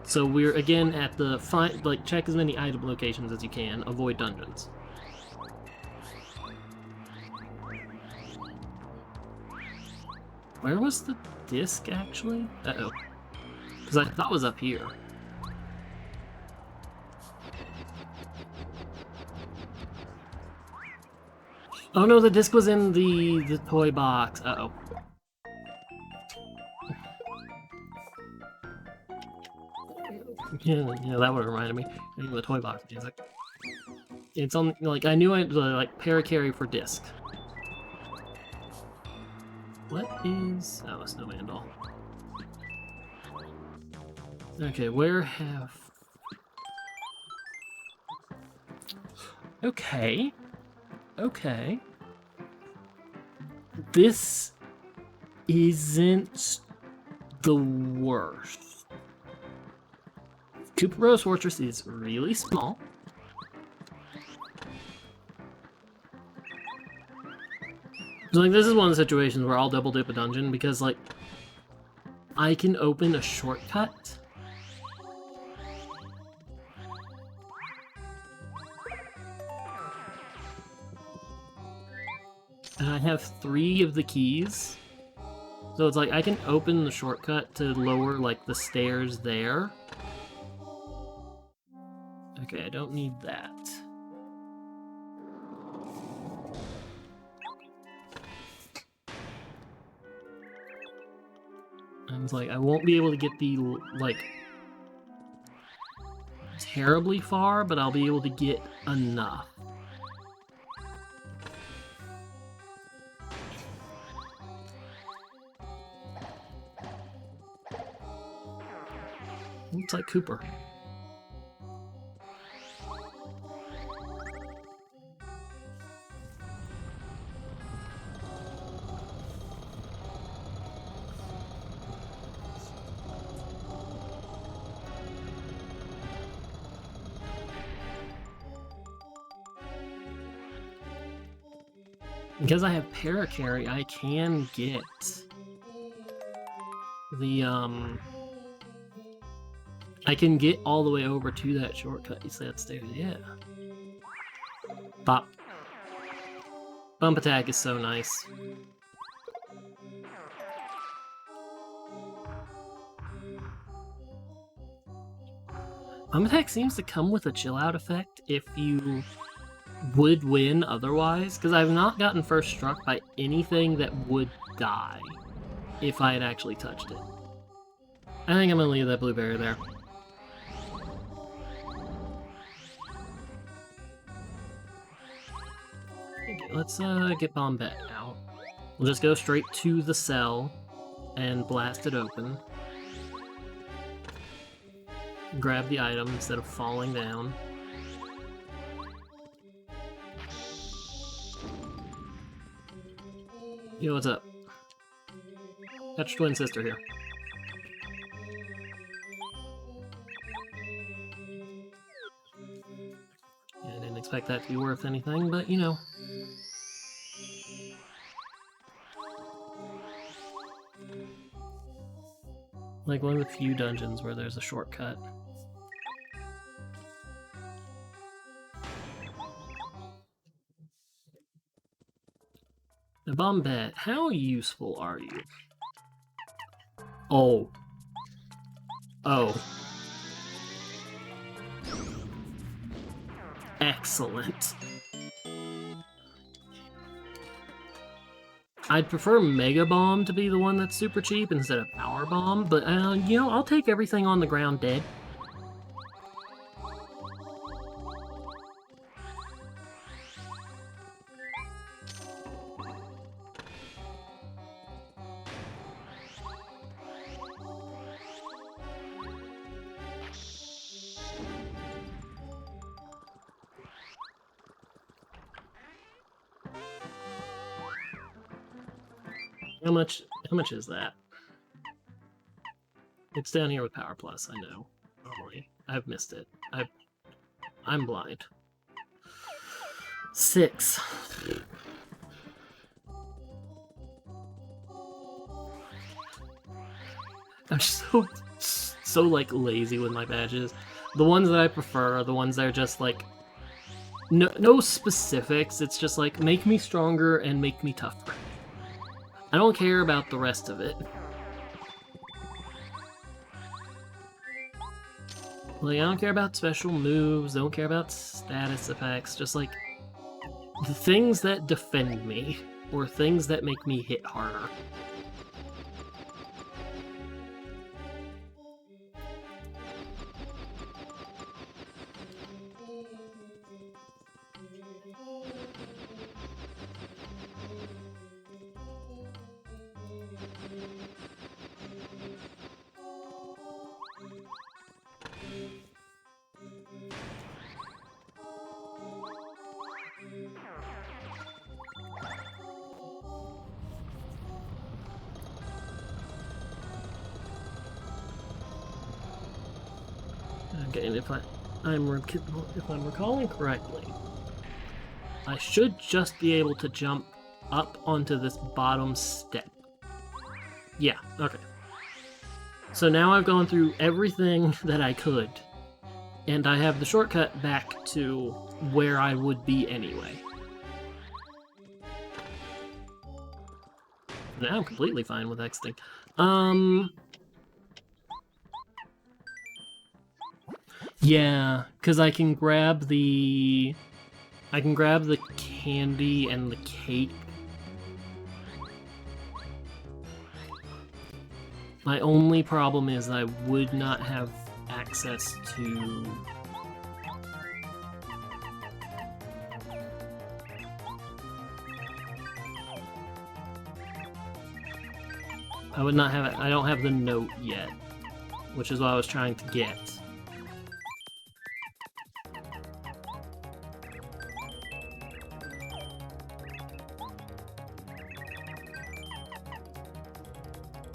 So we're again at the like, check as many item locations as you can, avoid dungeons. Where was the disc, actually? Uh-oh. Because I thought it was up here. Oh no, the disc was in the toy box. Uh-oh. Yeah, yeah, that would have reminded me. I think the toy box music. It's on, like, I knew it, like, Paracarry for disc. What is... Oh, a snowman doll. Okay, where have... Okay. Okay. This isn't the worst. Koopa Rose Fortress is really small. So, like, this is one of the situations where I'll double dip a dungeon because, like, I can open a shortcut. And I have 3 of the keys. So it's like, I can open the shortcut to lower, like, the stairs there. Okay, I don't need that. I was like, I won't be able to get the, like, terribly far, but I'll be able to get enough. Looks like Cooper. Because I have Paracarry, I can get the, I can get all the way over to that shortcut. You see that stairs? Yeah. Bop. Bump attack is so nice. Bump attack seems to come with a chill out effect if you would win otherwise, because I've not gotten first struck by anything that would die if I had actually touched it. I think I'm gonna leave that blueberry there. Okay, let's get Bombette out. We'll just go straight to the cell and blast it open. Grab the item instead of falling down. Yo, what's up? Got your twin sister here. Yeah, I didn't expect that to be worth anything, but you know. Like one of the few dungeons where there's a shortcut. Now, Bombette, how useful are you? Oh. Oh. Excellent. I'd prefer Mega Bomb to be the one that's super cheap instead of Power Bomb, but, you know, I'll take everything on the ground dead. How much is that? It's down here with Power Plus, I know. Normally. I've missed it. I'm blind. 6. I'm so like lazy with my badges. The ones that I prefer are the ones that are just like no specifics. It's just like make me stronger and make me tougher. I don't care about the rest of it. Like, I don't care about special moves, don't care about status effects, just like the things that defend me, or things that make me hit harder. Okay, and if I'm recalling correctly, I should just be able to jump up onto this bottom step. Yeah, okay. So now I've gone through everything that I could, and I have the shortcut back to where I would be anyway. Now I'm completely fine with exiting. Yeah, because I can grab the candy and the cake. My only problem is I would not have access to... I would not have it. I don't have the note yet, which is what I was trying to get.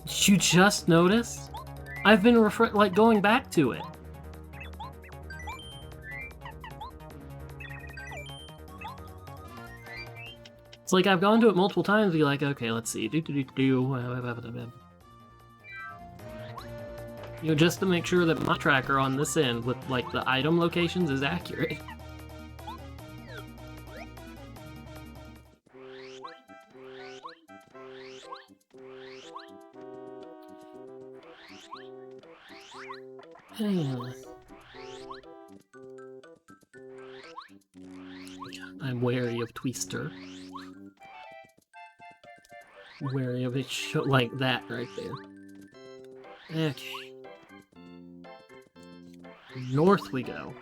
Did you just notice? I've been going back to it. It's like I've gone to it multiple times, be like, okay, let's see. You know, just to make sure that my tracker on this end with, like, the item locations is accurate. I'm wary of Twister. Wary of it like that right there. Okay. North we go.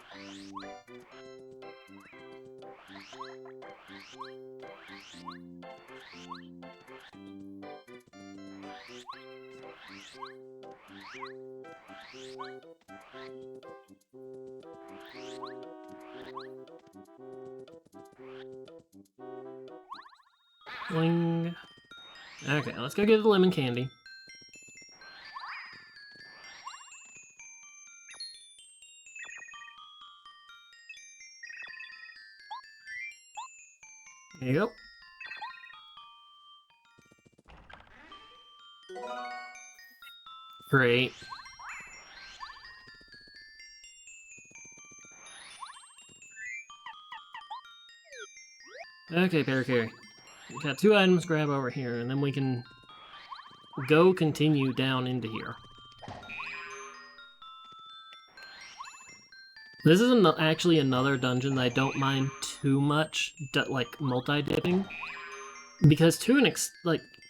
Bling. Okay, let's go get the lemon candy. There you go. Great. Okay, Parakarry. We got 2 items to grab over here, and then we can continue down into here. This is actually another dungeon that I don't mind too much, like, multi-dipping. Because to an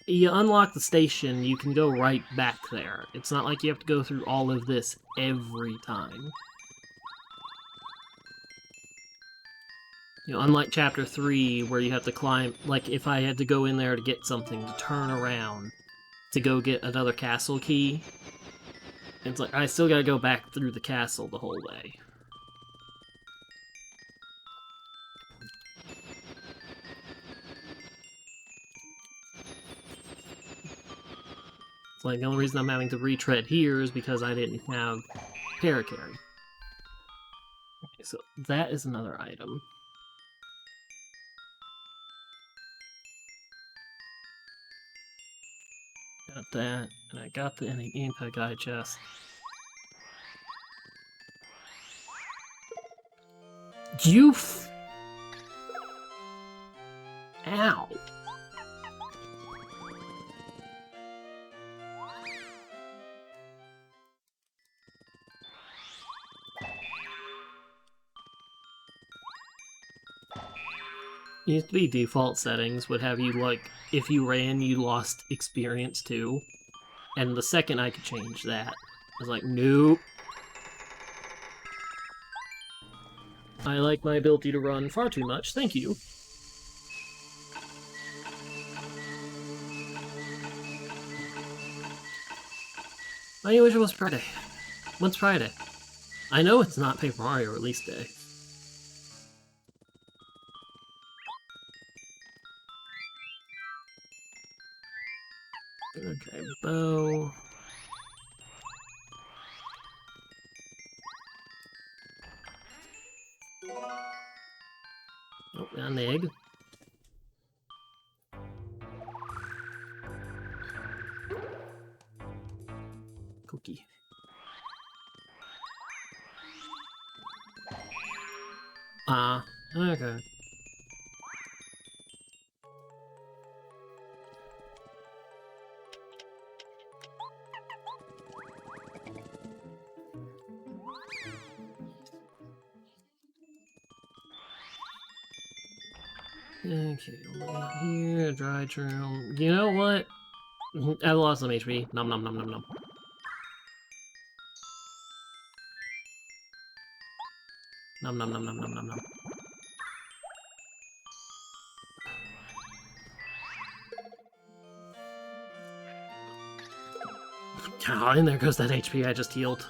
you unlock the station, you can go right back there. It's not like you have to go through all of this every time. You know, unlike Chapter 3, where you have to climb, like, if I had to go in there to get something, to turn around, to go get another castle key, it's like, I still gotta go back through the castle the whole way. It's like, the only reason I'm having to retread here is because I didn't have Parakarry. Okay, so that is another item. Got that, and I got the anti-guy chest. You Ow! Used to be default settings would have you, like, if you ran, you lost experience too. And the second I could change that, I was like, nope. I like my ability to run far too much, thank you. I wish it was Friday. When's Friday? I know it's not Paper Mario release day. Okay, bow. An egg. Cookie. Okay. Okay, over here, dry room. You know what? I lost some HP. Nom nom nom nom nom. Nom nom nom nom nom nom nom. Oh, and there goes that HP I just healed.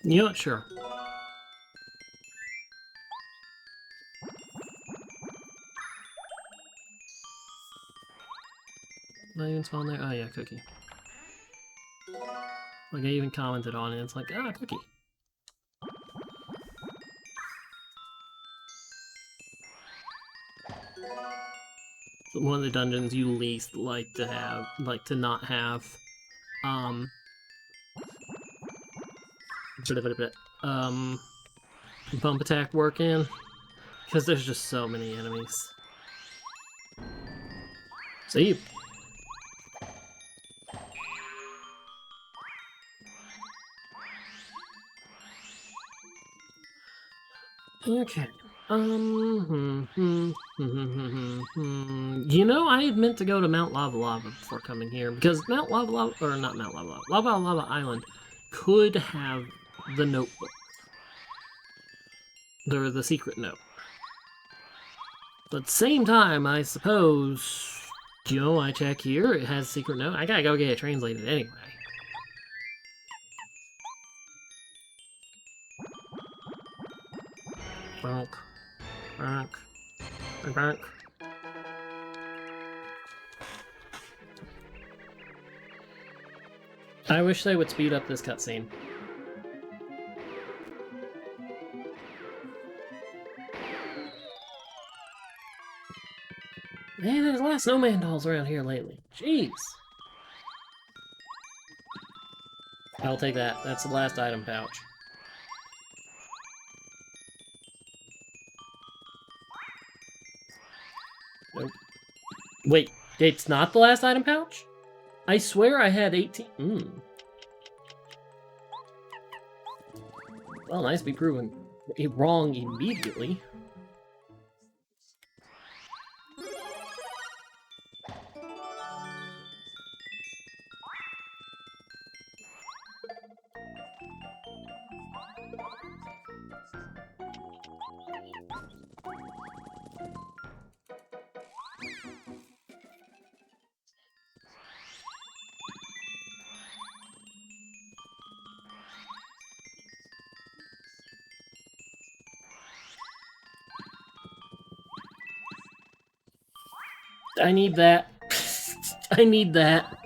You know what? Sure. Not even spawn there? Oh yeah, cookie. Like I even commented on it, it's like, ah, cookie. One of the dungeons you least like to not have, bump attack work in, because there's just so many enemies. See? Okay. You know, I had meant to go to Mount Lava Lava before coming here, because Mount Lava Lava, or not Mount Lava Lava, Lava Lava Island could have the notebook. The secret note. But at the same time, I suppose, you know, I check here, it has a secret note. I gotta go get it translated anyway. Bonk. Bonk. Bonk. I wish they would speed up this cutscene. Man, there's a lot of snowman dolls around here lately. Jeez. I'll take that. That's the last item pouch. Nope. Wait, it's not the last item pouch? I swear I had 18. Well, nice to be proven wrong immediately. I need that. I need that.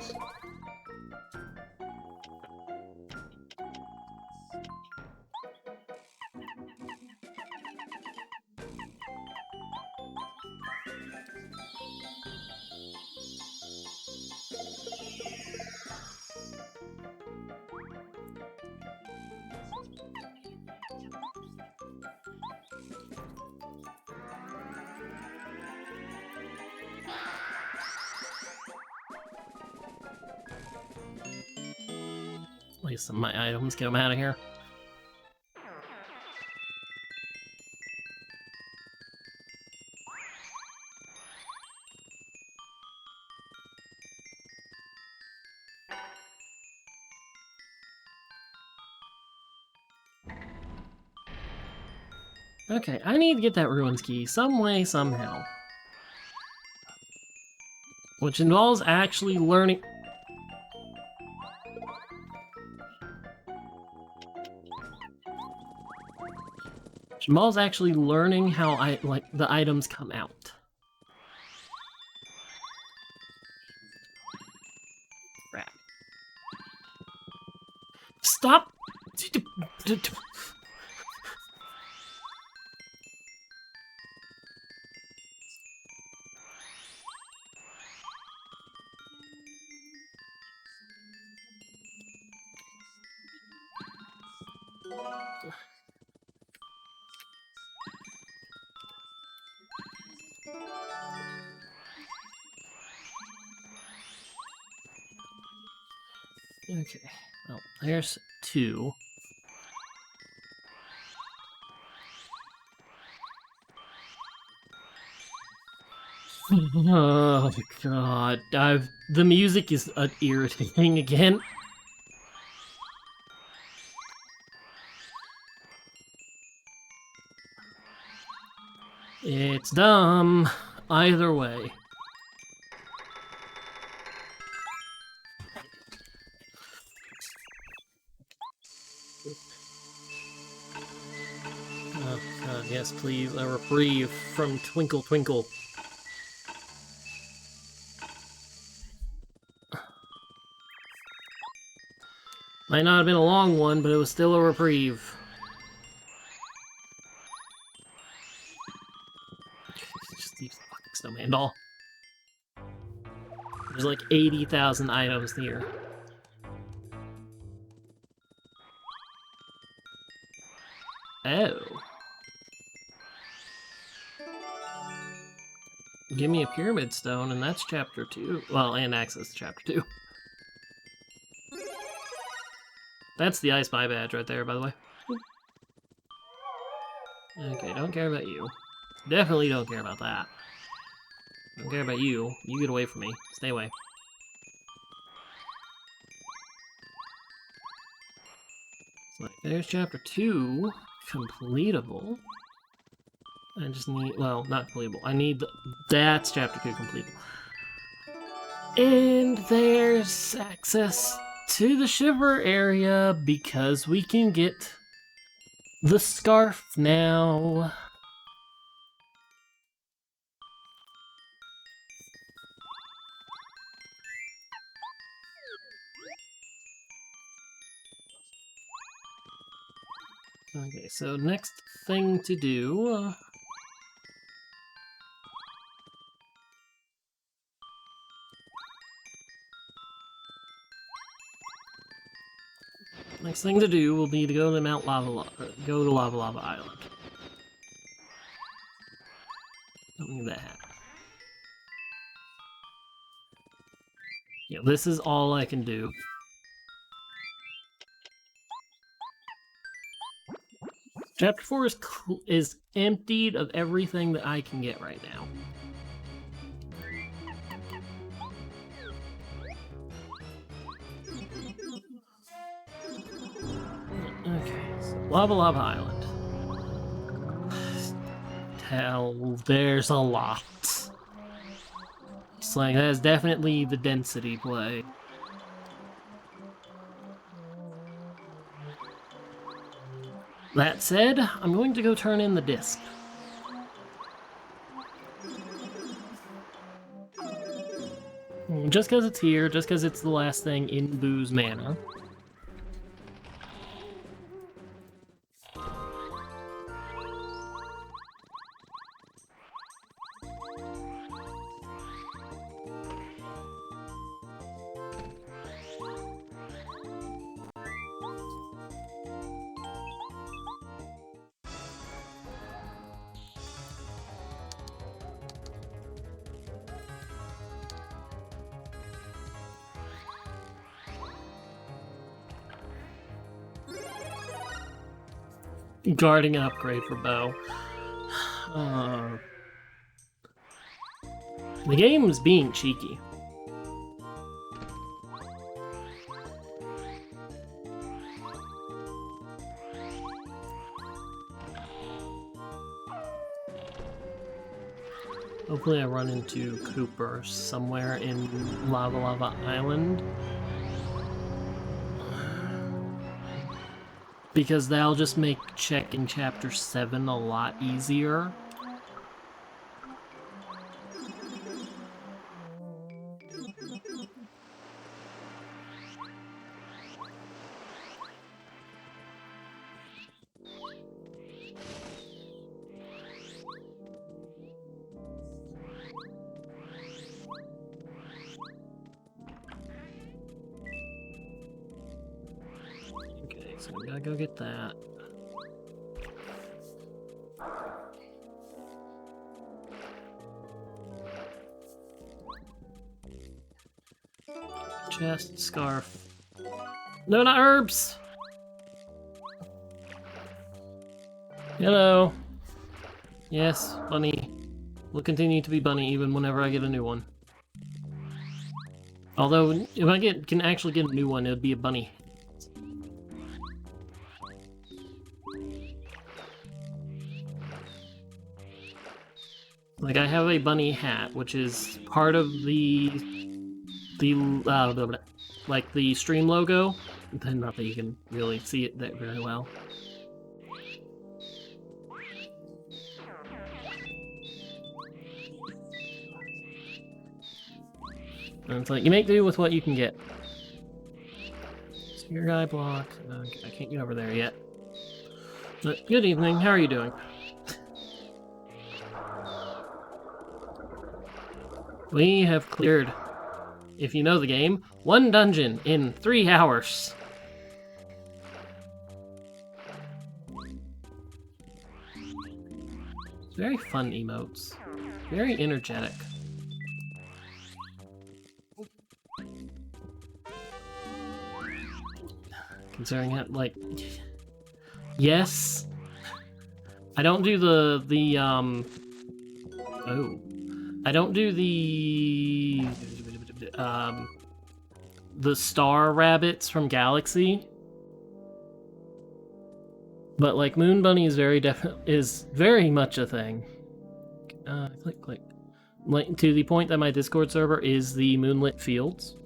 At least some of my items, get them out of here. Okay, I need to get that ruins key some way, somehow. Which involves actually learning... Which involves actually learning how the items come out. Crap. Stop! Okay, well, there's 2. Oh god, the music is irritating again. It's dumb, either way. Oh god, yes please, a reprieve from Twinkle Twinkle. Might not have been a long one, but it was still a reprieve. Just leave the fucking snowman doll. There's like 80,000 items here. Oh. Give me a pyramid stone, and that's chapter 2. Well, and access to chapter 2. That's the I Spy badge right there, by the way. Okay, don't care about you. Definitely don't care about that. Don't care about you. You get away from me. Stay away. So there's chapter 2. Completable. I just need... Well, not completable. I need... That's chapter 2 completable. And there's access to the Shiver area because we can get the scarf now. Okay, so next thing to do... Next thing to do will be to go to go to Lava Lava Island. Don't need that. Yeah, this is all I can do. Chapter 4 is emptied of everything that I can get right now. Okay, so Lava Lava Island. Hell, there's a lot. It's like, that is definitely the density play. That said, I'm going to go turn in the disc. Just because it's here, just because it's the last thing in Boo's mana. Guarding an upgrade for Bo. The game is being cheeky. Hopefully I run into Cooper somewhere in Lava Lava Island. Because that'll just make checking Chapter 7 a lot easier. Okay, so we gotta go get that. Chest, scarf. No, not herbs! Hello. Yes, bunny. Will continue to be bunny even whenever I get a new one. Although, if I can actually get a new one, it would be a bunny. Like, I have a bunny hat, which is part of like the stream logo. Not that you can really see it that very well. And it's like, you make do with what you can get. Spear guy block. I can't get over there yet. But good evening, how are you doing? We have cleared, if you know the game, 1 dungeon in 3 hours. Very fun emotes. Very energetic. Considering it, like... Yes! I don't do Oh. I don't do the star rabbits from Galaxy. But, like, Moon Bunny is very much a thing. Click. Like, to the point that my Discord server is the Moonlit Fields.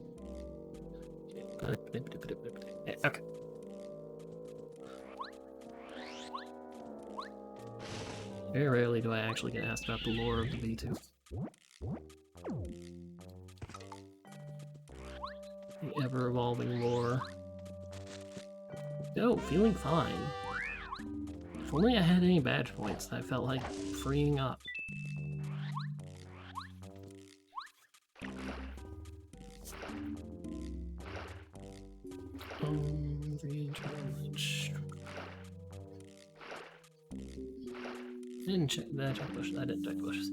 Okay. Very rarely do I actually get asked about the lore of the V2. The ever-evolving lore. Oh, feeling fine. If only I had any badge points, I felt like freeing up. Didn't check that. Check bushes. I didn't check bushes.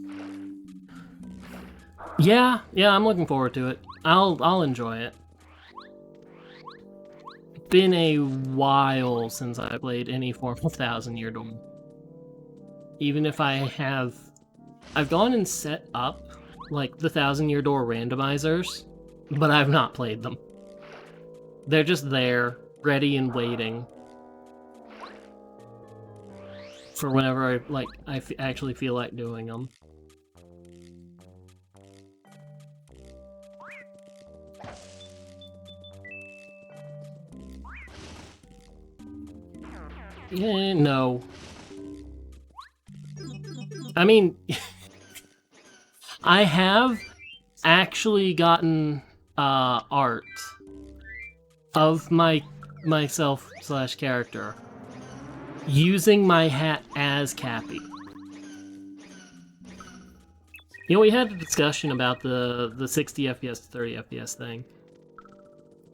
Yeah, I'm looking forward to it. I'll enjoy it. Been a while since I played any form of 1000-Year Door. Even if I've gone and set up like the 1000-Year Door randomizers, but I've not played them. They're just there, ready and waiting for whenever I actually feel like doing them. No. I mean, I have actually gotten art of myself / character using my hat as Cappy. You know, we had a discussion about the 60 FPS to 30 FPS thing.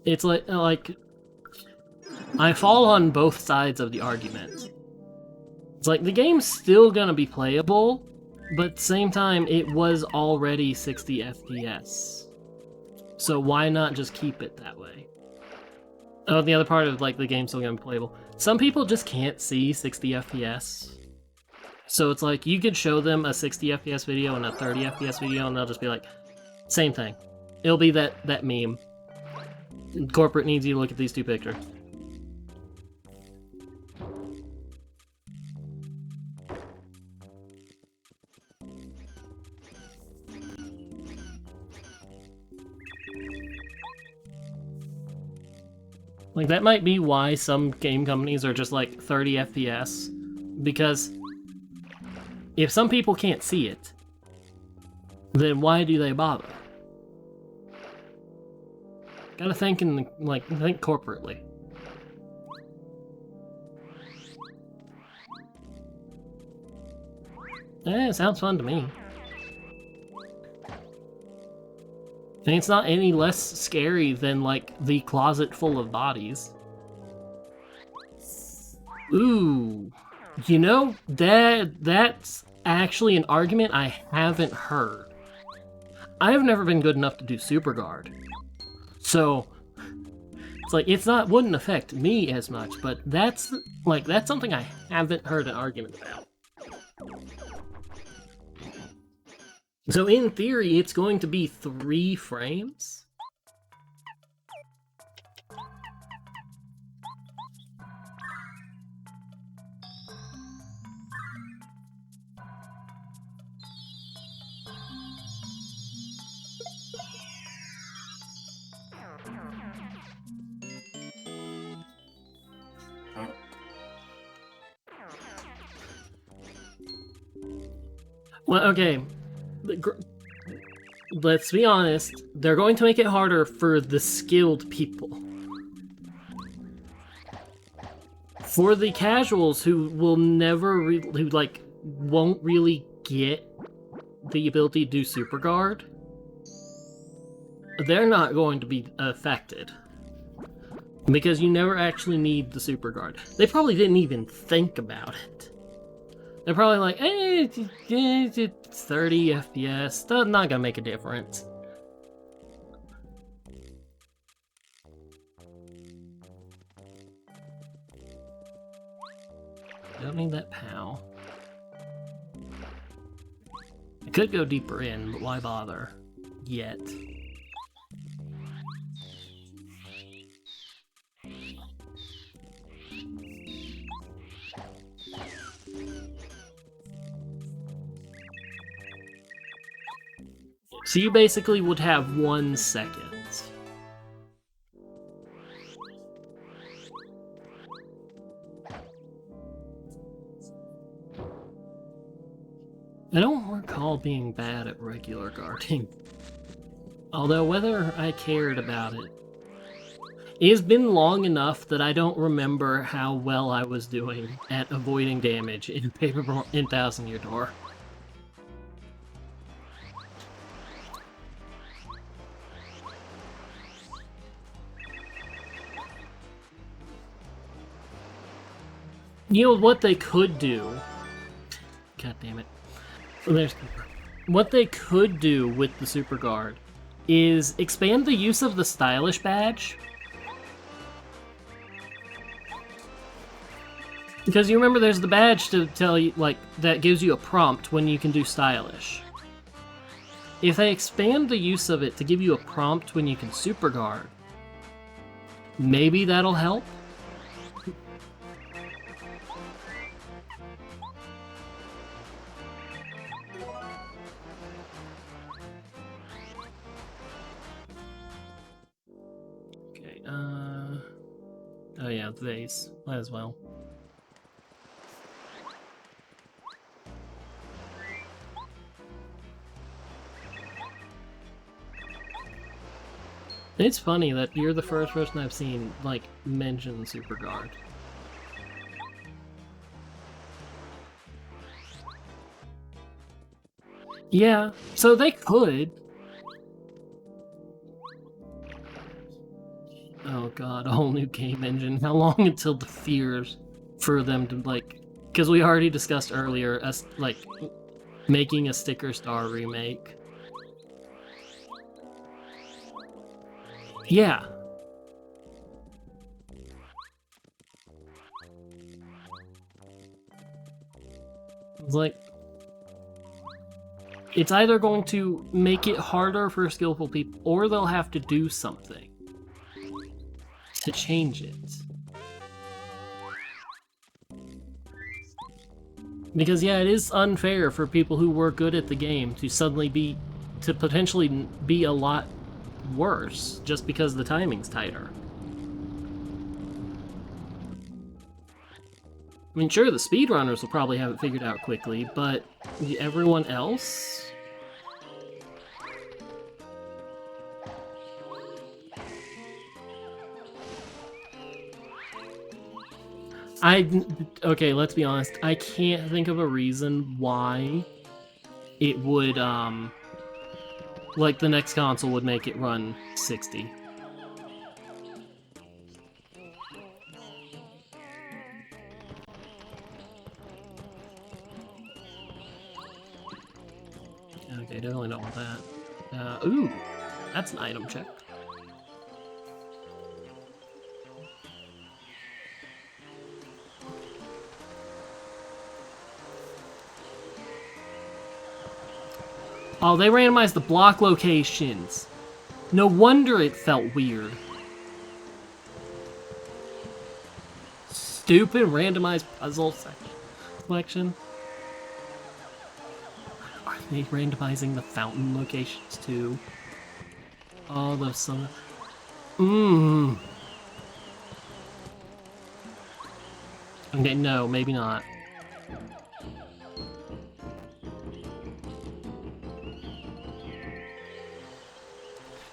It's like I fall on both sides of the argument. It's like, the game's still gonna be playable, but at the same time, it was already 60 FPS. So why not just keep it that way? Oh, the other part of, like, the game's still gonna be playable. Some people just can't see 60 FPS. So it's like, you could show them a 60 FPS video and a 30 FPS video, and they'll just be like, same thing. It'll be that meme. Corporate needs you to look at these 2 pictures. Like, that might be why some game companies are just like 30 FPS, because if some people can't see it, then why do they bother? Gotta think think corporately. Eh, it sounds fun to me. And it's not any less scary than, like, the closet full of bodies. Ooh. You know, that's actually an argument I haven't heard. I've never been good enough to do Super Guard. So, it's like, wouldn't affect me as much, but that's something I haven't heard an argument about. So in theory, it's going to be 3 frames? Well, okay. Let's be honest, they're going to make it harder for the skilled people. For the casuals who will never who won't really get the ability to do Super Guard, they're not going to be affected. Because you never actually need the Super Guard. They probably didn't even think about it. They're probably like, eh, it's 30 FPS, that's not gonna make a difference. Don't need that POW. I could go deeper in, but why bother? Yet. So you basically would have 1 second. I don't recall being bad at regular guarding. Although whether I cared about it. It has been long enough that I don't remember how well I was doing at avoiding damage in in Thousand Year Door. You know what they could do? God damn it. What they could do with the Super Guard is expand the use of the stylish badge. Because you remember there's the badge to tell you, that gives you a prompt when you can do stylish. If they expand the use of it to give you a prompt when you can Super Guard, maybe that'll help? Oh yeah, the vase. Might as well. It's funny that you're the first person I've seen, mention Super Guard. Yeah, so they could. Oh god, a whole new game engine. How long until the fears for them to, because we already discussed earlier, us, making a Sticker Star remake. Yeah. It's it's either going to make it harder for skillful people, or they'll have to do something to change it. Because yeah, it is unfair for people who were good at the game to potentially be a lot worse just because the timing's tighter. I mean, sure, the speedrunners will probably have it figured out quickly, but everyone else? Okay, let's be honest. I can't think of a reason why it would, like, the next console would make it run 60. Okay, definitely don't want that. Ooh, that's an item check. Oh, they randomized the block locations. No wonder it felt weird. Stupid randomized puzzle selection. Are they randomizing the fountain locations too? Oh, those some. Okay, no, maybe not.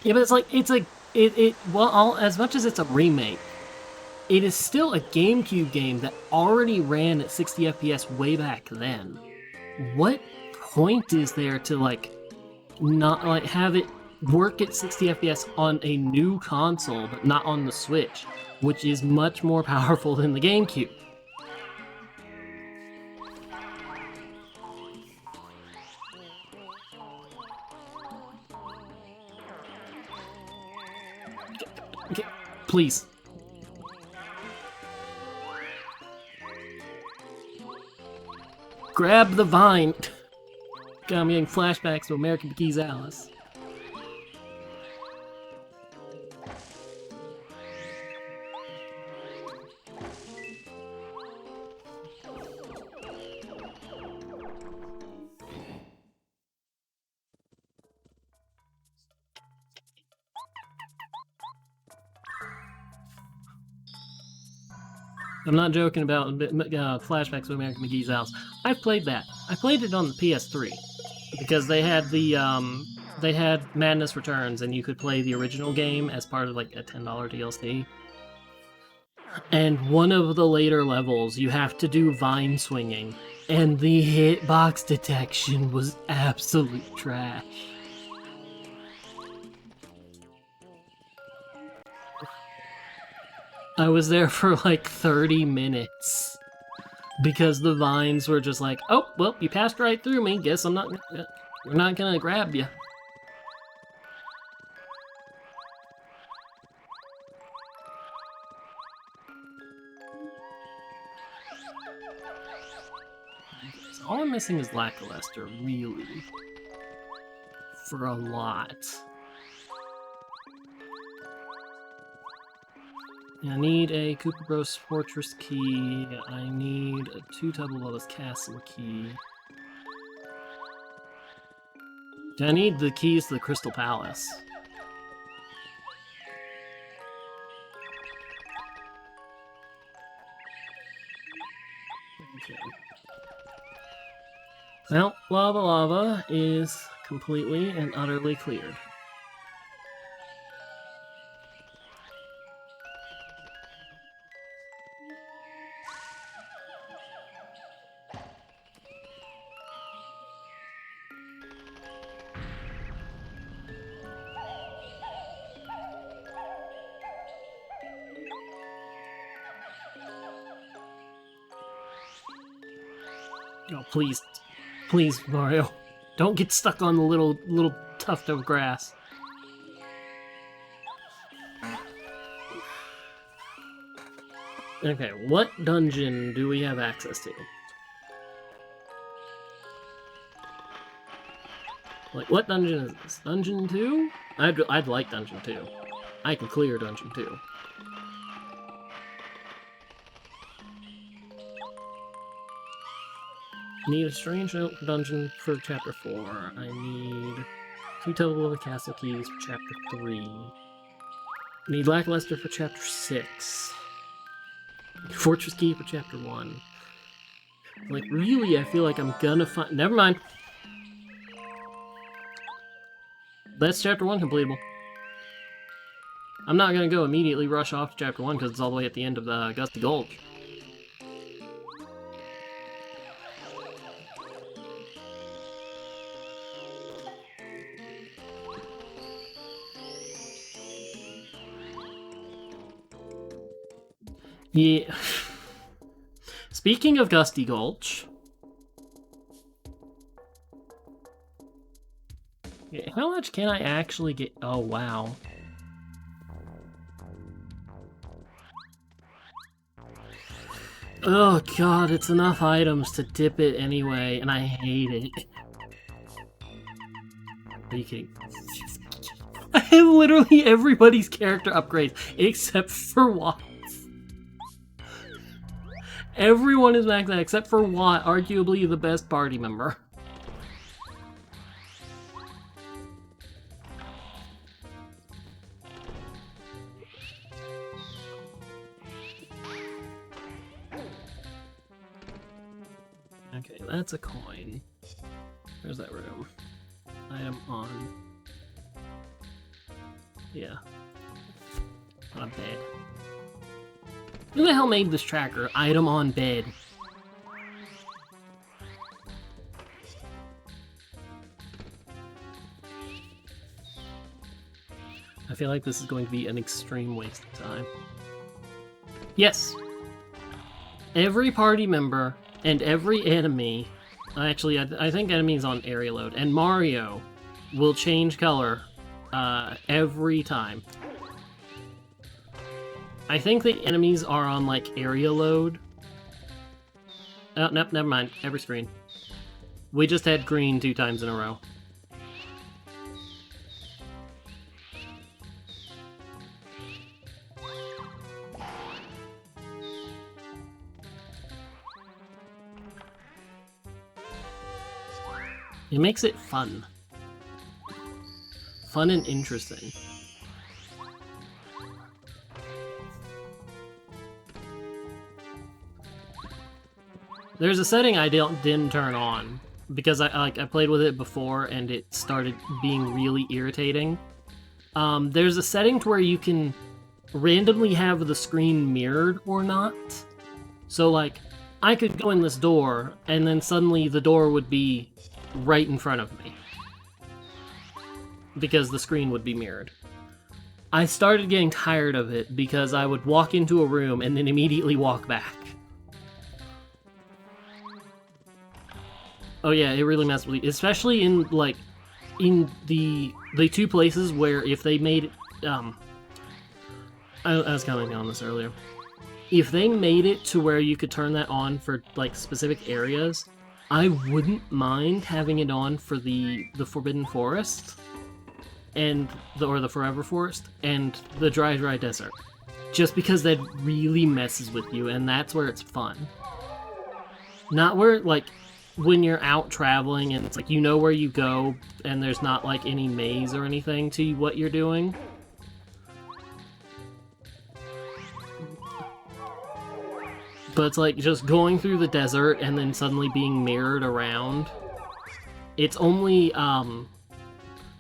Yeah, but well, as much as it's a remake, it is still a GameCube game that already ran at 60 FPS way back then. What point is there to, like, not, like, have it work at 60 FPS on a new console, but not on the Switch, which is much more powerful than the GameCube? Okay, please. Grab the vine. God, I'm getting flashbacks to American McGee's Alice. I'm not joking about flashbacks to American McGee's House. I've played that. I played it on the PS3 because they had they had Madness Returns, and you could play the original game as part of like a $10 DLC. And one of the later levels, you have to do vine swinging, and the hitbox detection was absolute trash. I was there for like 30 minutes because the vines were just like, oh, well, you passed right through me. Guess we're not gonna grab you. So all I'm missing is Lackluster, really, for a lot. I need a Cooper Bros Fortress key. I need a 2 Tubble Castle key. I need the keys to the Crystal Palace. Okay. Well, Lava is completely and utterly cleared. Oh, please. Please, Mario. Don't get stuck on the little tuft of grass. Okay, what dungeon do we have access to? Like, what dungeon is this? Dungeon 2? I'd like Dungeon 2. I can clear Dungeon 2. Need a strange dungeon for Chapter 4. I need 2 Tubble Castle keys for Chapter 3. I need Lackluster for Chapter 6. Fortress key for Chapter 1. Like, really, I feel like I'm gonna find... Never mind. That's chapter 1 completable. I'm not gonna go immediately rush off to chapter 1 because it's all the way at the end of the Gusty Gulch. Yeah. Speaking of Gusty Gulch... Yeah, how much can I actually get? Oh, wow. Oh god, it's enough items to dip it anyway, and I hate it. Are you kidding? I have literally everybody's character upgrades, except for Watt. Everyone is maxed out, except for Watt, arguably the best party member. Okay, that's a coin. Where's that room? Item on. Yeah. On a bed. Who the hell made this tracker? Item on bed. I feel like this is going to be an extreme waste of time. Yes! Every party member and every enemy, actually I think enemies on area load, and Mario will change color every time. I think the enemies are on like area load. Oh, nope, never mind, every screen. We just had green 2 times in a row. It makes it fun. Fun and interesting. There's a setting I didn't turn on because I played with it before and it started being really irritating. There's a setting to where you can randomly have the screen mirrored or not. So like, I could go in this door and then suddenly the door would be right in front of me because the screen would be mirrored. I started getting tired of it because I would walk into a room and then immediately walk back. Oh yeah, it really messed with me, especially in like in the 2 places where if they made it, I was commenting on this earlier. If they made it to where you could turn that on for like specific areas, I wouldn't mind having it on for the Forbidden Forest and the Forever Forest and the Dry Desert. Just because that really messes with you, and that's where it's fun. Not where, like, when you're out traveling and it's like you know where you go and there's not like any maze or anything to what you're doing. But it's like just going through the desert and then suddenly being mirrored around. It's only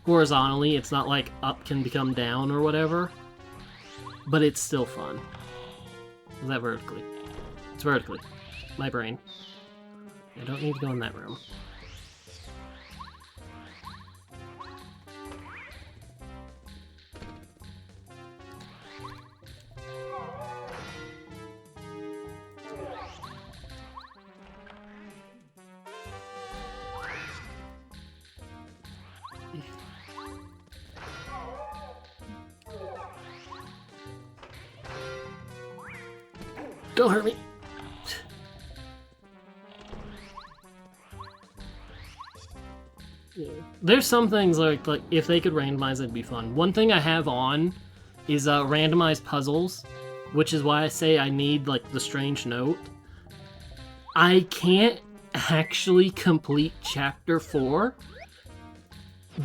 horizontally, it's not like up can become down or whatever. But it's still fun. Is that vertically? It's vertically. My brain. I don't need to go in that room. Don't hurt me. There's some things like if they could randomize, it'd be fun. One thing I have on is randomized puzzles, which is why I say I need like the strange note. I can't actually complete chapter 4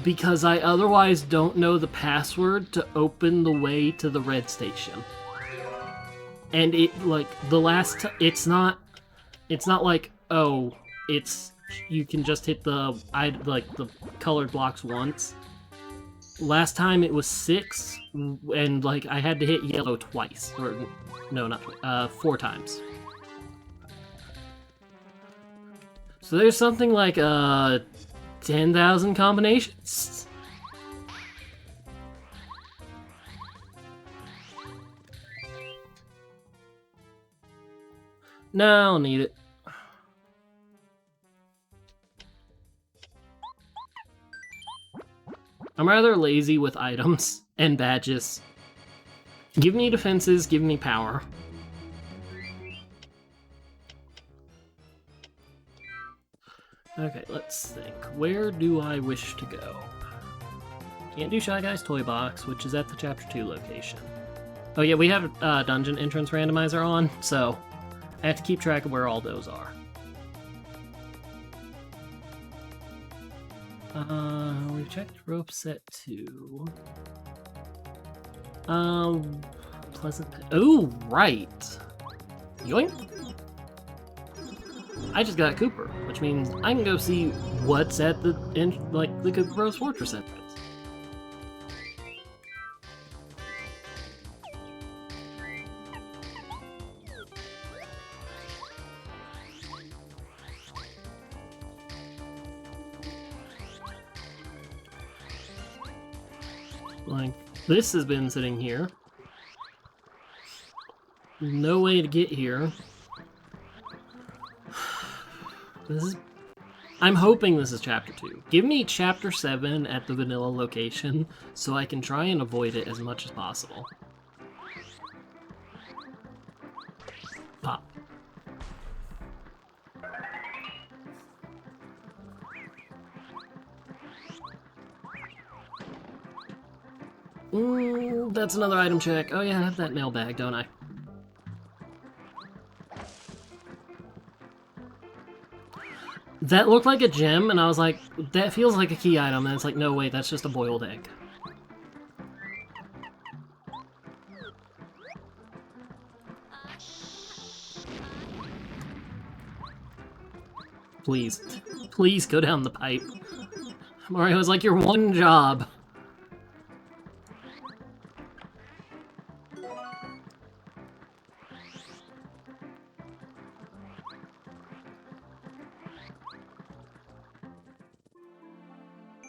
because I otherwise don't know the password to open the way to the red station. And it like the last it's not like Oh, it's... You can just hit the the colored blocks once. Last time it was 6, and like I had to hit yellow twice, or no, not twice, 4 times. So there's something like 10,000 combinations. No, I don't need it. I'm rather lazy with items and badges. Give me defenses, give me power. Okay, let's think. Where do I wish to go? Can't do Shy Guy's Toy Box, which is at the Chapter 2 location. Oh yeah, we have a dungeon entrance randomizer on, so I have to keep track of where all those are. We checked rope set 2. Pleasant... Oh, right! Yoink! I just got Cooper, which means I can go see what's at the Cooper Rose Fortress entrance. Like, this has been sitting here. No way to get here. This is... I'm hoping this is Chapter 2. Give me Chapter 7 at the vanilla location, so I can try and avoid it as much as possible. Pop. Ooh, that's another item check. Oh yeah, I have that mailbag, don't I? That looked like a gem, and I was like, that feels like a key item, and it's like, no, wait, that's just a boiled egg. Please. Please go down the pipe. Mario's like, your one job.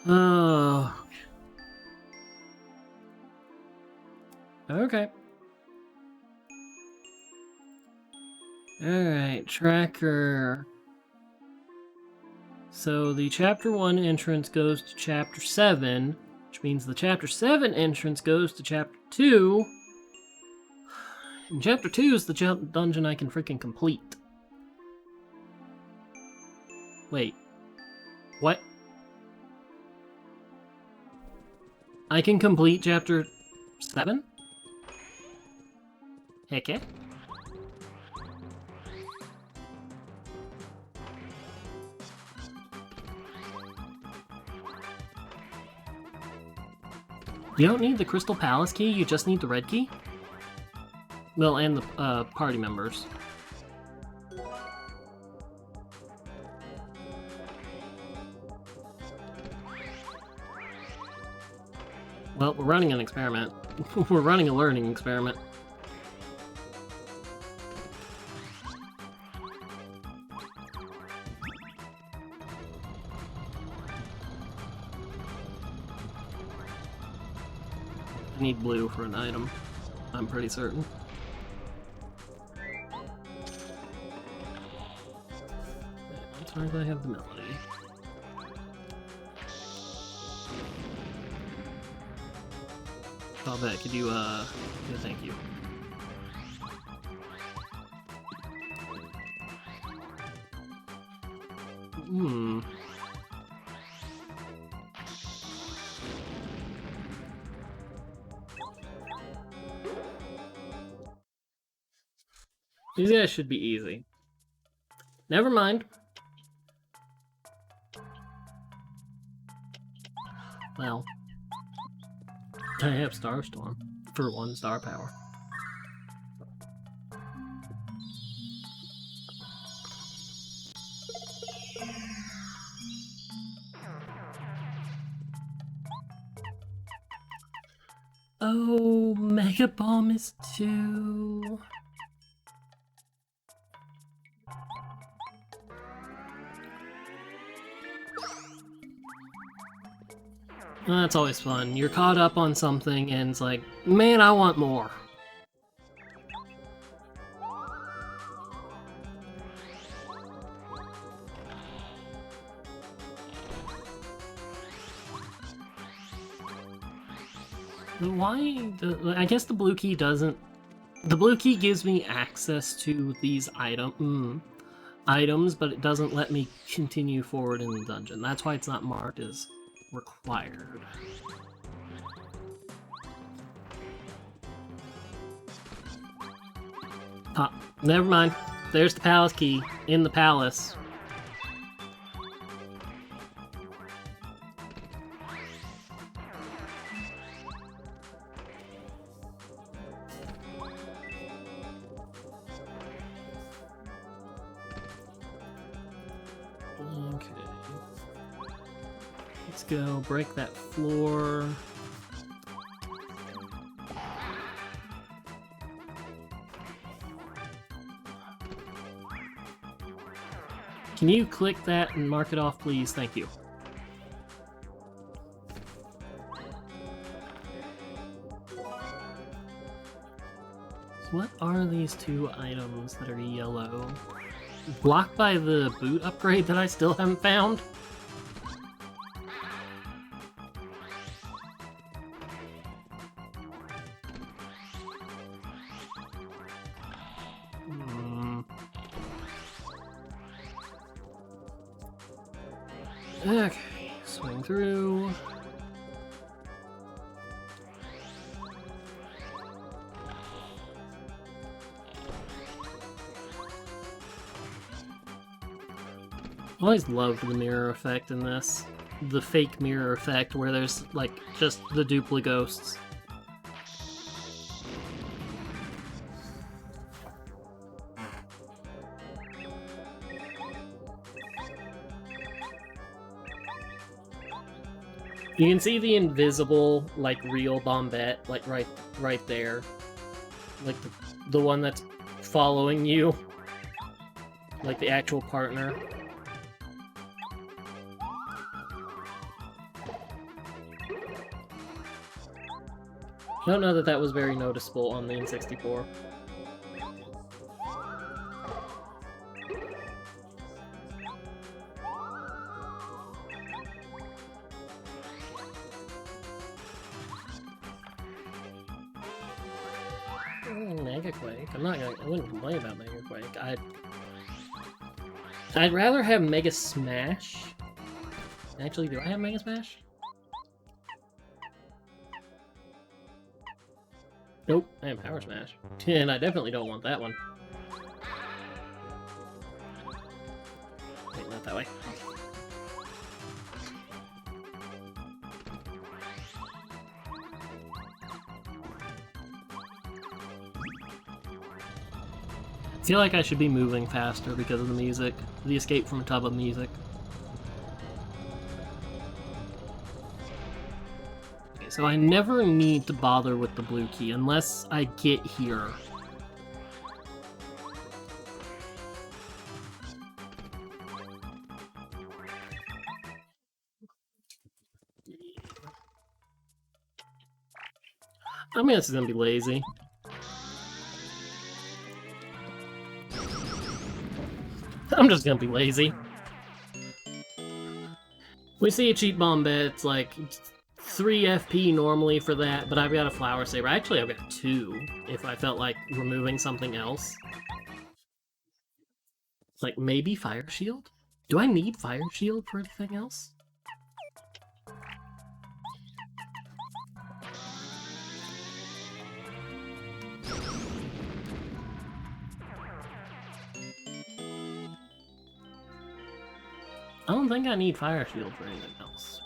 Oh. Okay. Alright, tracker. So the Chapter 1 entrance goes to Chapter 7, which means the Chapter 7 entrance goes to Chapter 2. And Chapter 2 is the dungeon I can freaking complete. Wait. What? I can complete Chapter 7? Heck yeah. You don't need the Crystal Palace key, you just need the red key? Well, and the party members. Well, we're running an experiment. We're running a learning experiment. I need blue for an item, I'm pretty certain. As far as I have the melody. Oh, bet, could you, yeah, thank you. Hmm. These guys should be easy. Never mind. Well, I have Starstorm for 1 star power. Mega Bomb is 2. That's always fun. You're caught up on something and it's like, man, I want more. Why? I guess the blue key doesn't... The blue key gives me access to these items, but it doesn't let me continue forward in the dungeon. That's why it's not marked as required. Ah, never mind. There's the palace key in the palace. Okay. Let's go break that floor. Can you click that and mark it off, please? Thank you. What are these 2 items that are yellow? Blocked by the boot upgrade that I still haven't found? Okay, swing through. I always loved the mirror effect in this. The fake mirror effect where there's, like, just the duplicate ghosts. You can see the invisible, like, real Bombette, like, right there. Like, the one that's following you. Like, the actual partner. I don't know that that was very noticeable on the N64. Mega Quake. I wouldn't complain about Mega Quake. I'd rather have Mega Smash. Actually, do I have Mega Smash? Nope, I have Power Smash. And I definitely don't want that one. Wait, not that way. I feel like I should be moving faster because of the music. The escape from a tub of music. Okay, so I never need to bother with the blue key unless I get here. I mean, this is gonna be lazy. I'm just gonna be lazy. We see a cheap Bombette, it's like 3 FP normally for that, but I've got a Flower Saber. Actually, I've got 2 if I felt like removing something else. Like, maybe Fire Shield? Do I need Fire Shield for anything else? I don't think I need Fire Shield for anything else.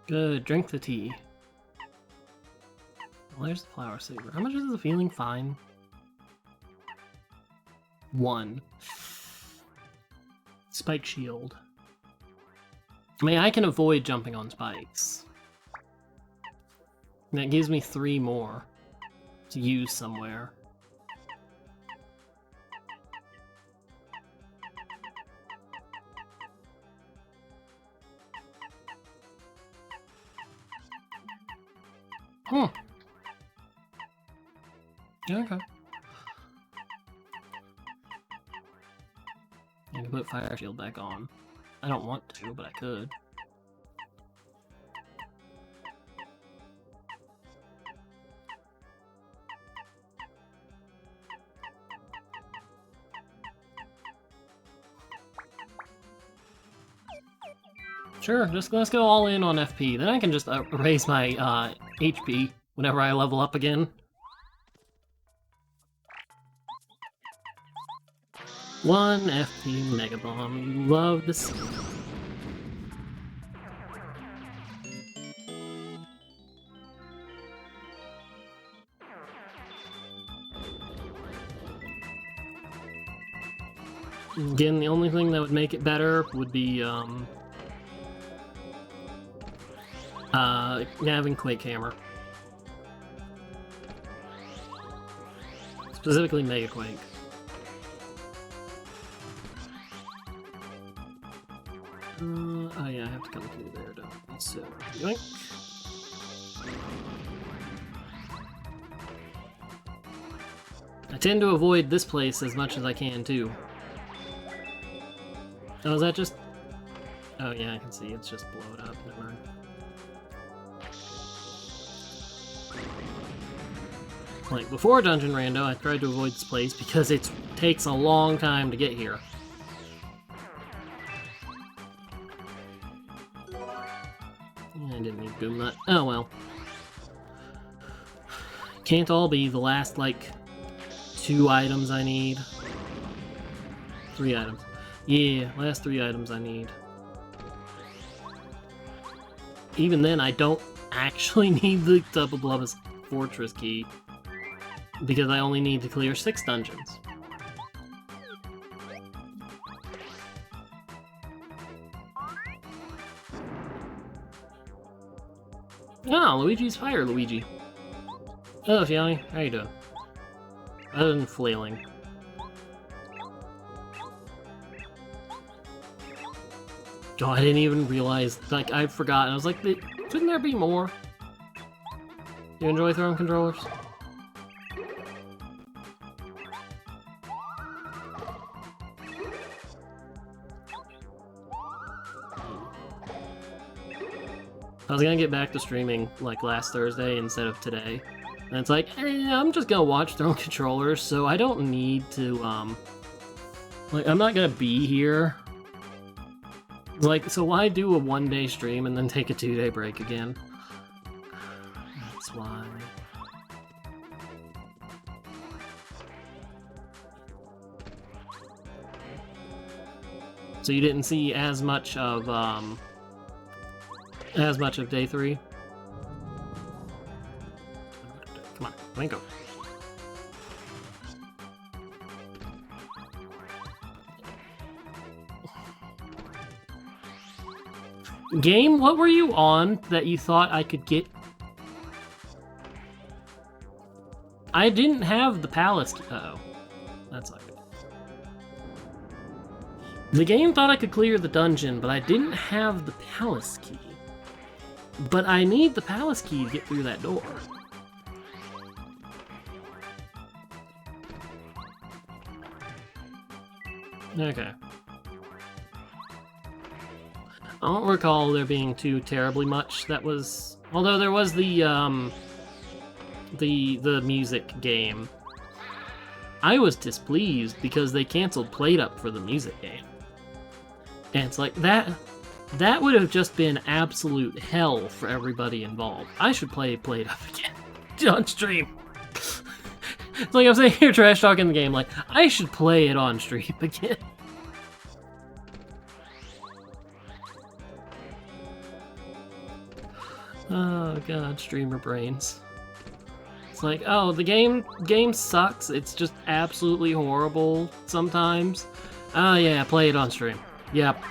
Good, drink the tea. Well, there's the Flower Saber. How much is the Feeling Fine? 1. Spike shield. I mean, I can avoid jumping on spikes. And that gives me 3 more to use somewhere. Hmm. Okay. I can put fire shield back on. I don't want to, but I could. Sure, just let's go all in on FP. Then I can just raise my HP whenever I level up again. One FP Mega Bomb. You love to see. Again, the only thing that would make it better would be having Quake Hammer. Specifically Mega Quake. Oh yeah, I have to come through there, don't I? So, yoink. I tend to avoid this place as much as I can, too. Oh, is that just... Oh yeah, I can see, it's just blow it up, never mind. Like, before Dungeon Rando, I tried to avoid this place because it takes a long time to get here. I didn't need Boom Nut. Oh well. Can't all be the last, like, 2 items I need. 3 items. Yeah, last 3 items I need. Even then, I don't actually need the Double Blubba's Fortress key. Because I only need to clear 6 dungeons. Oh, Luigi's Fire Luigi. Oh, Fiona, how you doing? Other than flailing. Oh, I didn't even realize, like, I forgot. I was like, shouldn't there be more? You enjoy throwing controllers? I was gonna get back to streaming, like, last Thursday instead of today. And it's like, I'm just gonna watch throwing controllers, so I don't need to, like, I'm not gonna be here. Like, so why do a 1-day stream and then take a 2-day break again? That's why. So you didn't see as much of day 3? Come on, let me go. Game, what were you on that you thought I could get? I didn't have the palace key. Uh-oh. That's not good. The game thought I could clear the dungeon, but I didn't have the palace key. But I need the palace key to get through that door. Okay. I don't recall there being too terribly much that was... Although there was the music game. I was displeased because they canceled PlateUp for the music game. And it's like, that would have just been absolute hell for everybody involved. I should play PlateUp again on stream. It's like I'm saying here trash talking the game, like, I should play it on stream again. Oh god, streamer brains. It's like, oh, the game sucks, it's just absolutely horrible sometimes. Oh yeah, play it on stream. Yep.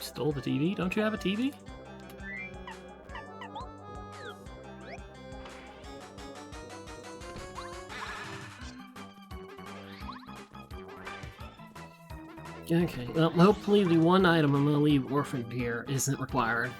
Stole the TV? Don't you have a TV? Okay, well, hopefully the one item I'm gonna leave orphaned here isn't required.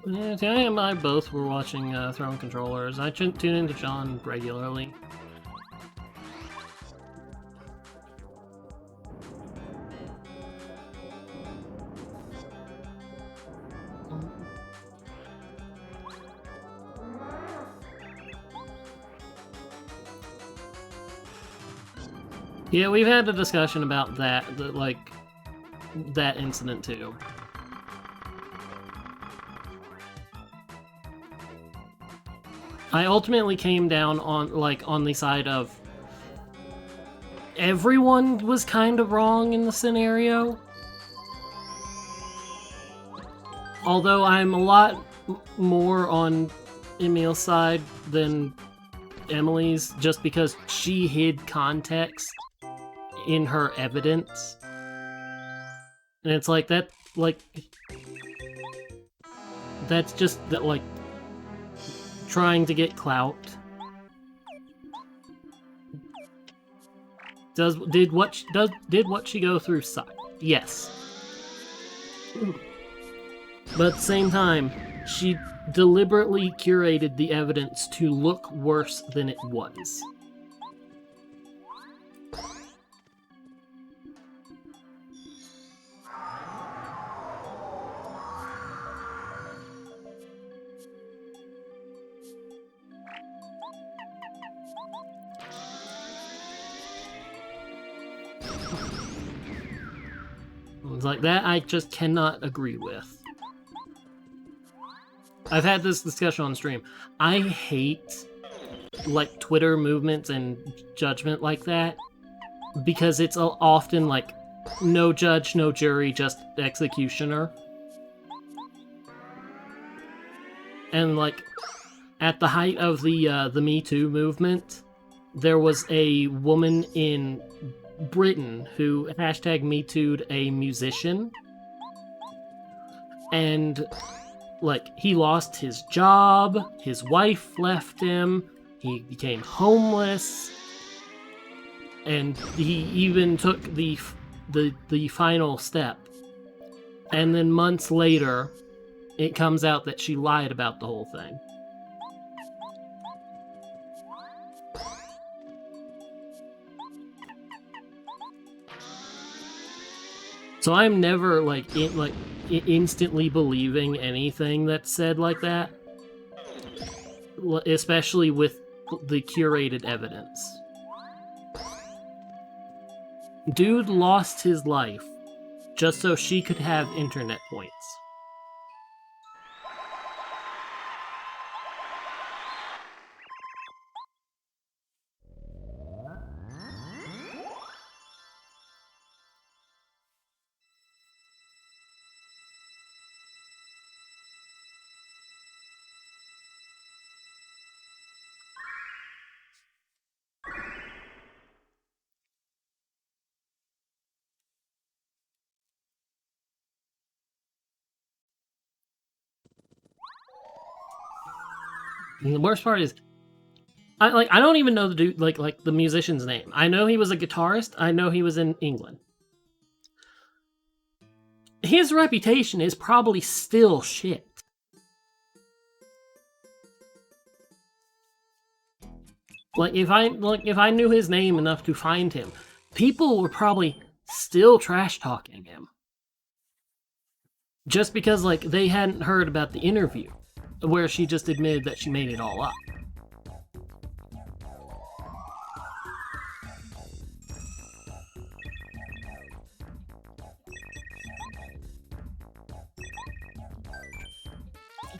Yeah, Tiana and I both were watching Throne Controllers. I tune into John regularly. Yeah, we've had a discussion about that, that incident too. I ultimately came down on the side of everyone was kind of wrong in the scenario. Although I'm a lot more on Emil's side than Emily's, just because she hid context in her evidence. And it's like that, that's just that, trying to get clout. Did what she go through suck? Yes. But at the same time, she deliberately curated the evidence to look worse than it was. It's like that I just cannot agree with. I've had this discussion on stream. I hate, Twitter movements and judgment like that, because it's often, no judge, no jury, just executioner. And, at the height of the Me Too movement, there was a woman in Britain who hashtag MeToo'd a musician, and he lost his job, his wife left him, he became homeless, and he even took the final step. And then months later, it comes out that she lied about the whole thing. So I'm never, instantly believing anything that's said like that. Especially with the curated evidence. Dude lost his life just so she could have internet points. And the worst part is, I don't even know the dude, the musician's name. I know he was a guitarist. I know he was in England. His reputation is probably still shit. If I knew his name enough to find him, people were probably still trash talking him. Just because they hadn't heard about the interview where she just admitted that she made it all up.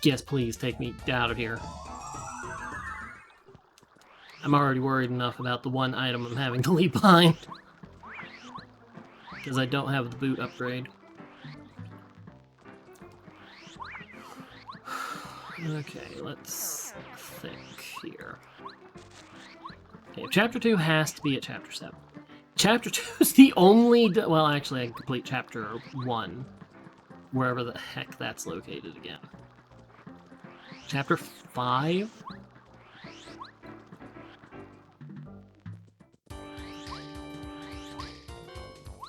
Yes, please take me out of here. I'm already worried enough about the one item I'm having to leave behind. Because I don't have the boot upgrade. Okay, let's think here. Okay, Chapter 2 has to be at Chapter 7. Chapter 2 is the only... Well, actually, I can complete Chapter 1. Wherever the heck that's located again. Chapter 5?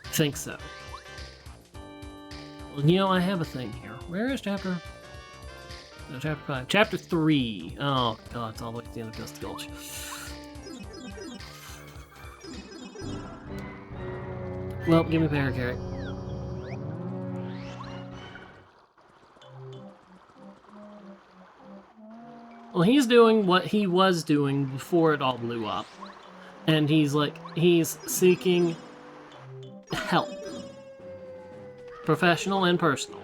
I think so. Well, you know, I have a thing here. Where is Chapter... No, Chapter 5. Chapter 3. Oh, God, it's all the way to the end of Dusty Gulch. Well, give me Paracarrot. Well, he's doing what he was doing before it all blew up. And he's seeking help. Professional and personal.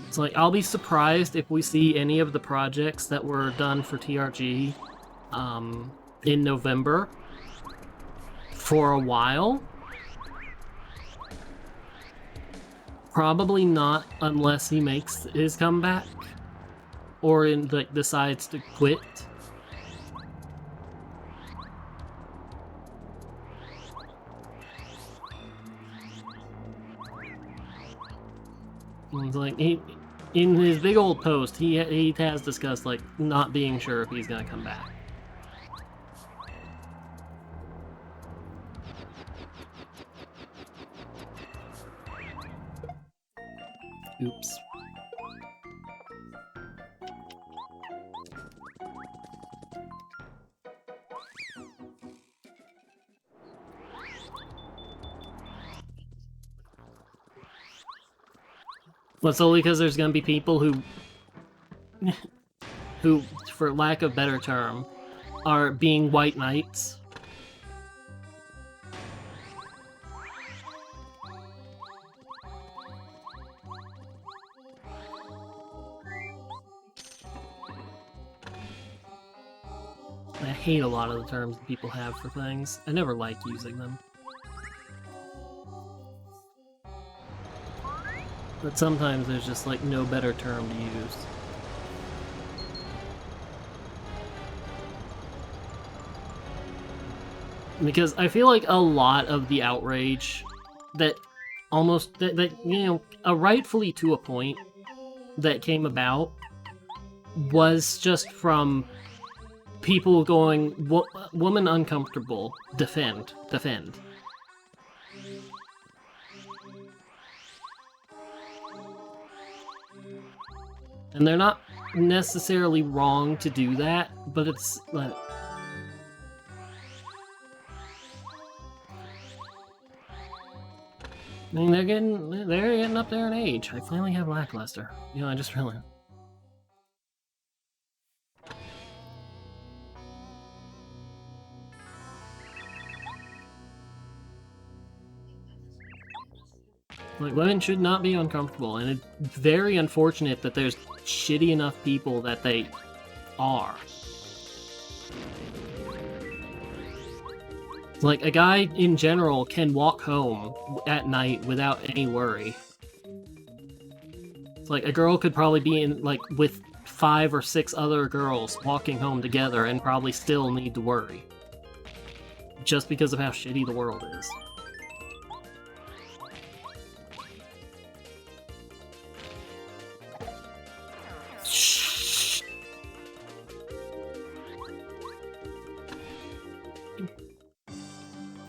It's like, I'll be surprised if we see any of the projects that were done for TRG in November for a while. Probably not unless he makes his comeback or decides to quit. It's like in his big old post, he has discussed like not being sure if he's gonna come back. Oops. Well, solely because there's gonna be people who, for lack of better term, are being white knights. I hate a lot of the terms that people have for things. I never like using them. But sometimes there's just like no better term to use. Because I feel like a lot of the outrage that you know, rightfully to a point, that came about was just from people going, woman uncomfortable, defend. And they're not necessarily wrong to do that, but it's like... I mean, they're getting up there in age. I finally have Lackluster. You know, I just really... Like, women should not be uncomfortable, and it's very unfortunate that there's shitty enough people that they are. Like, a guy in general can walk home at night without any worry. It's like, a girl could probably be in, like, with 5 or 6 other girls walking home together and probably still need to worry. Just because of how shitty the world is.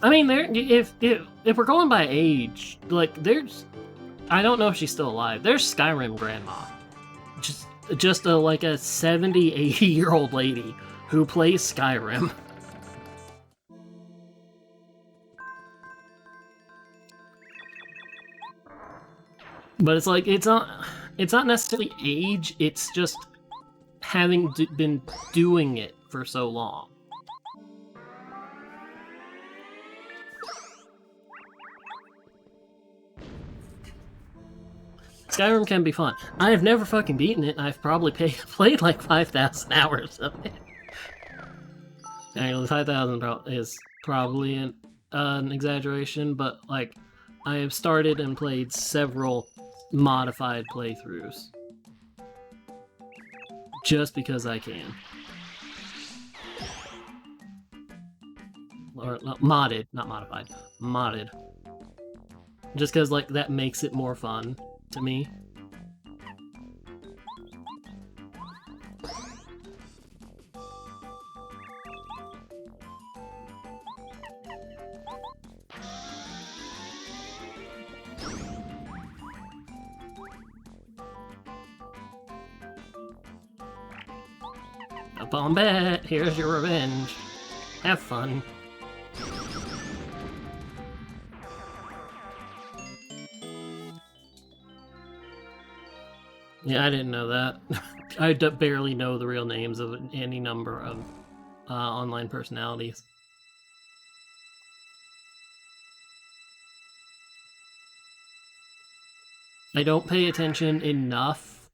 I mean, if we're going by age, like, there's... I don't know if she's still alive. There's Skyrim Grandma. Just like a 70, 80-year-old lady who plays Skyrim. But it's like, it's not necessarily age, it's just having been doing it for so long. Skyrim can be fun. I've never fucking beaten it. I've probably played like 5,000 hours of it. Anyway, 5,000 is probably an exaggeration, but like, I have started and played several modified playthroughs. Just because I can. Or modded, not modified. Modded. Just because, like, that makes it more fun to me. Up on bet, here's your revenge. Have fun. Yeah, I didn't know that. I barely know the real names of any number of online personalities. I don't pay attention enough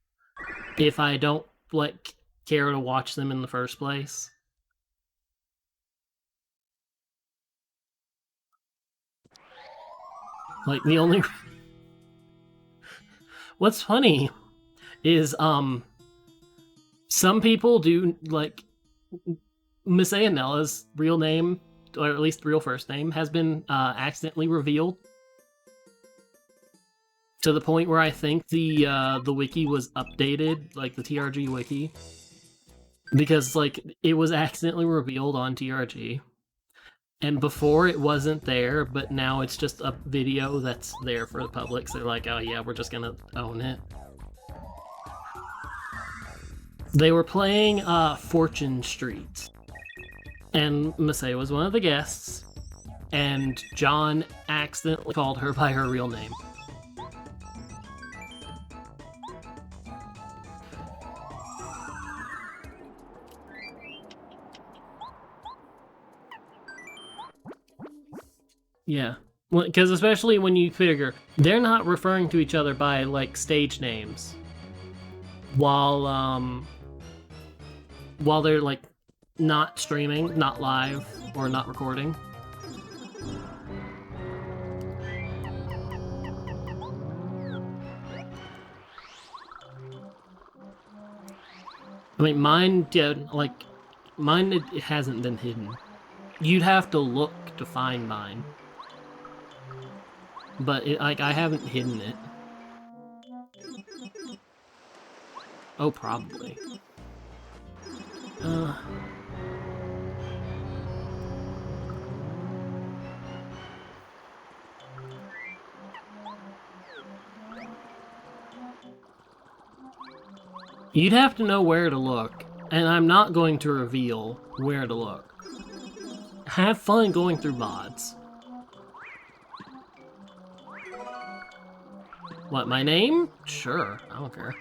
if I don't, like, care to watch them in the first place. Like, the only... What's funny is, some people do, like, Miss Aonella's real name, or at least real first name, has been accidentally revealed. To the point where I think the wiki was updated, like the TRG wiki. Because, like, it was accidentally revealed on TRG. And before it wasn't there, but now it's just a video that's there for the public, so they're like, oh yeah, we're just gonna own it. They were playing Fortune Street, and Masay was one of the guests, and John accidentally called her by her real name. Yeah, because especially when you figure they're not referring to each other by, like, stage names while they're, like, not streaming, not live, or not recording. I mean, mine it hasn't been hidden. You'd have to look to find mine. But, like, I haven't hidden it. Oh, probably. You'd have to know where to look, and I'm not going to reveal where to look. Have fun going through mods. What, my name? Sure, I don't care.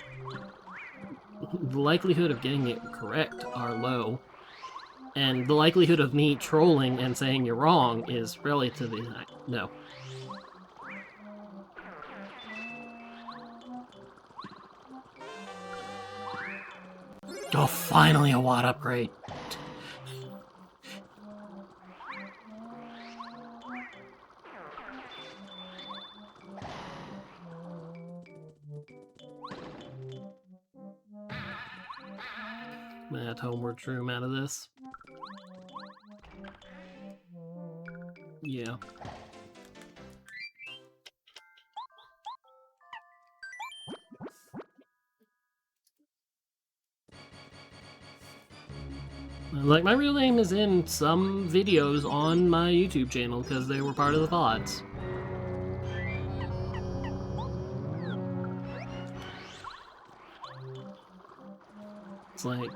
The likelihood of getting it correct are low, and the likelihood of me trolling and saying you're wrong is relatively high. No. Oh, finally a WAD upgrade. I'm gonna have Homeward Room out of this. Yeah. Like, my real name is in some videos on my YouTube channel because they were part of the VODs. It's like,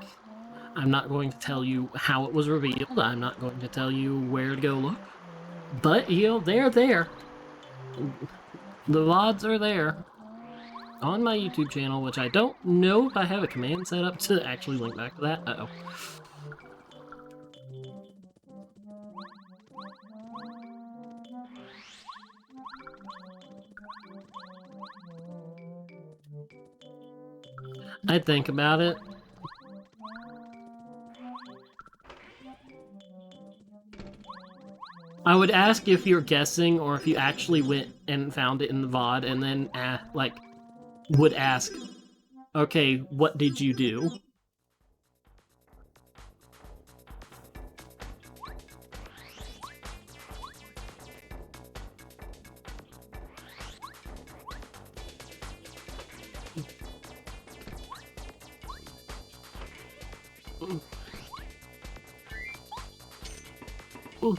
I'm not going to tell you how it was revealed, I'm not going to tell you where to go look, but, you know, they're there. The VODs are there on my YouTube channel, which I don't know if I have a command set up to actually link back to that. Uh-oh. I'd think about it. I would ask if you're guessing or if you actually went and found it in the VOD, and then, like, would ask, okay, what did you do? Ooh.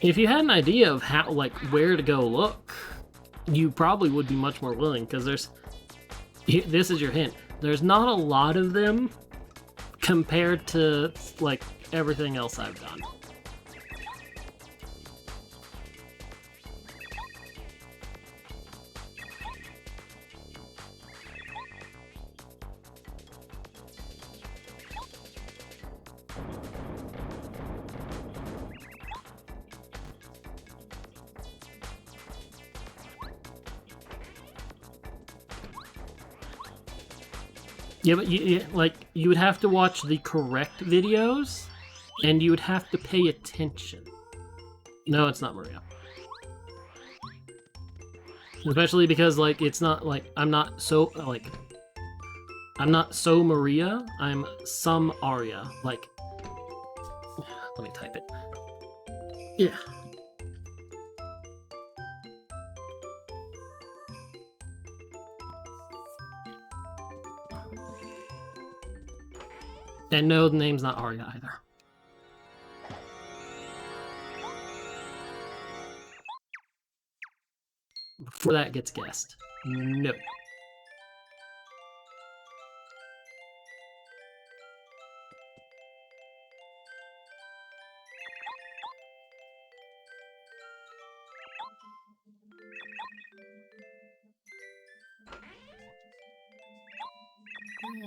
If you had an idea of how, like, where to go look, you probably would be much more willing, because there's... This is your hint. There's not a lot of them compared to, like, everything else I've done. Yeah, but you would have to watch the correct videos, and you would have to pay attention. No, it's not Maria. Especially because, like, it's not, like, I'm not so Maria, I'm some Aria. Like, let me type it. Yeah. And no, the name's not Arya either. Before that gets guessed. No.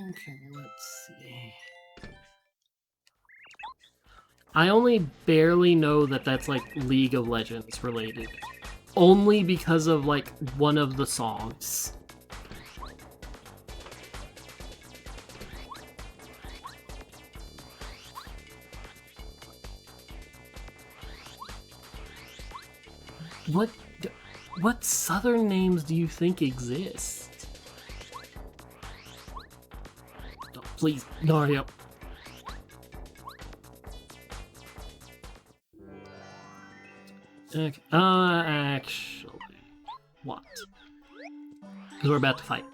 Okay, let's see. I only barely know that that's, like, League of Legends related. Only because of, like, one of the songs. What southern names do you think exist? Oh, please, hurry up. Okay. Actually, what? Because we're about to fight.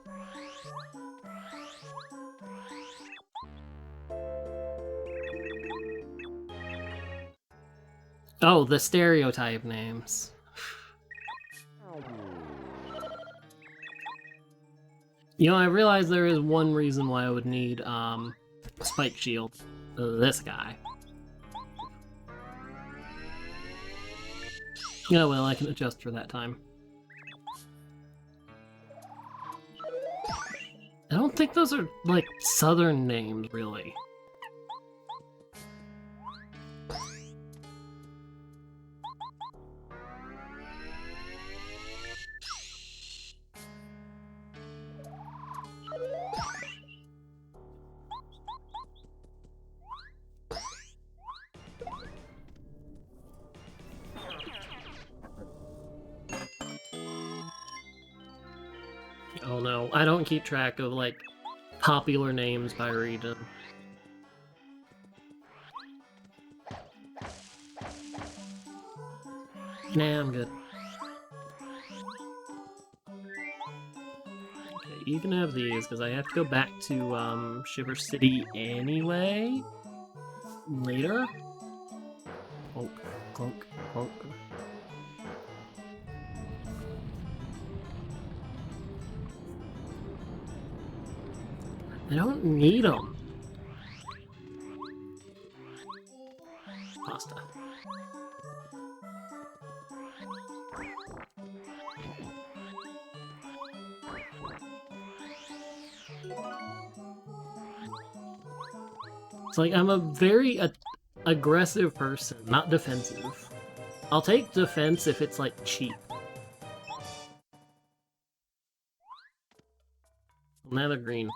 Oh, the stereotype names. You know, I realize there is one reason why I would need, Spike Shield. This guy. Yeah, well, I can adjust for that time. I don't think those are, like, southern names, really. Oh no, I don't keep track of, like, popular names by region. Nah, I'm good. Okay, you can have these, because I have to go back to, Shiver City anyway. Later. Clunk, clunk, clunk. I don't need them. Pasta. It's like, I'm a very aggressive person, not defensive. I'll take defense if it's, like, cheap. Now they're green.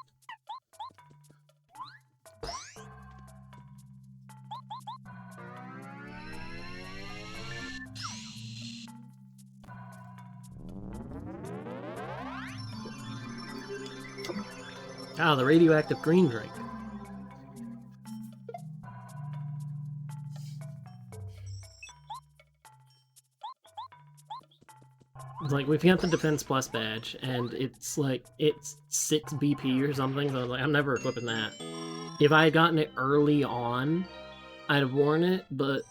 Ah, the radioactive green drink. Like, we've got the Defense Plus badge, and it's like, it's 6 BP or something, so I was like, I'm never equipping that. If I had gotten it early on, I'd have worn it, but...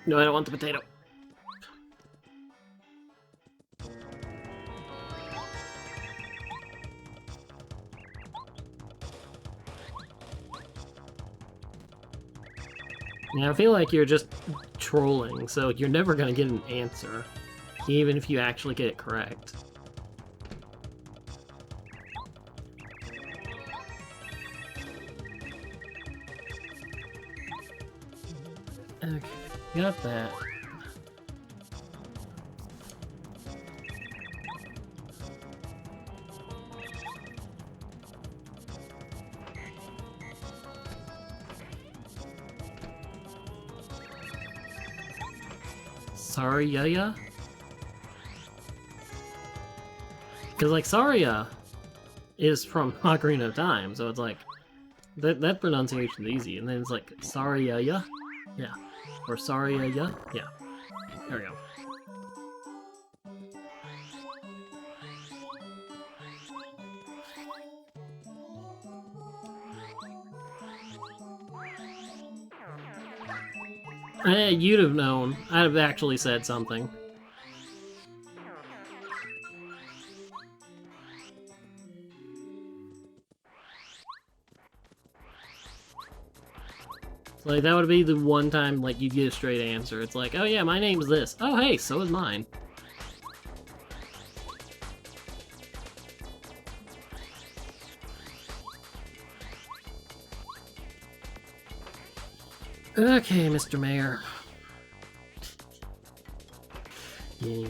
No, I don't want the potato. Yeah, I feel like you're just trolling, so you're never gonna get an answer, even if you actually get it correct. Okay, got that. Saria? Because, like, Saria is from Ocarina of Time, so it's like, that pronunciation's easy, and then it's like, Saria? Yeah. Or Saria? Yeah. There we go. You'd have known. I'd have actually said something. Like, that would be the one time, like, you'd get a straight answer. It's like, oh yeah, my name's this. Oh hey, so is mine. Okay, Mr. Mayor. Yeah.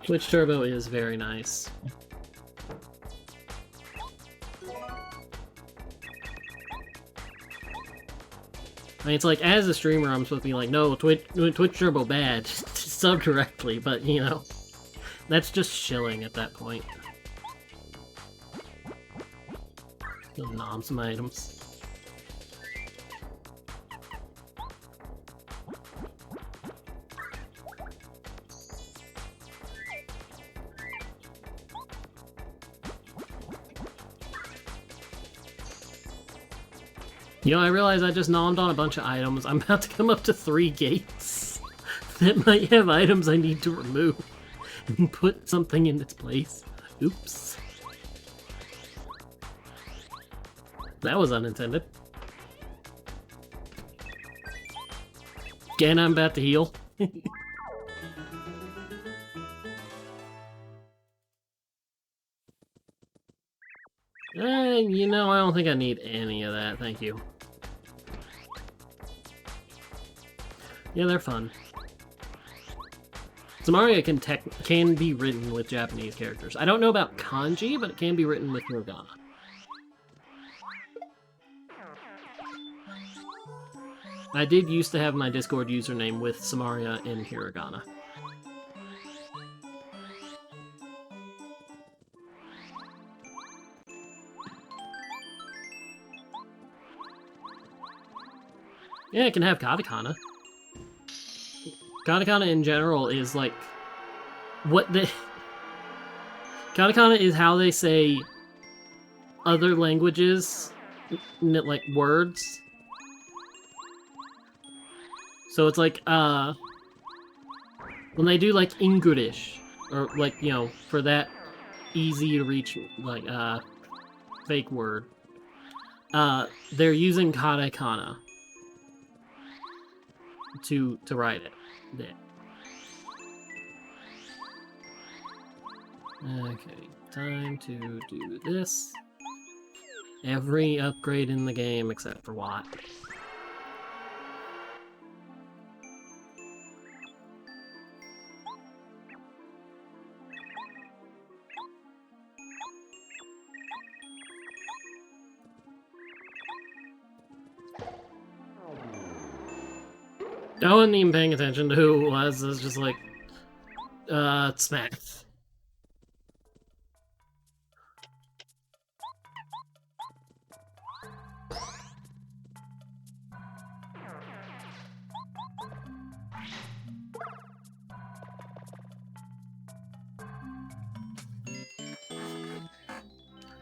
Twitch Turbo is very nice. I mean, it's like, as a streamer, I'm supposed to be like, no, Twitch Turbo bad, sub correctly, but, you know, that's just shilling at that point. Nom some items. You know, I realize I just nommed on a bunch of items. I'm about to come up to 3 gates that might have items I need to remove and put something in its place. Oops. That was unintended. Again, I'm about to heal. You know, I don't think I need any of that, thank you. Yeah, they're fun. Samaria can be written with Japanese characters. I don't know about kanji, but it can be written with hiragana. I did used to have my Discord username with Samaria in hiragana. Yeah, it can have katakana. Katakana in general is like what the katakana is how they say other languages, like words. So it's like when they do like English or like, you know, for that easy to reach like fake word, they're using katakana to write it. Yeah. Okay, time to do this. Every upgrade in the game except for Watt. I wasn't even paying attention to who it was. It was just like, smack.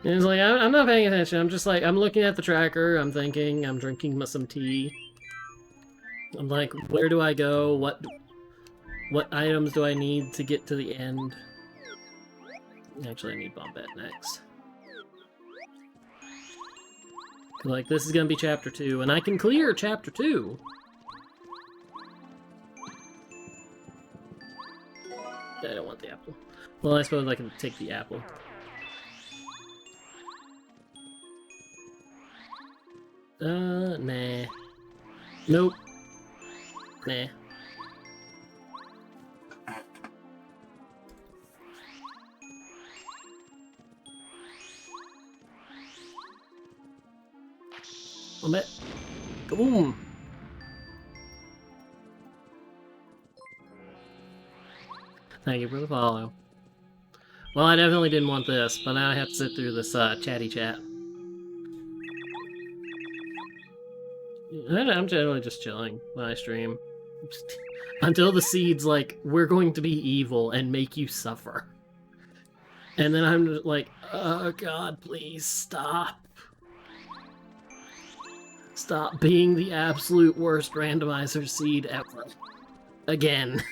And it's like, I'm not paying attention. I'm just like, I'm looking at the tracker. I'm thinking, I'm drinking some tea. I'm like, where do I go? What items do I need to get to the end? Actually, I need Bombette next. Like, this is gonna be Chapter 2, and I can clear Chapter 2! I don't want the apple. Well, I suppose I can take the apple. Nah. Nope. Nah. Bombette. Kaboom! Thank you for the follow. Well, I definitely didn't want this, but now I have to sit through this, chatty chat. I'm generally just chilling when I stream. Until the seed's like, we're going to be evil and make you suffer. And then I'm just like, oh god, please, stop. Stop being the absolute worst randomizer seed ever. Again.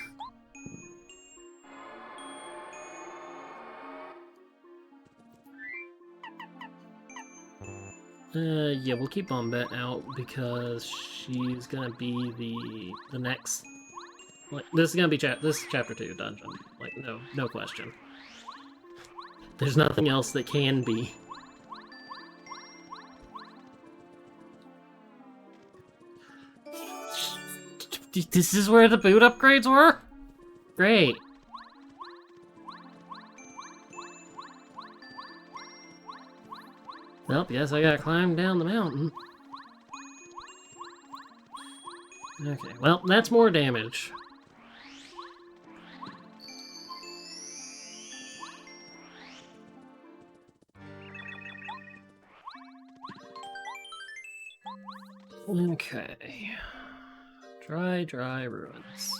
Yeah, we'll keep Bombette out because she's gonna be the next. Like, this is gonna be this is Chapter 2 dungeon. Like, no question. There's nothing else that can be. This is where the boot upgrades were? Great. Well, yes, I gotta climb down the mountain. Okay, well, that's more damage. Okay. Dry ruins.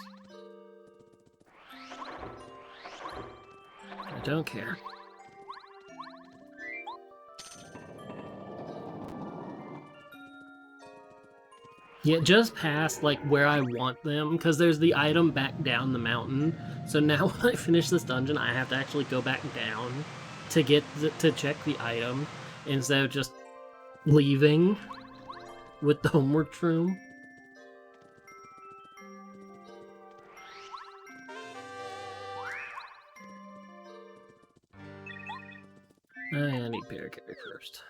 I don't care. Yeah, just past, like, where I want them, because there's the item back down the mountain. So now when I finish this dungeon, I have to actually go back down to get to check the item, instead of just leaving with the homework room. I need Paracarry first.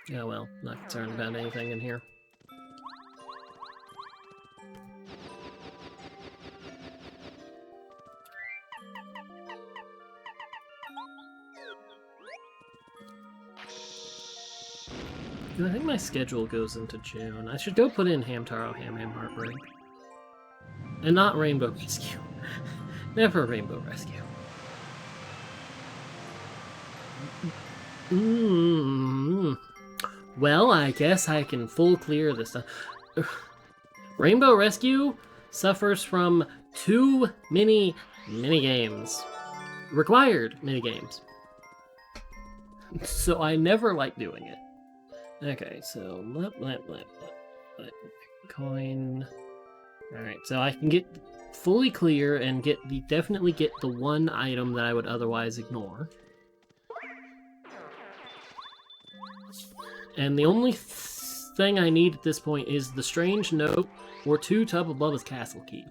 Yeah, well, not concerned about anything in here. I think my schedule goes into June. I should go put in Hamtaro, Ham Heartbreak. And not Rainbow Rescue. Never Rainbow Rescue. Well, I guess I can full clear this stuff. Rainbow Rescue suffers from too many minigames. Required minigames. So I never like doing it. Okay, so coin. Alright, so I can get fully clear and definitely get the one item that I would otherwise ignore. And the only thing I need at this point is the strange note or 2 Tub of Bubba's castle key.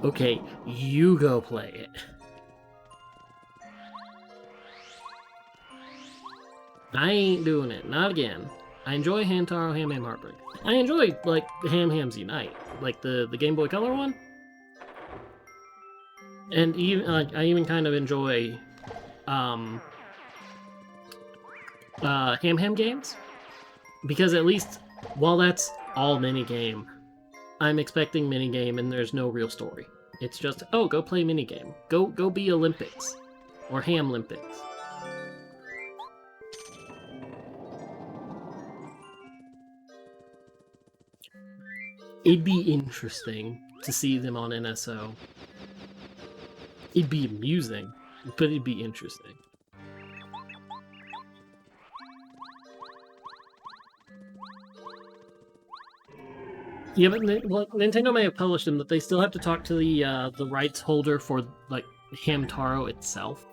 Okay, you go play it. I ain't doing it. Not again. I enjoy Hamtaro, Ham Ham Heartbreak. I enjoy, like, Ham Hams Unite. Like, the Game Boy Color one. And even, I even kind of enjoy, Ham Ham games. Because at least, while that's all minigame, I'm expecting minigame and there's no real story. It's just, oh, go play minigame. Go be Olympics. Or Ham Olympics. It'd be interesting to see them on NSO. It'd be amusing, but it'd be interesting. Yeah, but well, Nintendo may have published them, but they still have to talk to the rights holder for, like, Hamtaro itself.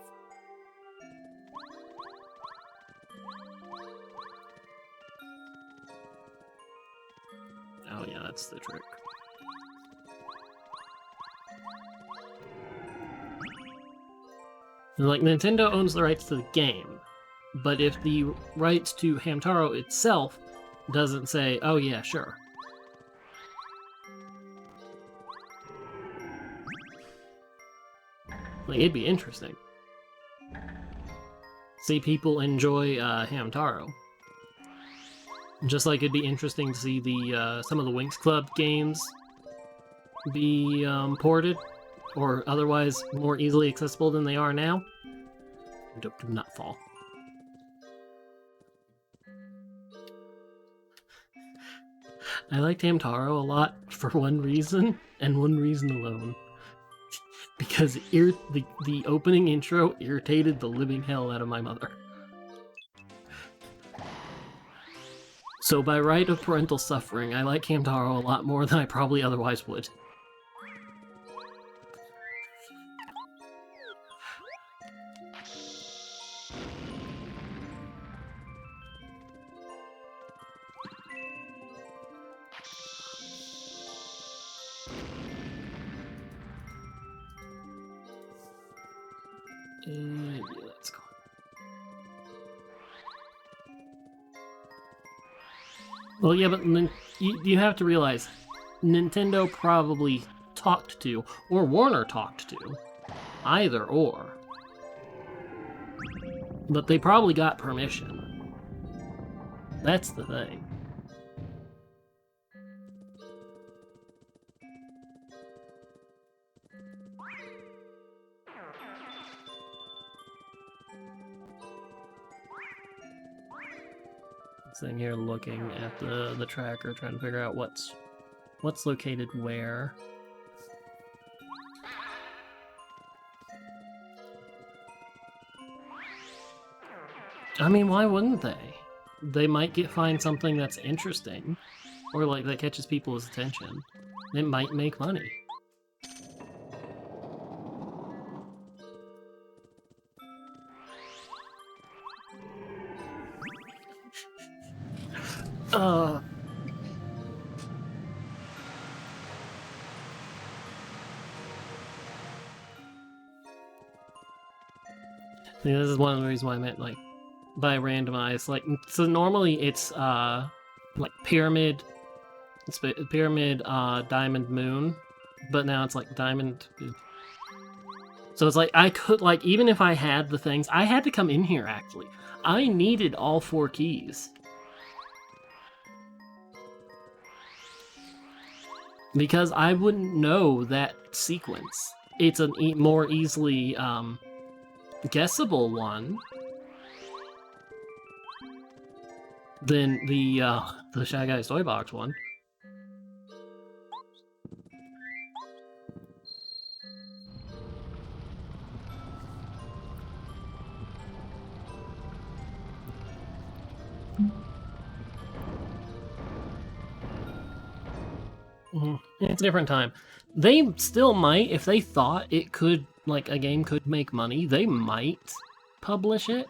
Oh yeah, that's the trick. Like, Nintendo owns the rights to the game, but if the rights to Hamtaro itself doesn't say, oh yeah, sure. Like, it'd be interesting. See people enjoy Hamtaro. Just like it'd be interesting to see the some of the Winx Club games be ported, or otherwise more easily accessible than they are now. Do not fall. I liked Hamtaro a lot for one reason, and one reason alone. Because the opening intro irritated the living hell out of my mother. So by right of parental suffering, I like Hamtaro a lot more than I probably otherwise would. Yeah, let's go. Well, yeah, but you have to realize, Nintendo probably talked to, or Warner talked to, either or. But they probably got permission. That's the thing. Sitting here looking at the tracker, trying to figure out what's located where. I mean, why wouldn't they? They might find something that's interesting, or like that catches people's attention. It might make money. See, this is one of the reasons why I meant, like, by randomized. Like, so normally it's, like, Pyramid, Diamond, Moon, but now it's, like, Diamond... So it's like, I could, like, even if I had the things, I had to come in here, actually. I needed all 4 keys. Because I wouldn't know that sequence. It's a more easily, guessable one than the Shy Guys Toy Box one. It's a different time. They still might, if they thought it could, like, a game could make money, they might publish it.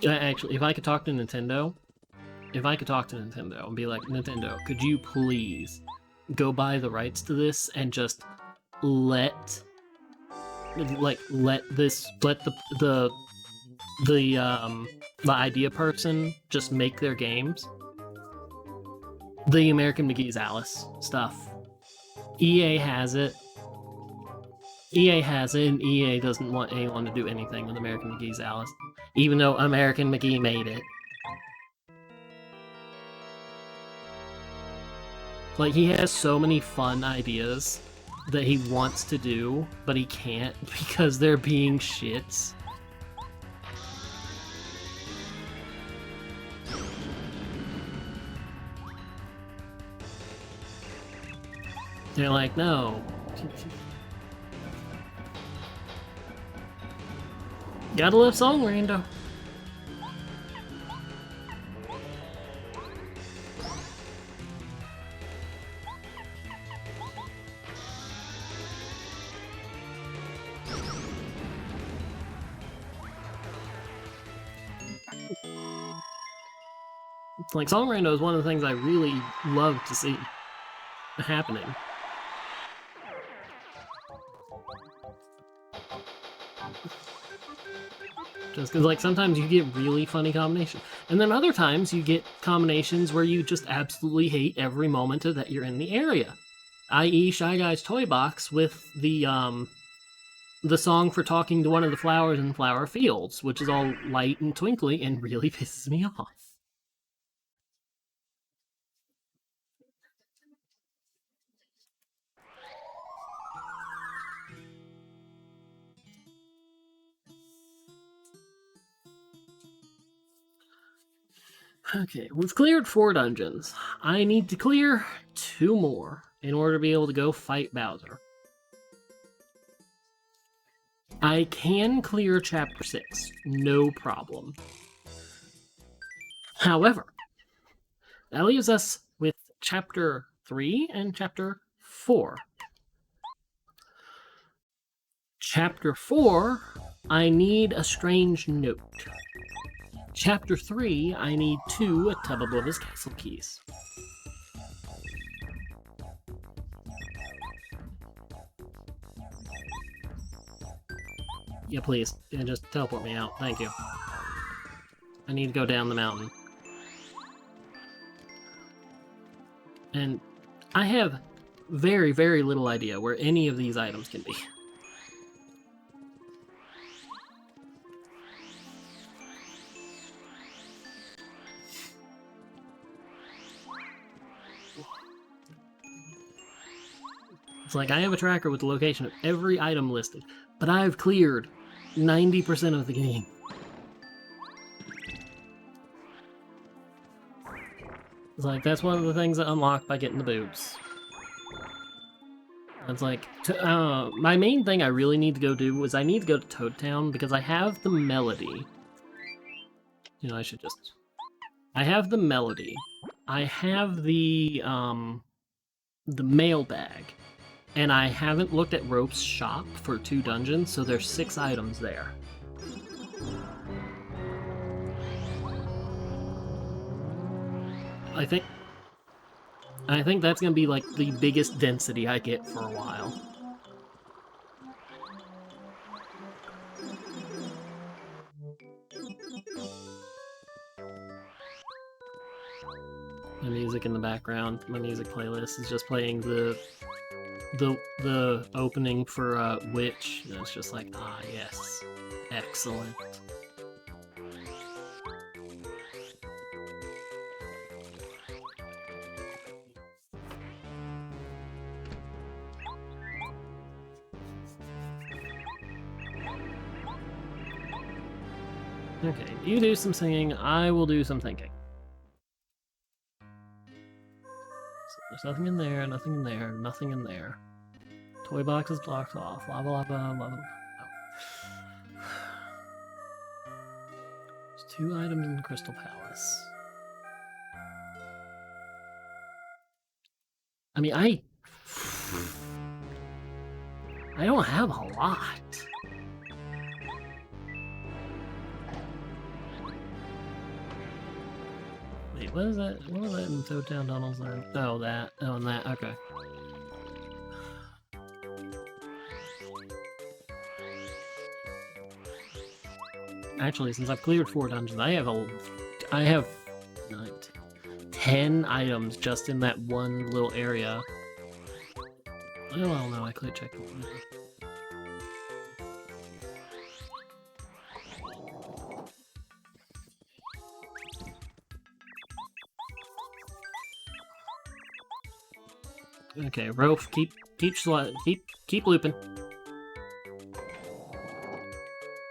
Actually, if I could talk to Nintendo, if I could talk to Nintendo and be like, Nintendo, could you please go buy the rights to this and just let the idea person just make their games? The American McGee's Alice stuff. EA has it. EA has it, and EA doesn't want anyone to do anything with American McGee's Alice, even though American McGee made it. Like, he has so many fun ideas that he wants to do, but he can't because they're being shits. They're like, no. Gotta love Song Rando. Like, Song Rando is one of the things I really love to see happening. Just because, like, sometimes you get really funny combinations. And then other times you get combinations where you just absolutely hate every moment that you're in the area. I.e. Shy Guy's Toy Box with the song for talking to one of the flowers in Flower Fields, which is all light and twinkly and really pisses me off. Okay, we've cleared 4 dungeons. I need to clear 2 more in order to be able to go fight Bowser. I can clear Chapter 6, no problem. However, that leaves us with Chapter 3 and Chapter 4. Chapter 4, I need a strange note. Chapter 3, I need 2 at Tub Above His Castle keys. Yeah, please. Yeah, just teleport me out. Thank you. I need to go down the mountain. And I have very, very little idea where any of these items can be. It's like I have a tracker with the location of every item listed, but I've cleared 90% of the game. It's like, that's one of the things that unlock by getting the boobs. It's like, my main thing I really need to go do is I need to go to Toad Town because I have the melody. You know, I should just... I have the melody. I have the mailbag. And I haven't looked at Rope's shop for 2 dungeons, so there's 6 items there. I think that's gonna be like the biggest density I get for a while. The music in the background, my music playlist is just playing the opening for Witch, and it's just like, ah, yes, excellent. Okay, you do some singing, I will do some thinking. So there's nothing in there, nothing in there, nothing in there. Toy box is blocked off. Lava, lava, lava. Oh. There's 2 items in the Crystal Palace. I mean, I don't have a lot. Wait, what is that? What was that in Toad Town Tunnels then? Oh, that. Oh, and that. Okay. Actually, since I've cleared 4 dungeons, I have 9, 10 items just in that one little area. Oh, well, no, I cleared checkpoint. Okay, Rope, keep looping.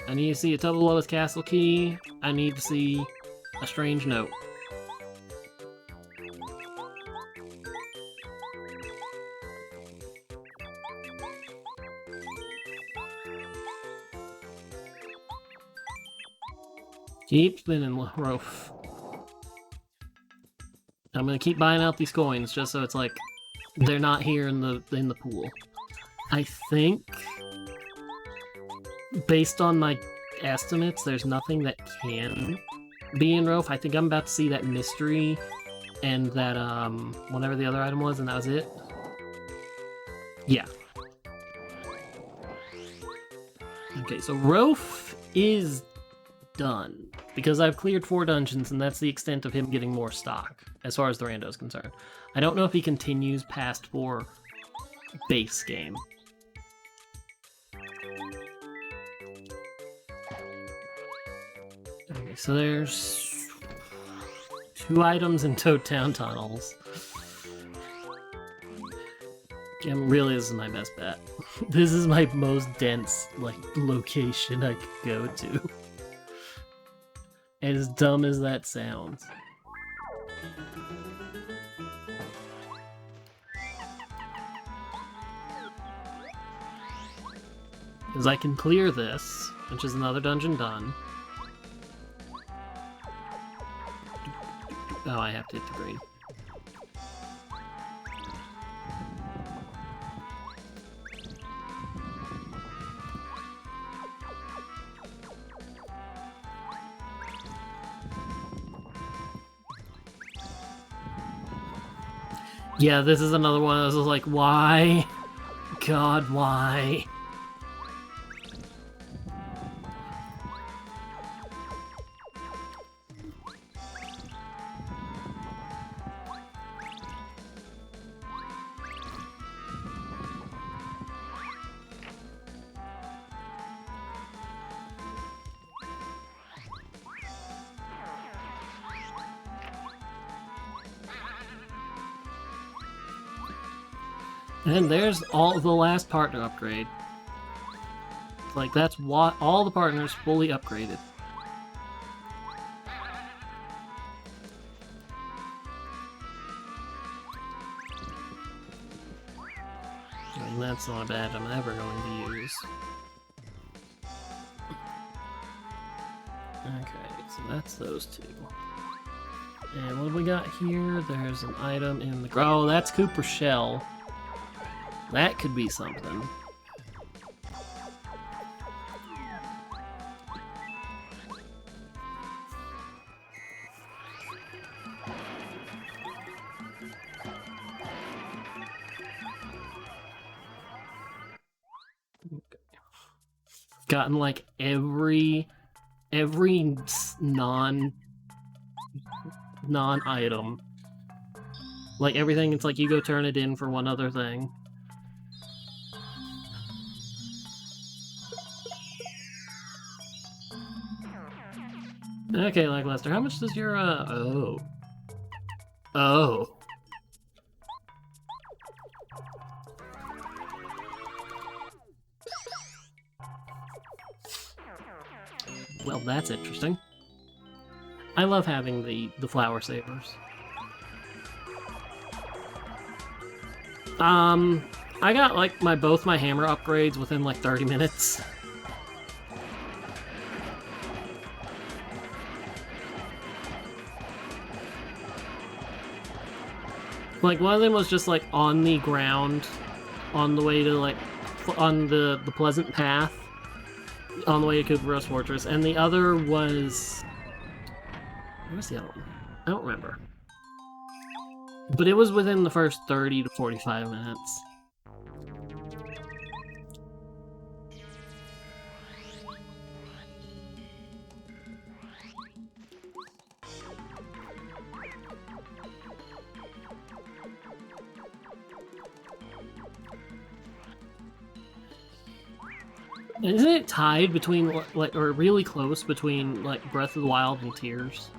I need to see a Tubble Lotus Castle key. I need to see a strange note. Keep spinning, Rope. I'm gonna keep buying out these coins just so it's like they're not here in the pool. I think, based on my estimates, there's nothing that can be in Rope. I think I'm about to see that mystery and that whatever the other item was, and that was it. Yeah. Okay, so Rofe is done because I've cleared 4 dungeons, and that's the extent of him getting more stock as far as the Rando is concerned. I don't know if he continues past 4 base game. Okay, so there's 2 items in Toad Town Tunnels. Really, this is my best bet. This is my most dense, like, location I could go to. As dumb as that sounds. Because I can clear this, which is another dungeon done. Oh, I have to hit the green. Yeah, this is another one I was like, why? God, why? And there's all the last partner upgrade. Like, that's what all the partners fully upgraded. And that's not a badge I'm ever going to use. Okay, so that's those 2. And what do we got here? There's an item in the... Oh, that's Cooper Shell. That could be something. Gotten like every non-item. Like everything, it's like you go turn it in for one other thing. Okay, Lackluster, how much does your, oh. Oh. Well, that's interesting. I love having the flower savers. I got, like, both my hammer upgrades within, like, 30 minutes. Like, one of them was just, like, on the ground, on the way to, like, on the pleasant path, on the way to Cooper Rose Fortress, and the other was... Where's the other one? I don't remember. But it was within the first 30 to 45 minutes. Isn't it tied between, like, or really close between, like, Breath of the Wild and Tears?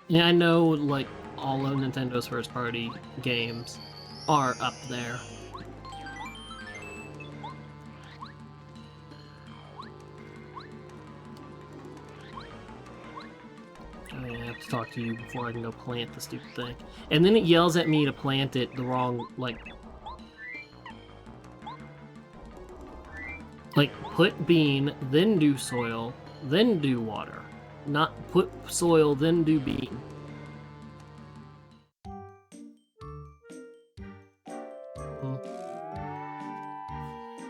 Yeah, I know, like, all of Nintendo's first-party games are up there. I have to talk to you before I can go plant the stupid thing. And then it yells at me to plant it the wrong, like, put bean, then do soil, then do water. Not put soil, then do bean.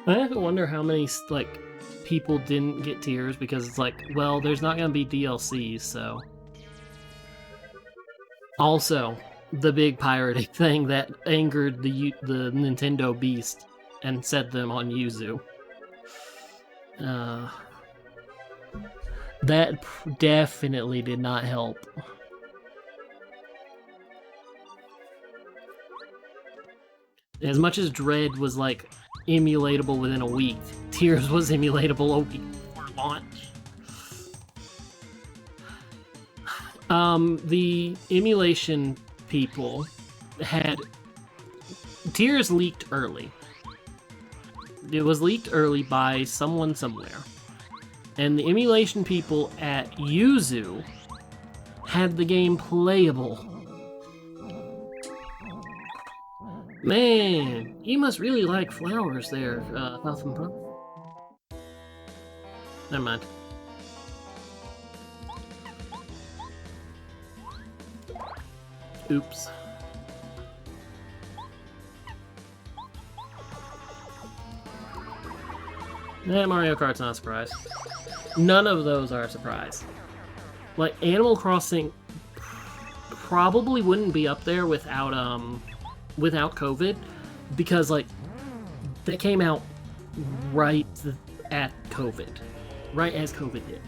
I have to wonder how many, like, people didn't get Tears because it's like, well, there's not gonna be DLCs, so... Also, the big pirating thing that angered the Nintendo beast and set them on Yuzu. That definitely did not help. As much as Dread was, like, emulatable within a week, Tears was emulatable a week before launch. The emulation people had... Tears leaked early. It was leaked early by someone somewhere. And the emulation people at Yuzu had the game playable. Man, you must really like flowers there, Puff and Puff. Never mind. Oops. Mario Kart's not a surprise. None of those are a surprise. Like, Animal Crossing probably wouldn't be up there without COVID, because, like, they came out right at COVID. Right as COVID hit.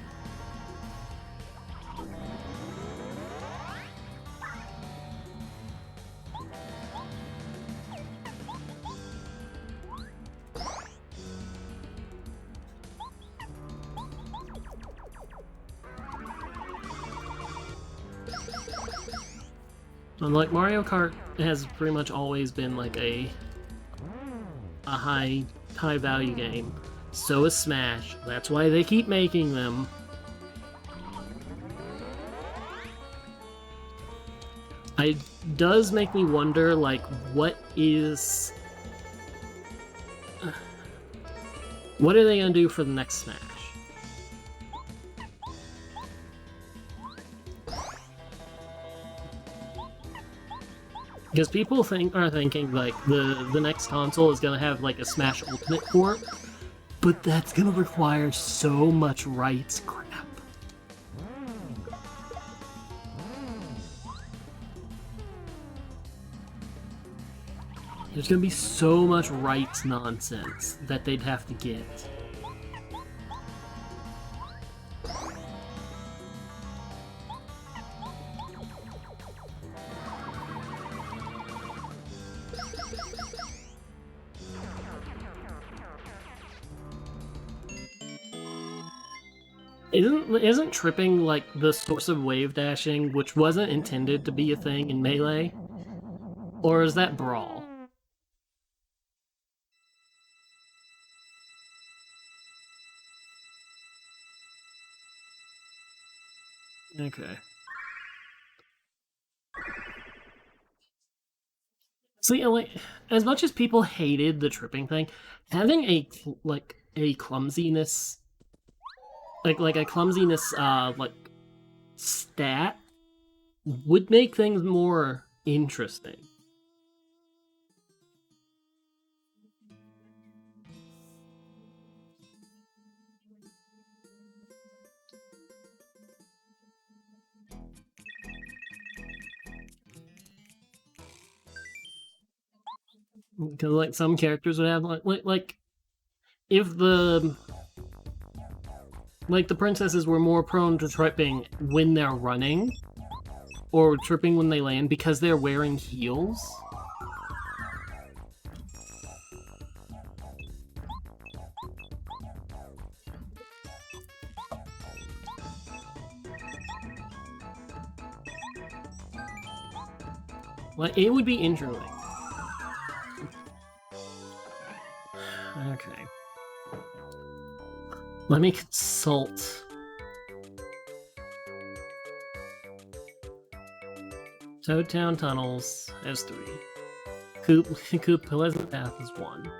And, like, Mario Kart has pretty much always been, like, a high value game. So is Smash. That's why they keep making them. It does make me wonder, like, what are they gonna do for the next Smash? Because people are thinking, like, the next console is gonna have, like, a Smash Ultimate port, but that's gonna require so much rights crap. There's gonna be so much rights nonsense that they'd have to get. Isn't tripping, like, the source of wave dashing, which wasn't intended to be a thing in Melee? Or is that Brawl? Okay. See, like, as much as people hated the tripping thing, having a clumsiness, like a clumsiness, like, stat would make things more interesting. Because like some characters would have like if the like the princesses were more prone to tripping when they're running or tripping when they land because they're wearing heels. Like, it would be interesting. Okay. Let me consult. Toad Town Tunnels has 3. Coop Pleasant Path is 1.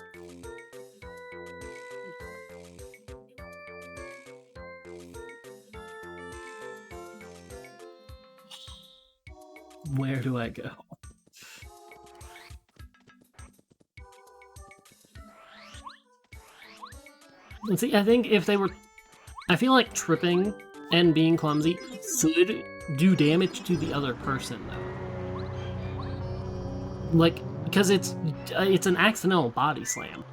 Where do I go? Let's see, I think if they were... I feel like tripping and being clumsy should do damage to the other person, though. Like, because it's an accidental body slam.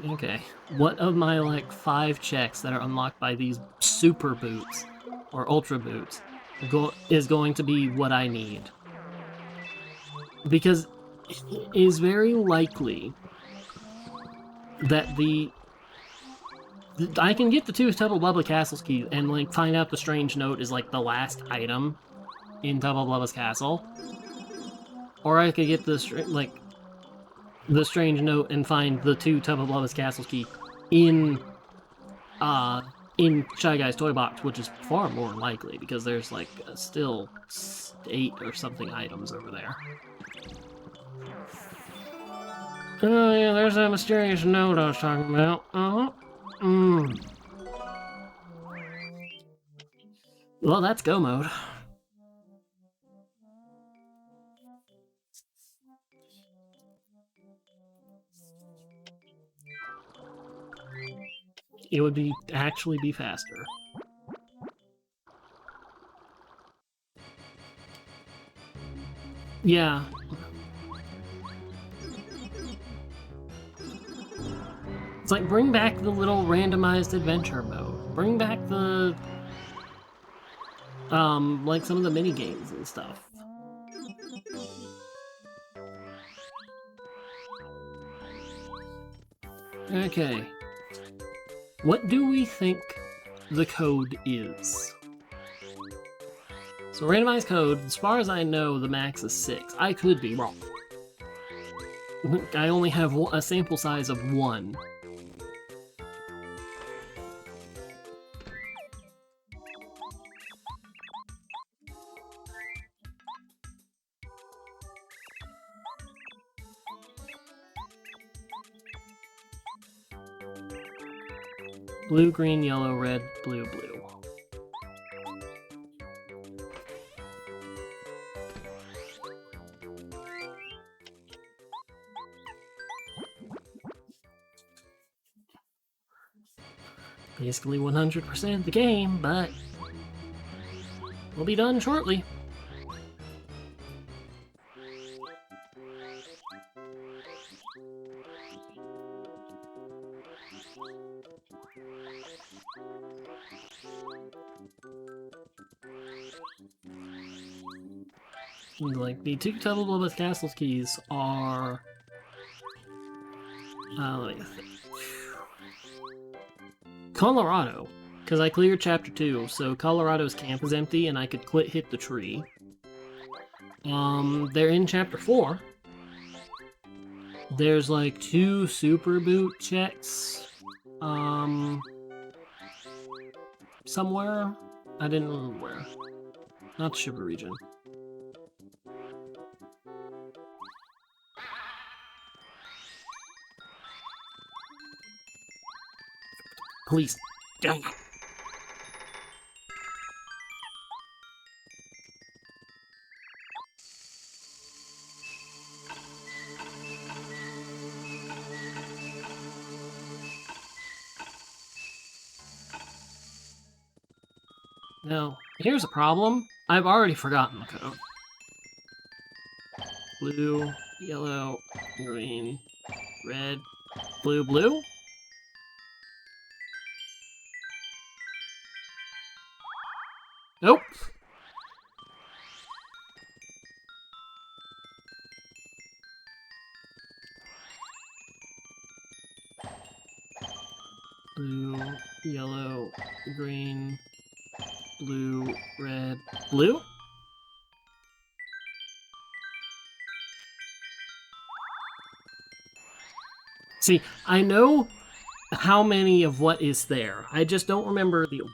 Okay, what of my, like, 5 checks that are unlocked by these super boots, or ultra boots, is going to be what I need? Because it is very likely that I can get the 2 Tubba Blubba Castle's keys and, like, find out the strange note is, like, the last item in Tubba Blubba's castle. Or I could get the strange note and find the 2 Tubba Blubba's Castle's key in Shy Guy's toy box, which is far more likely because there's like still 8 or something items over there. Oh yeah, there's that mysterious note I was talking about. Well, that's go mode. It would actually be faster. Yeah. It's like, bring back the little randomized adventure mode. Bring back the... like some of the mini games and stuff. Okay. What do we think the code is? So randomized code, as far as I know, the max is 6. I could be wrong. I only have a sample size of 1. Blue, green, yellow, red, blue, blue. Basically 100% the game, but we'll be done shortly. Like, the 2 Tubba Blubba Castle's keys are... let me think. Colorado, because I cleared Chapter 2, so Colorado's camp is empty and I could hit the tree. They're in Chapter 4. There's like 2 super boot checks. Somewhere? I didn't remember where. Not the Shiver region. Please. Dang it. Now, here's a problem. I've already forgotten the code. Blue, yellow, green, red, blue, blue? Nope. Blue, yellow, green, blue, red, blue? See, I know how many of what is there. I just don't remember the order.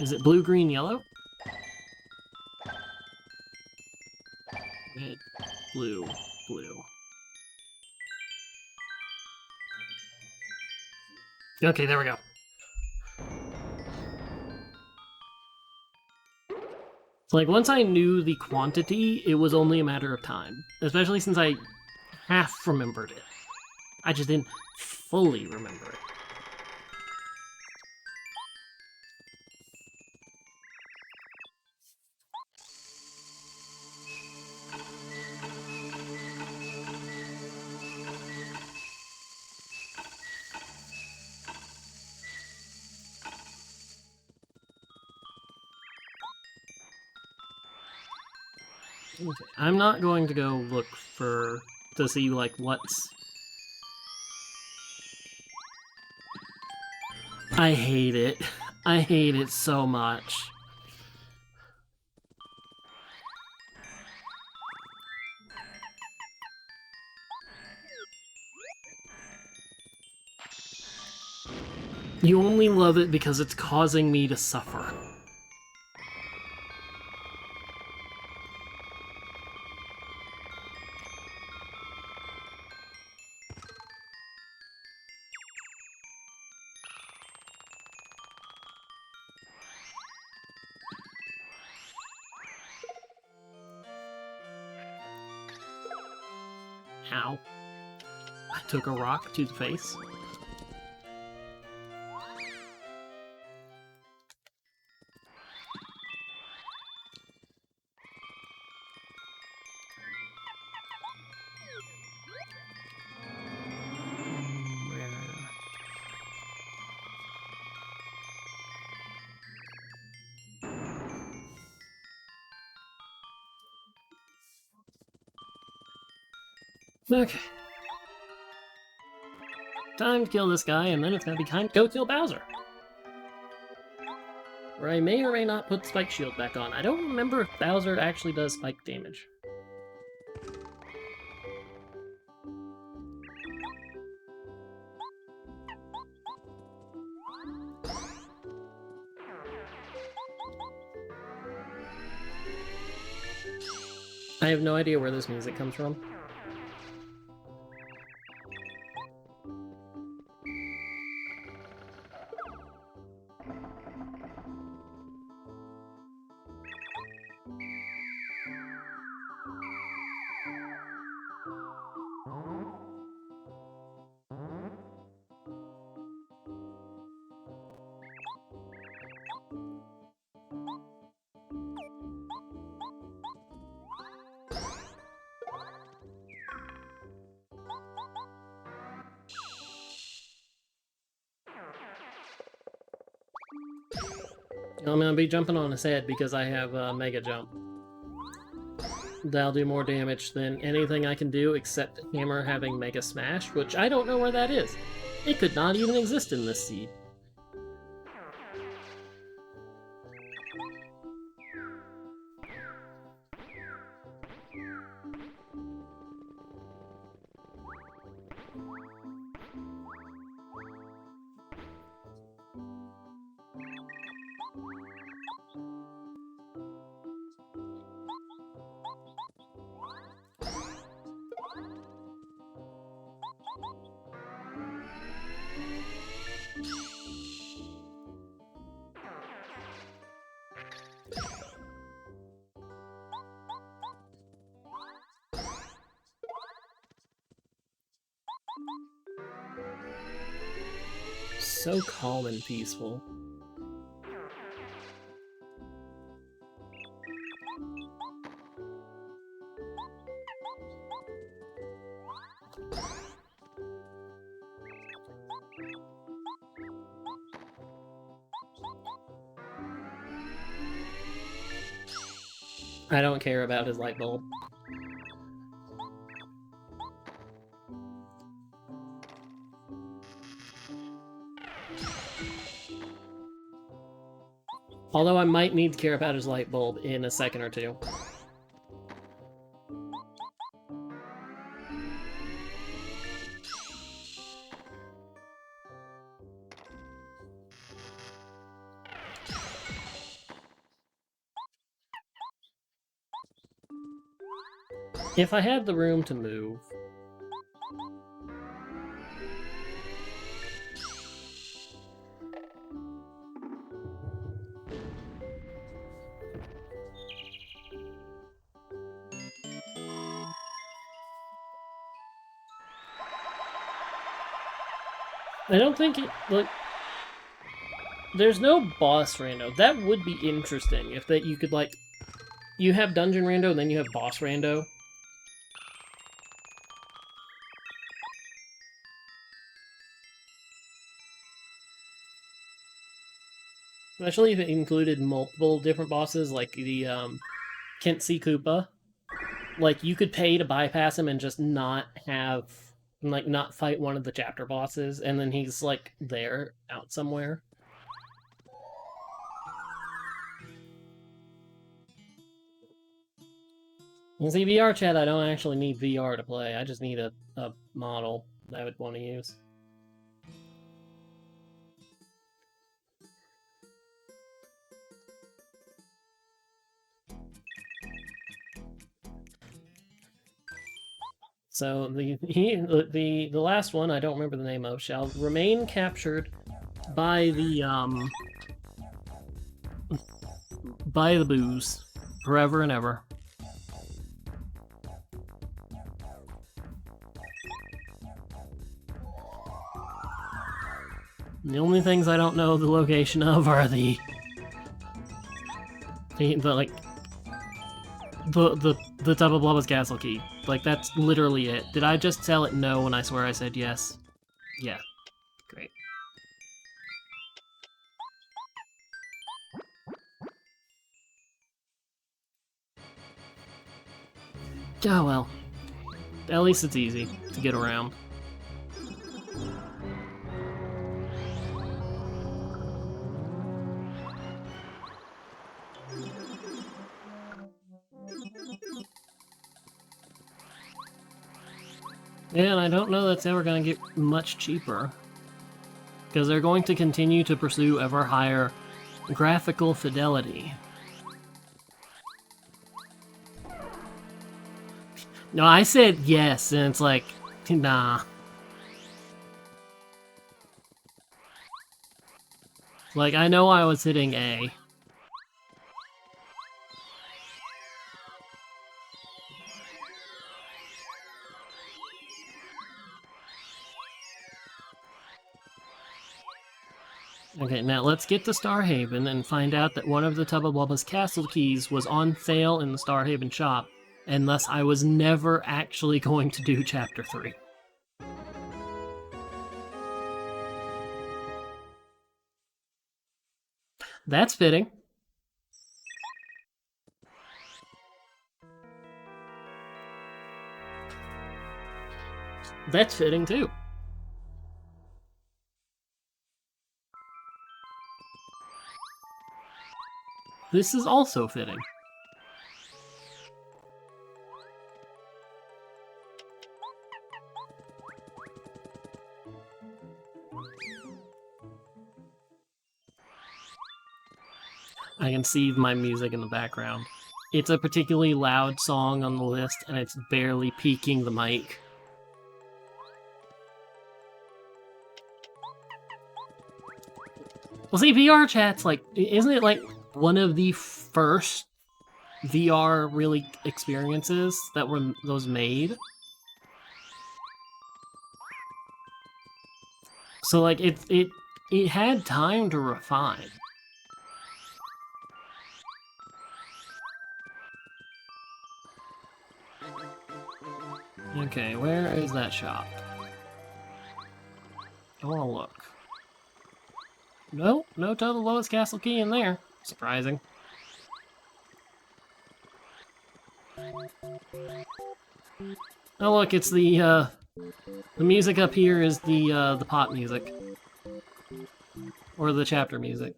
Is it blue, green, yellow? Red, blue, blue. Okay, there we go. Like, once I knew the quantity, it was only a matter of time. Especially since I half remembered it. I just didn't fully remember it. Okay, I'm not going to go look to see, like, what's... I hate it. I hate it so much. You only love it because it's causing me to suffer. Ow. I took a rock to the face. Okay. Time to kill this guy, and then it's gonna be time to go kill Bowser. Where I may or may not put Spike Shield back on. I don't remember if Bowser actually does spike damage. I have no idea where this music comes from. I'm gonna be jumping on his head because I have Mega Jump. That'll do more damage than anything I can do except Hammer having Mega Smash, which I don't know where that is. It could not even exist in this seed. so calm and peaceful. I don't care about his light bulb. Although I might need to care about his light bulb in a second or two. If I had the room to move... I don't think it... Like, there's no boss rando. That would be interesting if that you could, like... You have dungeon rando, and then you have boss rando. Especially if it included multiple different bosses, like the, Kentsi Koopa. Like, you could pay to bypass him and just not have... Like, not fight one of the chapter bosses, and then he's, like, there, out somewhere. You see, VR chat, I don't actually need VR to play. I just need a model that I would want to use. So the last one, I don't remember the name of, shall remain captured by the booze forever and ever. The only things I don't know the location of are the Tubba Blubba's castle key. Like, that's literally it. Did I just tell it no when I swear I said yes? Yeah. Great. Oh well. At least it's easy to get around. Yeah, and I don't know that's ever going to get much cheaper. Because they're going to continue to pursue ever higher graphical fidelity. No, I said yes, and it's like, nah. Like, I know I was hitting A. Okay, now let's get to Starhaven and find out that one of the Tubba Blubba's castle keys was on sale in the Starhaven shop, and thus I was never actually going to do Chapter 3. That's fitting. That's fitting, too. This is also fitting. I can see my music in the background. It's a particularly loud song on the list, and it's barely peaking the mic. Well, see, VR chat's like, isn't it like one of the first VR really experiences that were those made? So like it It had time to refine. Okay, where is that shop? I want to look. Nope, no tell the lowest castle key in there. Surprising. Oh look, it's the music up here is the pop music. Or the chapter music.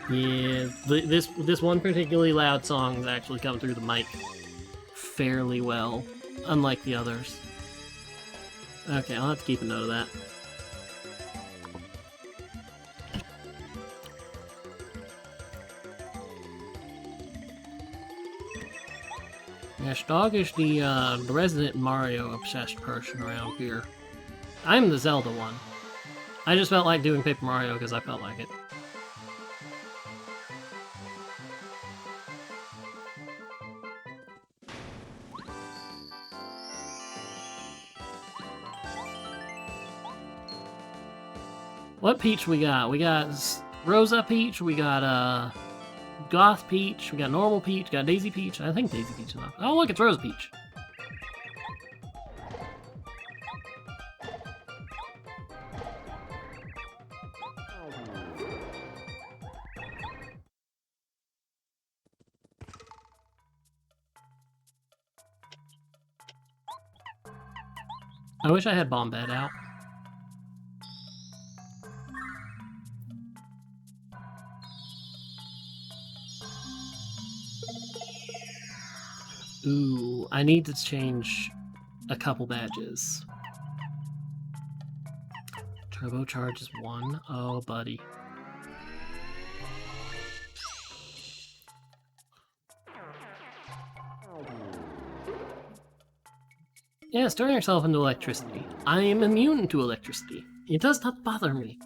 Yeah, this one particularly loud song is actually coming through the mic fairly well, unlike the others. Okay, I'll have to keep a note of that. Yes, Dog is the resident Mario-obsessed person around here. I'm the Zelda one. I just felt like doing Paper Mario because I felt like it. What Peach we got? We got Rosa Peach, we got Goth Peach, we got Normal Peach, got Daisy Peach. I think Daisy Peach enough. Oh look, it's Rose Peach. I wish I had Bombette out. Ooh, I need to change a couple badges. Turbocharge is 1. Oh, buddy. Yeah, stir yourself into electricity. I am immune to electricity. It does not bother me.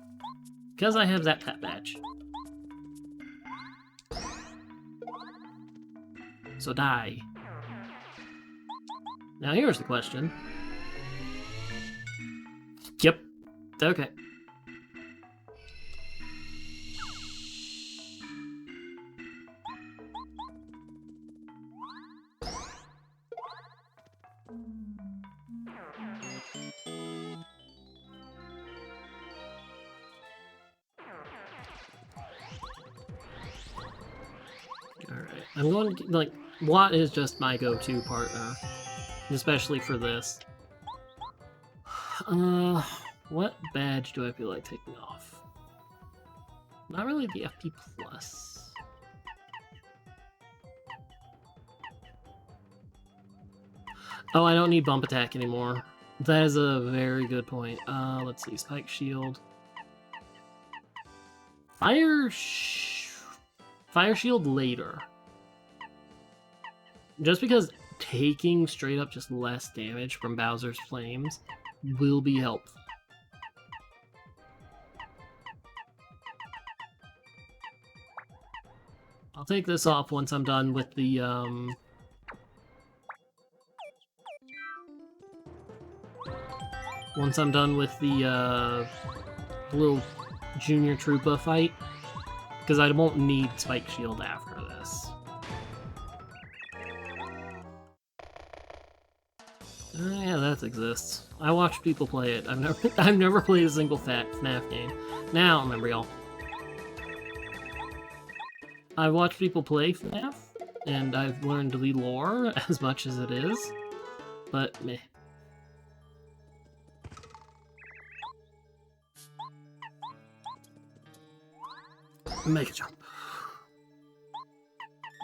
Because I have that Tap badge. So die. Now here's the question. Yep. Okay. Alright. I'm going to, like, Watt is just my go-to partner. Especially for this. What badge do I feel like taking off? Not really the FP+. Oh, I don't need bump attack anymore. That is a very good point. Let's see. Spike Shield. Fire Shield later. Just because taking straight up just less damage from Bowser's Flames will be helpful. I'll take this off once I'm done with the, once I'm done with the little Junior Troopa fight, because I won't need Spike Shield after this. Yeah, that exists. I watch people play it. I've never played a single FNAF game. Now, remember y'all. I've watched people play FNAF, and I've learned the lore as much as it is, but meh. Make a jump.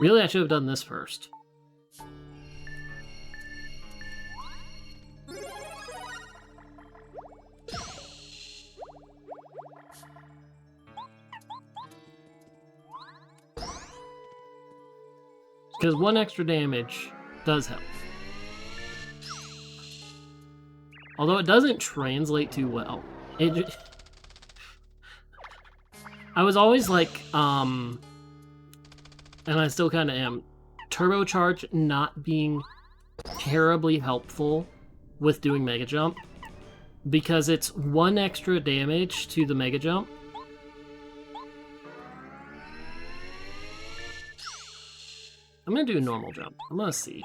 Really, I should have done this first. Because 1 extra damage does help. Although it doesn't translate too well. I was always like, and I still kind of am, turbocharge not being terribly helpful with doing Mega Jump, because it's 1 extra damage to the Mega Jump. I'm gonna do a normal jump. I'm gonna see.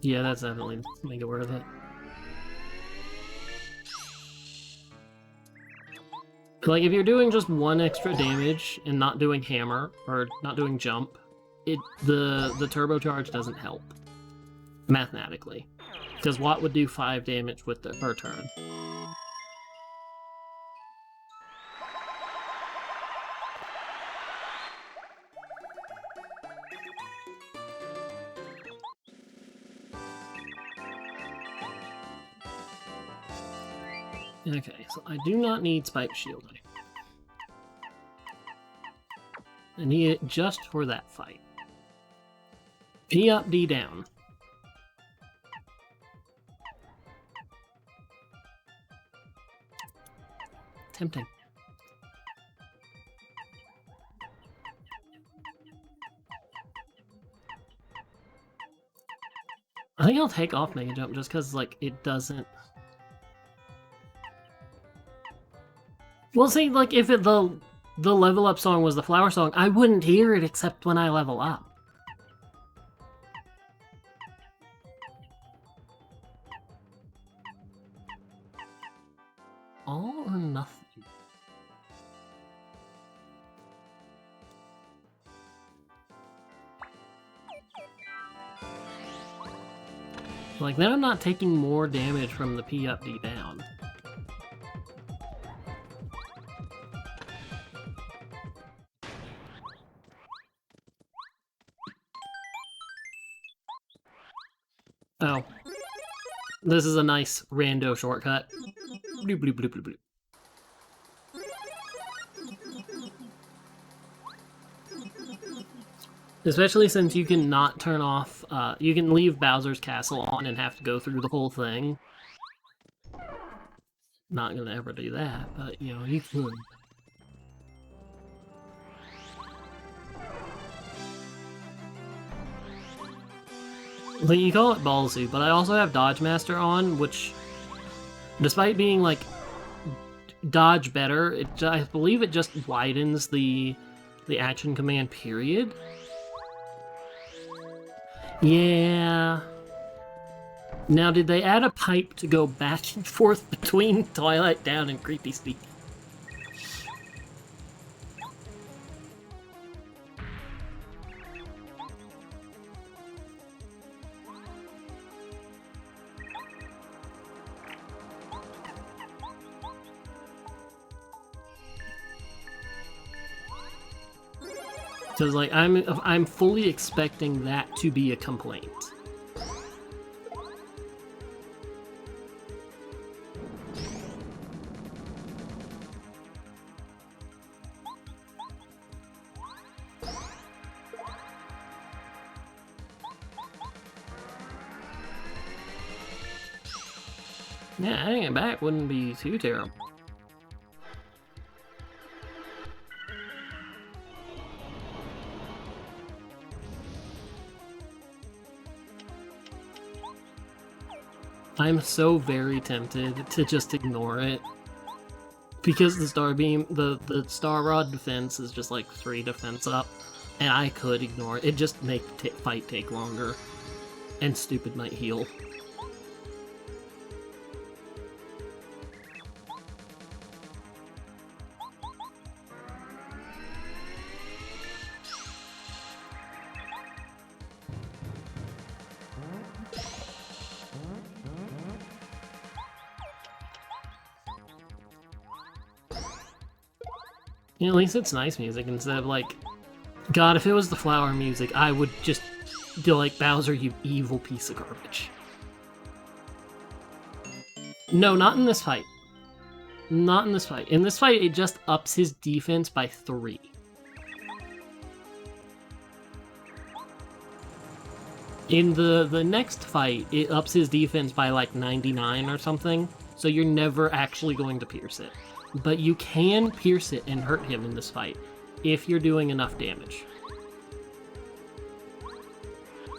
Yeah, that's definitely make it worth it. Like, if you're doing just 1 extra damage and not doing hammer, or not doing jump, the turbocharge doesn't help. Mathematically. Because Watt would do 5 damage with per turn. Okay, so I do not need Spike Shielding. I need it just for that fight. P up, D down. Tempting. I think I'll take off Mega Jump just because, like, it doesn't... Well, see, like, if the level up song was the flower song, I wouldn't hear it except when I level up. All or nothing. Like, then I'm not taking more damage from the P up, D down. Oh. This is a nice rando shortcut. Bloop, bloop, bloop, bloop, bloop. Especially since you can not turn off, you can leave Bowser's Castle on and have to go through the whole thing. Not gonna ever do that, but, you know, you could. Like, you call it Ballsy, but I also have Dodge Master on, which, despite being, like, dodge better, I believe it just widens the action command period. Yeah. Now, did they add a pipe to go back and forth between Twilight Down and Creepy Speed? Because, like, I'm fully expecting that to be a complaint. Yeah, adding it back wouldn't be too terrible. I'm so very tempted to just ignore it. Because the Star Beam, the Star Rod defense is just like 3 defense up. And I could ignore it. It just make fight take longer. And stupid might heal. You know, at least it's nice music instead of like... God, if it was the flower music, I would just be like, Bowser, you evil piece of garbage. No, not in this fight. Not in this fight. In this fight, it just ups his defense by 3. In the next fight, it ups his defense by like 99 or something, so you're never actually going to pierce it. But you can pierce it and hurt him in this fight, if you're doing enough damage.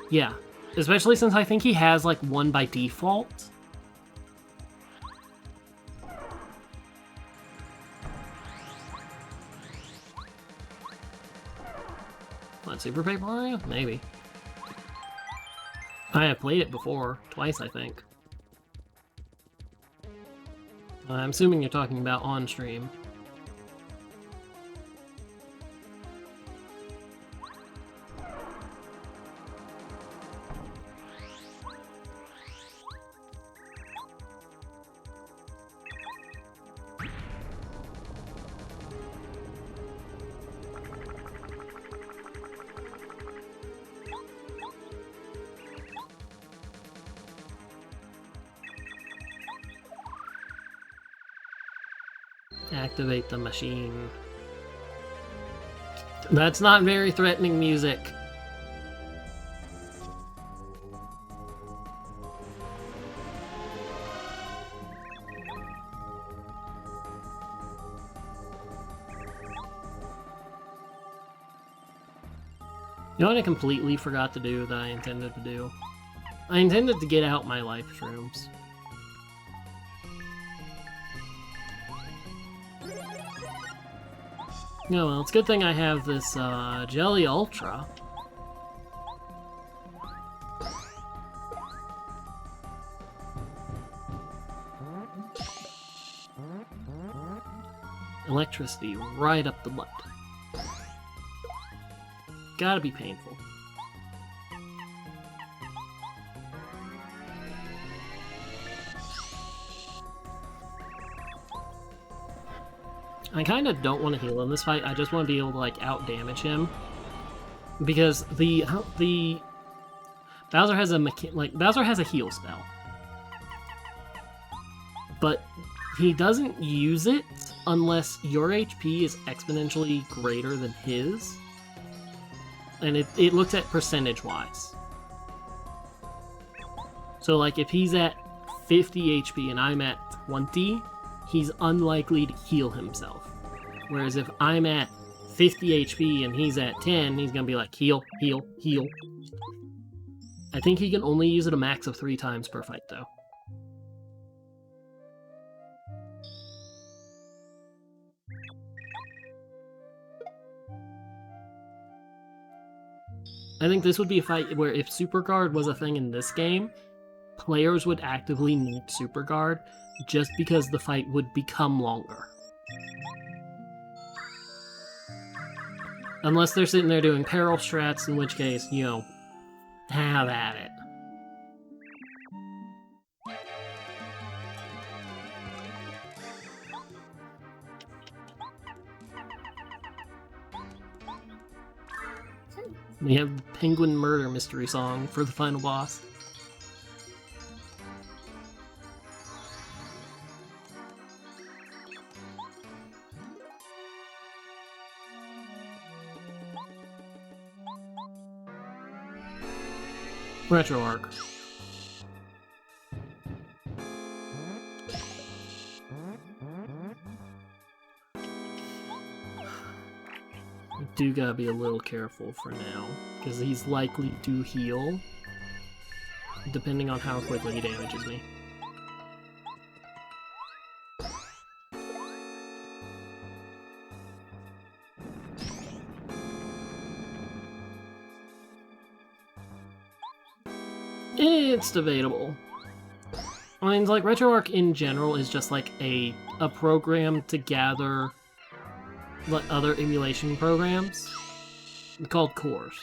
Yeah, especially since I think he has like one by default. What, Super Paper Mario? Maybe. I have played it before, twice I think. I'm assuming you're talking about on stream. Activate the machine. That's not very threatening music. You know what I completely forgot to do that I intended to do? I intended to get out my life shrooms. No, well, it's a good thing I have this Jelly Ultra. Electricity right up the butt. Gotta be painful. I kind of don't want to heal in this fight. I just want to be able to like out damage him, because the Bowser has a Bowser has a heal spell, but he doesn't use it unless your HP is exponentially greater than his, and it looks at percentage wise. So like if he's at 50 HP and I'm at 20, he's unlikely to heal himself. Whereas if I'm at 50 HP and he's at 10, he's gonna be like, heal, heal, heal. I think he can only use it a max of 3 times per fight, though. I think this would be a fight where if Super Guard was a thing in this game, players would actively need Super Guard just because the fight would become longer. Unless they're sitting there doing peril strats, in which case, you know, have at it. We have the Penguin Murder Mystery Song for the final boss. Retro Arc. You do gotta be a little careful for now, because he's likely to heal, depending on how quickly he damages me. It's debatable. I mean, like, RetroArch in general is just like a program to gather like other emulation programs called cores.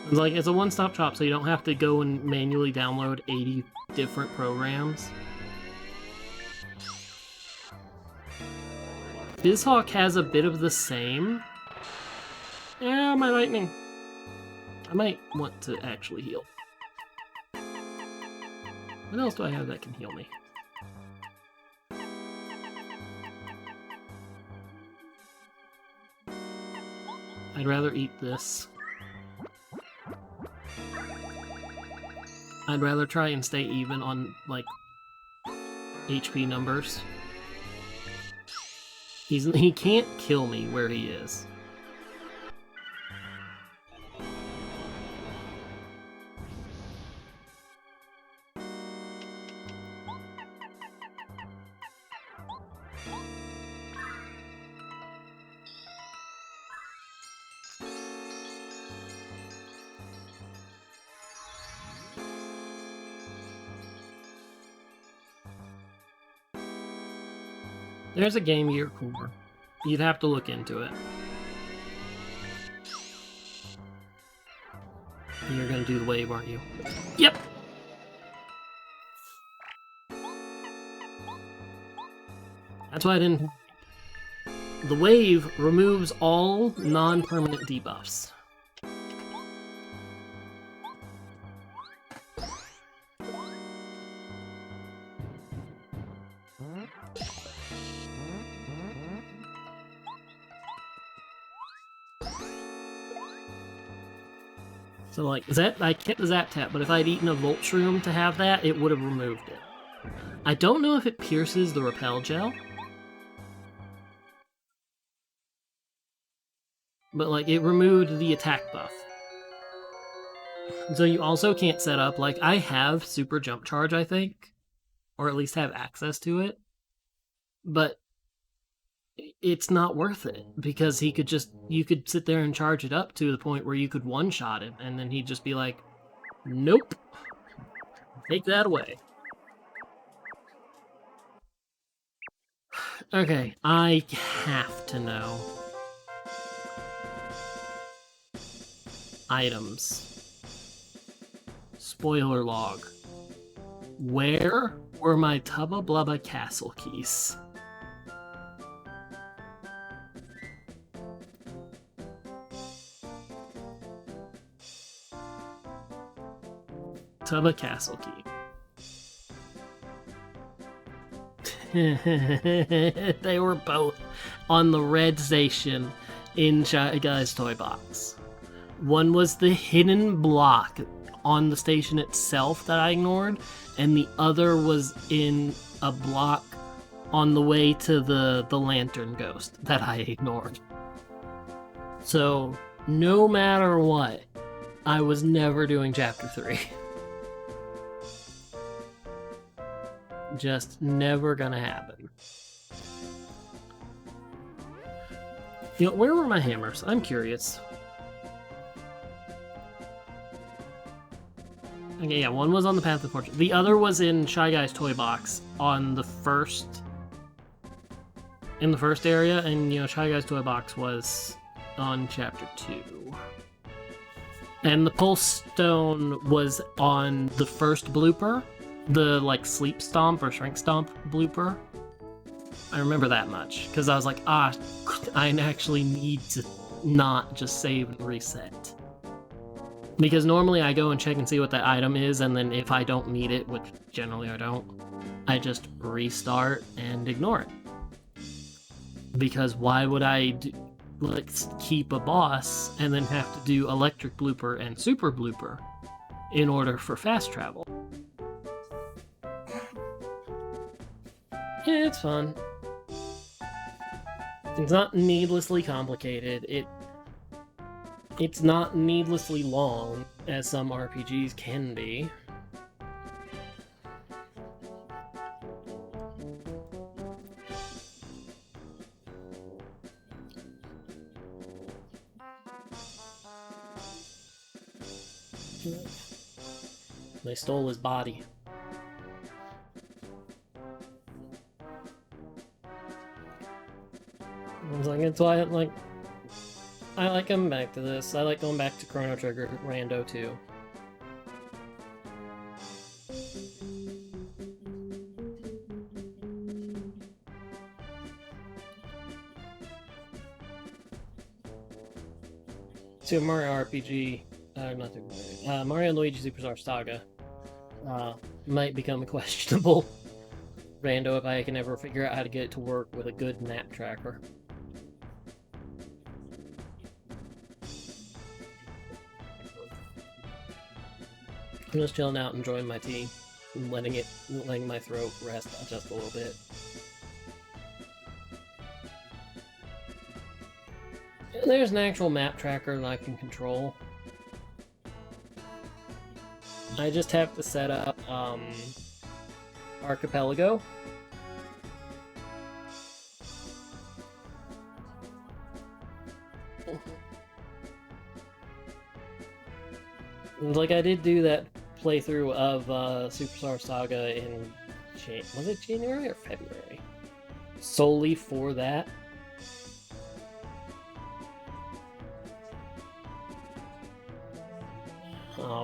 It's like, it's a one-stop shop, so you don't have to go and manually download 80 different programs. BizHawk has a bit of the same. Yeah, my lightning. I might want to actually heal. What else do I have that can heal me? I'd rather eat this. I'd rather try and stay even on, like, HP numbers. He can't kill me where he is. There's a Game Gear core. You'd have to look into it. You're gonna do the wave, aren't you? Yep! That's why I didn't... The wave removes all non-permanent debuffs. So, like, I kept the Zap Tap, but if I'd eaten a Volt Shroom to have that, it would have removed it. I don't know if it pierces the Repel Gel. But, like, it removed the attack buff. So you also can't set up, like, I have Super Jump Charge, I think. Or at least have access to it. But it's not worth it, because you could sit there and charge it up to the point where you could one-shot him, and then he'd just be like, nope, take that away. Okay, I have to know. Items. Spoiler log. Where were my Tubba Blubba Castle keys? Tubba Castle key. They were both on the red station in Shy Guy's toy box. One was the hidden block on the station itself that I ignored, and the other was in a block on the way to the lantern ghost that I ignored. So, no matter what, I was never doing Chapter 3. Just never gonna happen. You know, where were my hammers? I'm curious. Okay, yeah, one was on the Path of Fortune. The other was in Shy Guy's toy box on the first... in the first area, and, you know, Shy Guy's toy box was on Chapter 2. And the Pulse Stone was on the first blooper. The, like, Sleep Stomp or Shrink Stomp blooper. I remember that much, because I was like, I actually need to not just save and reset. Because normally I go and check and see what that item is, and then if I don't need it, which generally I don't, I just restart and ignore it. Because why would I keep a boss and then have to do Electric Blooper and Super Blooper in order for fast travel? Yeah, it's fun. It's not needlessly complicated. It's not needlessly long, as some RPGs can be. They stole his body. That's why I like coming back to this. I like going back to Chrono Trigger Rando too. Super Mario RPG, not Super Mario, Mario and Luigi Superstar Saga might become a questionable Rando if I can ever figure out how to get it to work with a good nap tracker. I'm just chilling out, enjoying my tea, and letting my throat rest just a little bit. And there's an actual map tracker that I can control. I just have to set up Archipelago. Like, I did do that playthrough of Superstar Saga in was it January or February? Solely for that.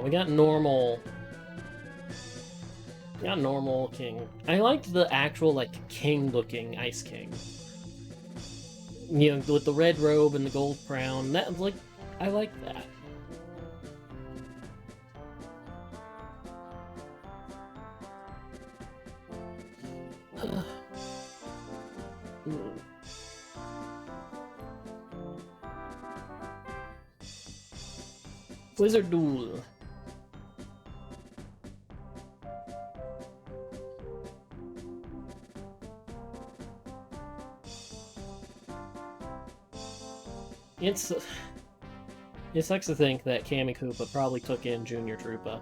We got normal. Got normal king. I liked the actual like king-looking Ice King. You know, with the red robe and the gold crown. That like, I like that. Wizard Duel. It sucks to think that Kamikupa probably took in Junior Troopa.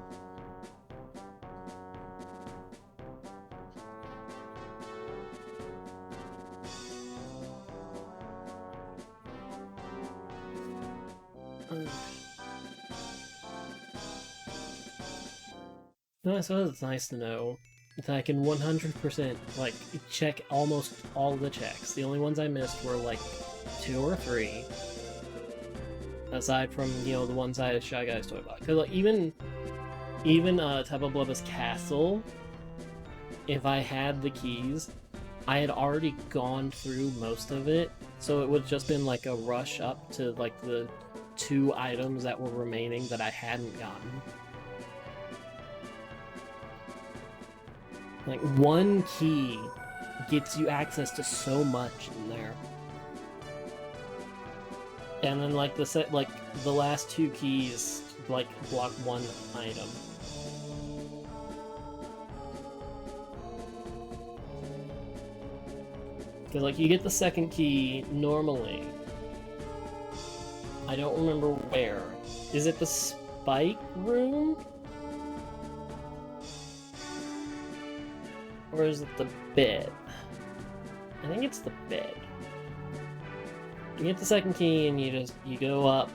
No, I suppose it's nice to know that I can 100% like check almost all the checks. The only ones I missed were like 2 or 3. Aside from, you know, the ones I had Shy Guy's Toy Box. Because like, even Tubba Blubba's castle, if I had the keys, I had already gone through most of it, so it would have just been like a rush up to like the 2 items that were remaining that I hadn't gotten. Like, 1 key gets you access to so much in there. And then, like, the last 2 keys, like, block 1 item. Because, like, you get the 2nd key normally. I don't remember where. Is it the Spike Room? Or is it the bed? I think it's the bed. You get the 2nd key and you go up,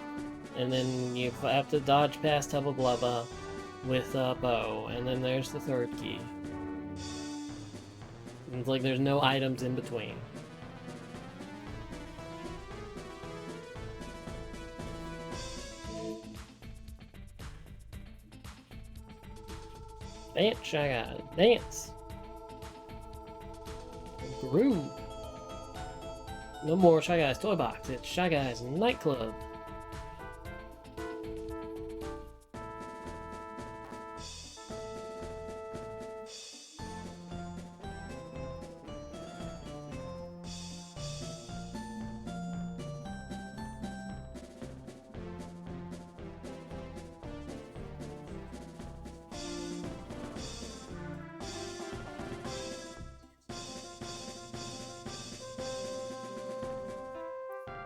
and then you have to dodge past Tubba Blubba with a bow, and then there's the 3rd key. And it's like there's no items in between. Dance, Shy Guy, dance! Groove! No more Shy Guy's Toy Box, it's Shy Guy's Nightclub.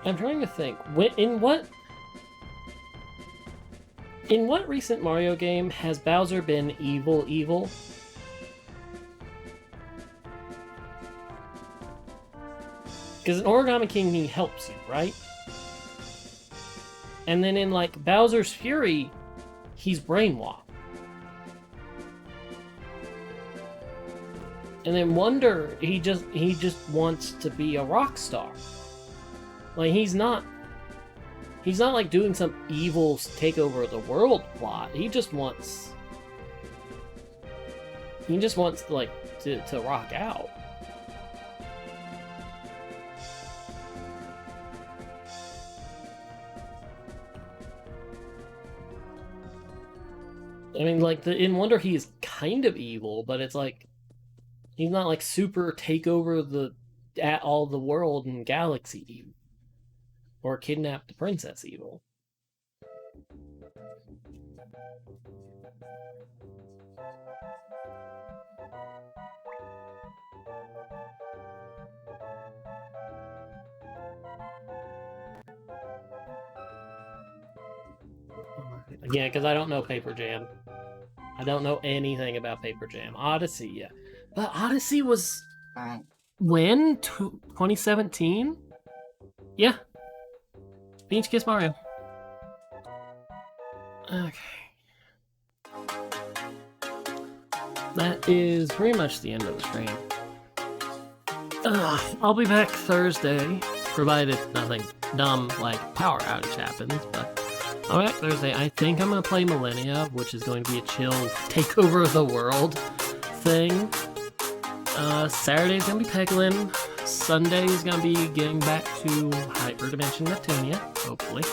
I'm trying to think, in what recent Mario game has Bowser been evil? Because in Origami King he helps you, right? And then in like Bowser's Fury, he's brainwashed. And then Wonder, he just wants to be a rock star. Like, he's not like doing some evil takeover of the world plot. He just wants like to rock out. I mean, like, in Wonder he is kind of evil, but it's like he's not like super take over all the world and galaxy evil. Or kidnap the princess evil. Yeah, because I don't know Paper Jam. I don't know anything about Paper Jam. Odyssey, yeah. But Odyssey was when? 2017? Yeah. Peach Kiss Mario. Okay. That is pretty much the end of the stream. I'll be back Thursday, provided nothing dumb like power outage happens, but I'll be back Thursday. I think I'm gonna play Millennia, which is going to be a chill takeover of the world thing. Saturday's gonna be Peglin. Sunday's gonna be getting back to Hyperdimension Neptunia, hopefully.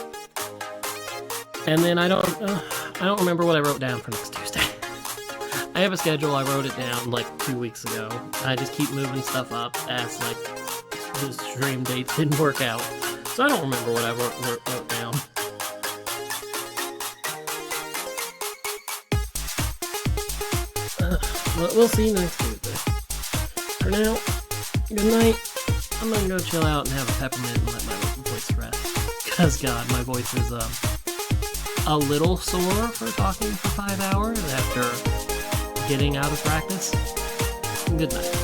And then I don't remember what I wrote down for next Tuesday. I have a schedule, I wrote it down like 2 weeks ago. I just keep moving stuff up as like the stream dates didn't work out. So I don't remember what I wrote down. But we'll see you next Tuesday. For now, good night. I'm gonna go chill out and have a peppermint and let my voice rest. Because God, my voice is a little sore for talking for 5 hours after getting out of practice. Good night.